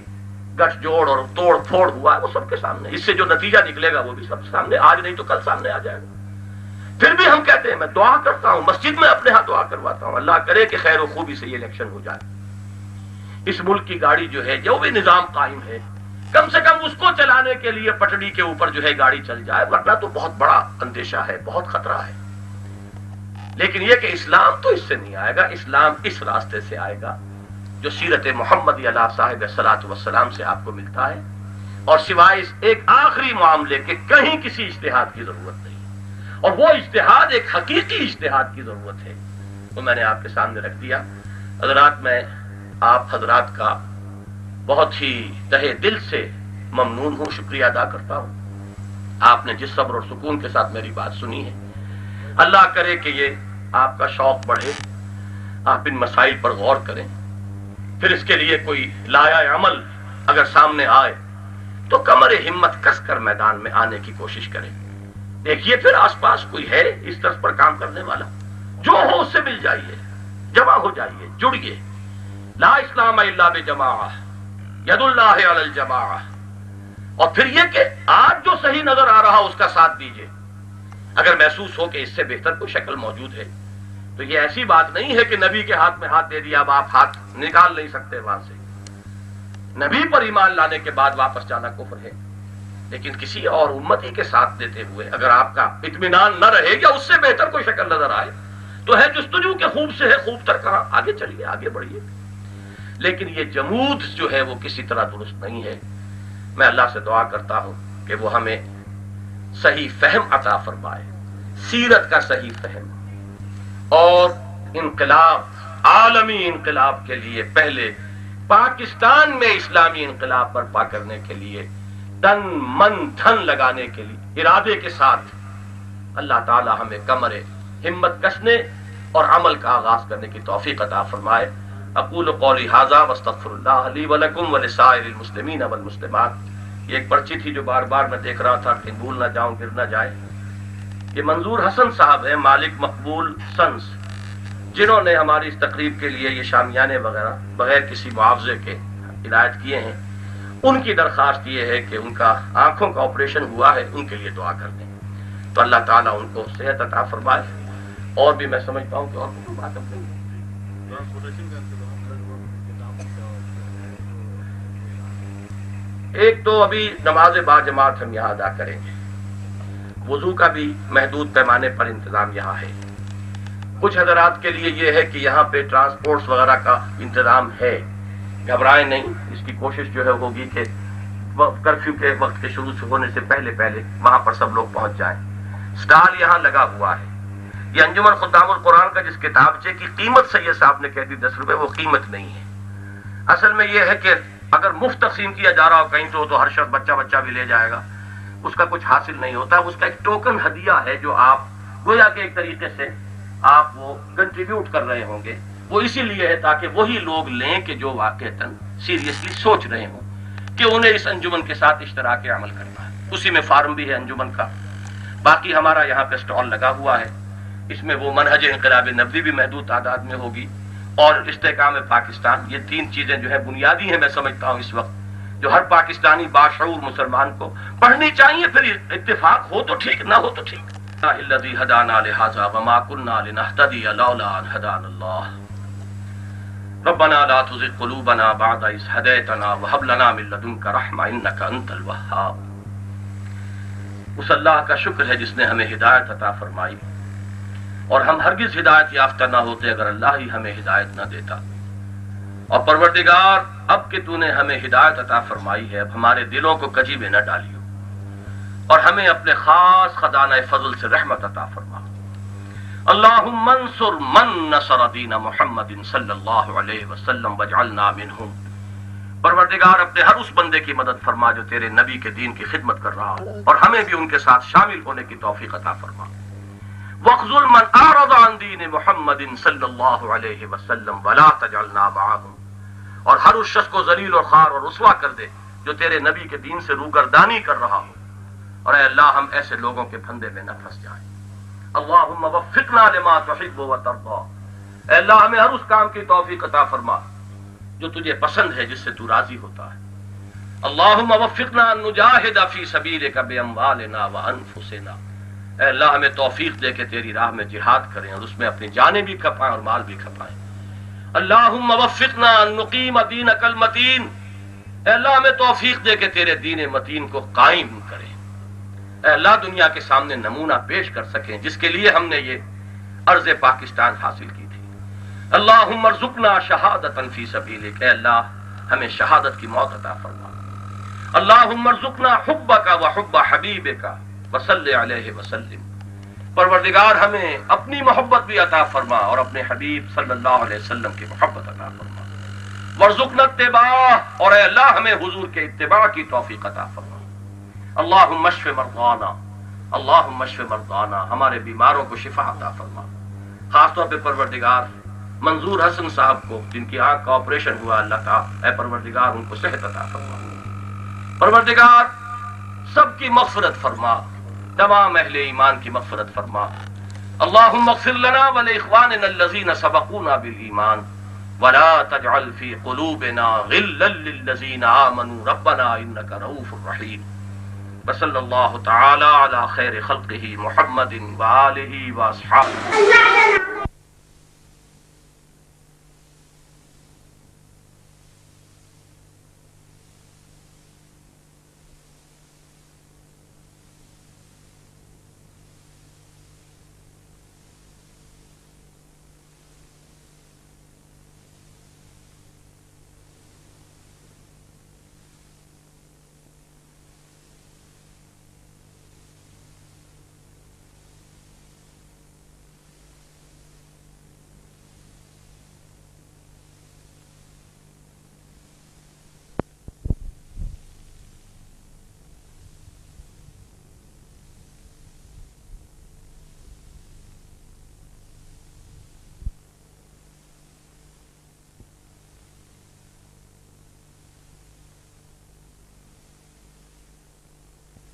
گٹھ جوڑ اور توڑ پھوڑ ہوا ہے وہ سب کے سامنے. اس سے جو نتیجہ نکلے گا وہ بھی سب سامنے، آج نہیں تو کل سامنے آ جائے گا. پھر بھی ہم کہتے ہیں، میں دعا کرتا ہوں، مسجد میں اپنے ہاں دعا کرواتا ہوں، اللہ کرے کہ خیر و خوبی سے یہ الیکشن ہو جائے. اس ملک کی گاڑی جو ہے، جو بھی نظام قائم ہے، کم سے کم اس کو چلانے کے لیے پٹڑی کے اوپر جو ہے گاڑی چل جائے، ورنہ تو بہت بڑا اندیشہ ہے، بہت خطرہ ہے. لیکن یہ کہ اسلام تو اس سے نہیں آئے گا، اسلام اس راستے سے آئے گا جو سیرت محمدی علیہ صاحب الصلاۃ والسلام سے آپ کو ملتا ہے، اور سوائے اس ایک آخری معاملے کے کہیں کسی اجتہاد کی ضرورت نہیں. اور وہ اجتہاد ایک حقیقی اجتہاد کی ضرورت ہے، تو میں نے آپ کے سامنے رکھ دیا. حضرات، میں آپ حضرات کا بہت ہی تہہ دل سے ممنون ہوں، شکریہ ادا کرتا ہوں. آپ نے جس صبر اور سکون کے ساتھ میری بات سنی ہے، اللہ کرے کہ یہ آپ کا شوق بڑھے، آپ ان مسائل پر غور کریں، پھر اس کے لیے کوئی لایا عمل اگر سامنے آئے تو کمر ہمت کس کر میدان میں آنے کی کوشش کریں. دیکھیے پھر آس پاس کوئی ہے اس طرف پر کام کرنے والا، جو ہو اس سے مل جائیے، جمع ہو جائیے، جڑیے. لا اسلام الا بجماعہ، ید اللہ علی الجماعہ. اور پھر یہ کہ آج جو صحیح نظر آ رہا اس کا ساتھ دیجیے. اگر محسوس ہو کہ اس سے بہتر کوئی شکل موجود ہے تو یہ ایسی بات نہیں ہے کہ نبی کے ہاتھ میں ہاتھ دے دیا اب آپ ہاتھ نکال نہیں سکتے وہاں سے. نبی پر ایمان لانے کے بعد واپس جانا کفر ہے. لیکن کسی اور امتی کے ساتھ دیتے ہوئے اگر آپ کا اطمینان نہ رہے یا اس سے بہتر کوئی شکل نظر آئے تو ہے جستجو کے خوب سے ہے خوب تر کہاں، آگے چلیے، آگے بڑھیے. لیکن یہ جمود جو ہے وہ کسی طرح درست نہیں ہے. میں اللہ سے دعا کرتا ہوں کہ وہ ہمیں صحیح فہم عطا فرمائے، سیرت کا صحیح فہم، اور انقلاب، عالمی انقلاب کے لیے پہلے پاکستان میں اسلامی انقلاب برپا کرنے کے لیے تن من دھن لگانے کے لیے ارادے کے ساتھ اللہ تعالی ہمیں کمر ہمت کشنے اور عمل کا آغاز کرنے کی توفیق عطا فرمائے. اقول قولی ھذا واستغفر اللہ لی ولکم ولسائر المسلمین والمسلمات. یہ ایک پرچی تھی جو بار بار میں دیکھ رہا تھا کہ بھول نہ جاؤں، گر نہ جائے. یہ منظور حسن صاحب ہیں، مالک مقبول سنس، جنہوں نے ہماری اس تقریب کے لیے یہ شامیانے وغیرہ بغیر کسی معاوضے کے عنایت کیے ہیں. ان کی درخواست یہ ہے کہ ان کا آنکھوں کا آپریشن ہوا ہے، ان کے لیے دعا کر دیں تو اللہ تعالیٰ ان کو صحت عطا فرمائے. اور بھی میں سمجھتا ہوں کہ اور کوئی بات اپنی ایک تو ابھی نماز با جماعت ہم یہاں ادا کریں گے. وضو کا بھی محدود پیمانے پر انتظام یہاں ہے. کچھ حضرات کے لیے یہ ہے کہ یہاں پہ ٹرانسپورٹس وغیرہ کا انتظام ہے، گھبرائیں نہیں. اس کی کوشش جو ہے ہوگی کہ کرفیو کے وقت کے شروع ہونے سے پہلے وہاں پر سب لوگ پہنچ جائیں. سٹال یہاں لگا ہوا ہے. یہ انجمن خدام القرآن کا جس کتابچے کی قیمت سید صاحب نے کہہ دی 10 روپے، وہ قیمت نہیں ہے. اصل میں یہ ہے کہ اگر مفت تقسیم کیا جا رہا ہو کہیں تو ہر شخص بچہ بھی لے جائے گا، اس کا کچھ حاصل نہیں ہوتا. اس کا ایک ٹوکن ہدیہ ہے جو آپ گویا کہ ایک طریقے سے آپ وہ کنٹریبیوٹ کر رہے ہوں گے. وہ اسی لیے ہے تاکہ وہی لوگ لیں کہ جو واقعتاً سیریسلی سوچ رہے ہوں کہ انہیں اس انجمن کے ساتھ اشتراک عمل کرنا ہے. اسی میں فارم بھی ہے انجمن کا. باقی ہمارا یہاں پہ اسٹال لگا ہوا ہے. اس میں وہ منہج انقلاب نبوی بھی محدود تعداد میں ہوگی اور استحکام پاکستان. یہ تین چیزیں جو ہے بنیادی ہیں میں سمجھتا ہوں اس وقت, جو ہر پاکستانی باشعور مسلمان کو پڑھنی چاہیے. پھر اتفاق ہو تو ٹھیک, نہ ہو تو ٹھیک. الذی ہدانا لہذا وما كنا لنهتدی لولا ان ہدانا اللہ ربنا لا تزغ قلوبنا بعد إذ هديتنا وهب لنا من لدنك رحمة إنك أنت الوهاب. اس اللہ کا شکر ہے جس نے ہمیں ہدایت عطا فرمائی, اور ہم ہرگز ہدایت یافتہ نہ ہوتے اگر اللہ ہی ہمیں ہدایت نہ دیتا. اور پروردگار اب کہ تو نے ہمیں ہدایت عطا فرمائی ہے, اب ہمارے دلوں کو کجی میں نہ ڈالیو اور ہمیں اپنے خاص خزانہ فضل سے رحمت عطا فرما. اللہم انصر من نصر دین محمد صلی اللہ علیہ وسلم واجعلنا منہم. پروردگار اپنے ہر اس بندے کی مدد فرما جو تیرے نبی کے دین کی خدمت کر رہا ہو, اور ہمیں بھی ان کے ساتھ شامل ہونے کی توفیق عطا فرما. واخذل من اعرض عن دین محمد صلی اللہ علیہ وسلم ولا تجعلنا معهم. اور ہر اس شخص کو ذلیل اور خوار اور رسوا کر دے جو تیرے نبی کے دین سے روگردانی کر رہا ہو, اور اے اللہ ہم ایسے لوگوں کے پھندے میں نہ پھنس جائیں. اللہم وفقنا لما تحب و ترضى. اے اللہ ہمیں ہر اس کام کی توفیق عطا فرما جو تجھے پسند ہے, جس سے تو راضی ہوتا ہے. اللہم وفقنا ان نجاہد فی سبیلک باموالنا وانفسنا. اے اللہ ہمیں توفیق دے کہ تیری راہ میں جہاد کریں اور اس میں اپنی جانیں بھی کھپائیں اور مال بھی کھپائیں. اللہم وفقنا ان نقیم دینک المتین. اے اللہ ہمیں توفیق دے کہ تیرے دین متین کو قائم کریں. اے اللہ دنیا کے سامنے نمونہ پیش کر سکیں جس کے لیے ہم نے یہ ارض پاکستان حاصل کی تھی. اللہم ارزقنا شہادتا فی سبیلک. اے اللہ ہمیں شہادت کی موت عطا فرما. اللہم ارزقنا حبک و حب حبیبک وصلی علیہ وسلم. پروردگار ہمیں اپنی محبت بھی عطا فرما اور اپنے حبیب صلی اللہ علیہ وسلم کی محبت عطا فرما. وارزقنا اتباع. اور اے اللہ ہمیں حضور کے اتباع کی توفیق عطا فرما. اللہم اشف مرضانا. اللہم اشف مرضانا. ہمارے بیماروں کو شفا عطا فرما. خاص طور پہ پروردگار منظور حسن صاحب کو جن کی آنکھ کا آپریشن ہوا, اللہ تعالی اے پروردگار ان کو صحت عطا فرما. پروردگار سب کی مغفرت فرما, تمام اہل ایمان کی مغفرت فرما. اللہم اغفر لنا ولاخواننا الذین سبقونا بالایمان ولا تجعل فی قلوبنا غلا للذین آمنوا ربنا انک رؤوف رحیم. وصلی اللہ تعالی علی خیر خلقہ محمد وآلہ واصحابہ.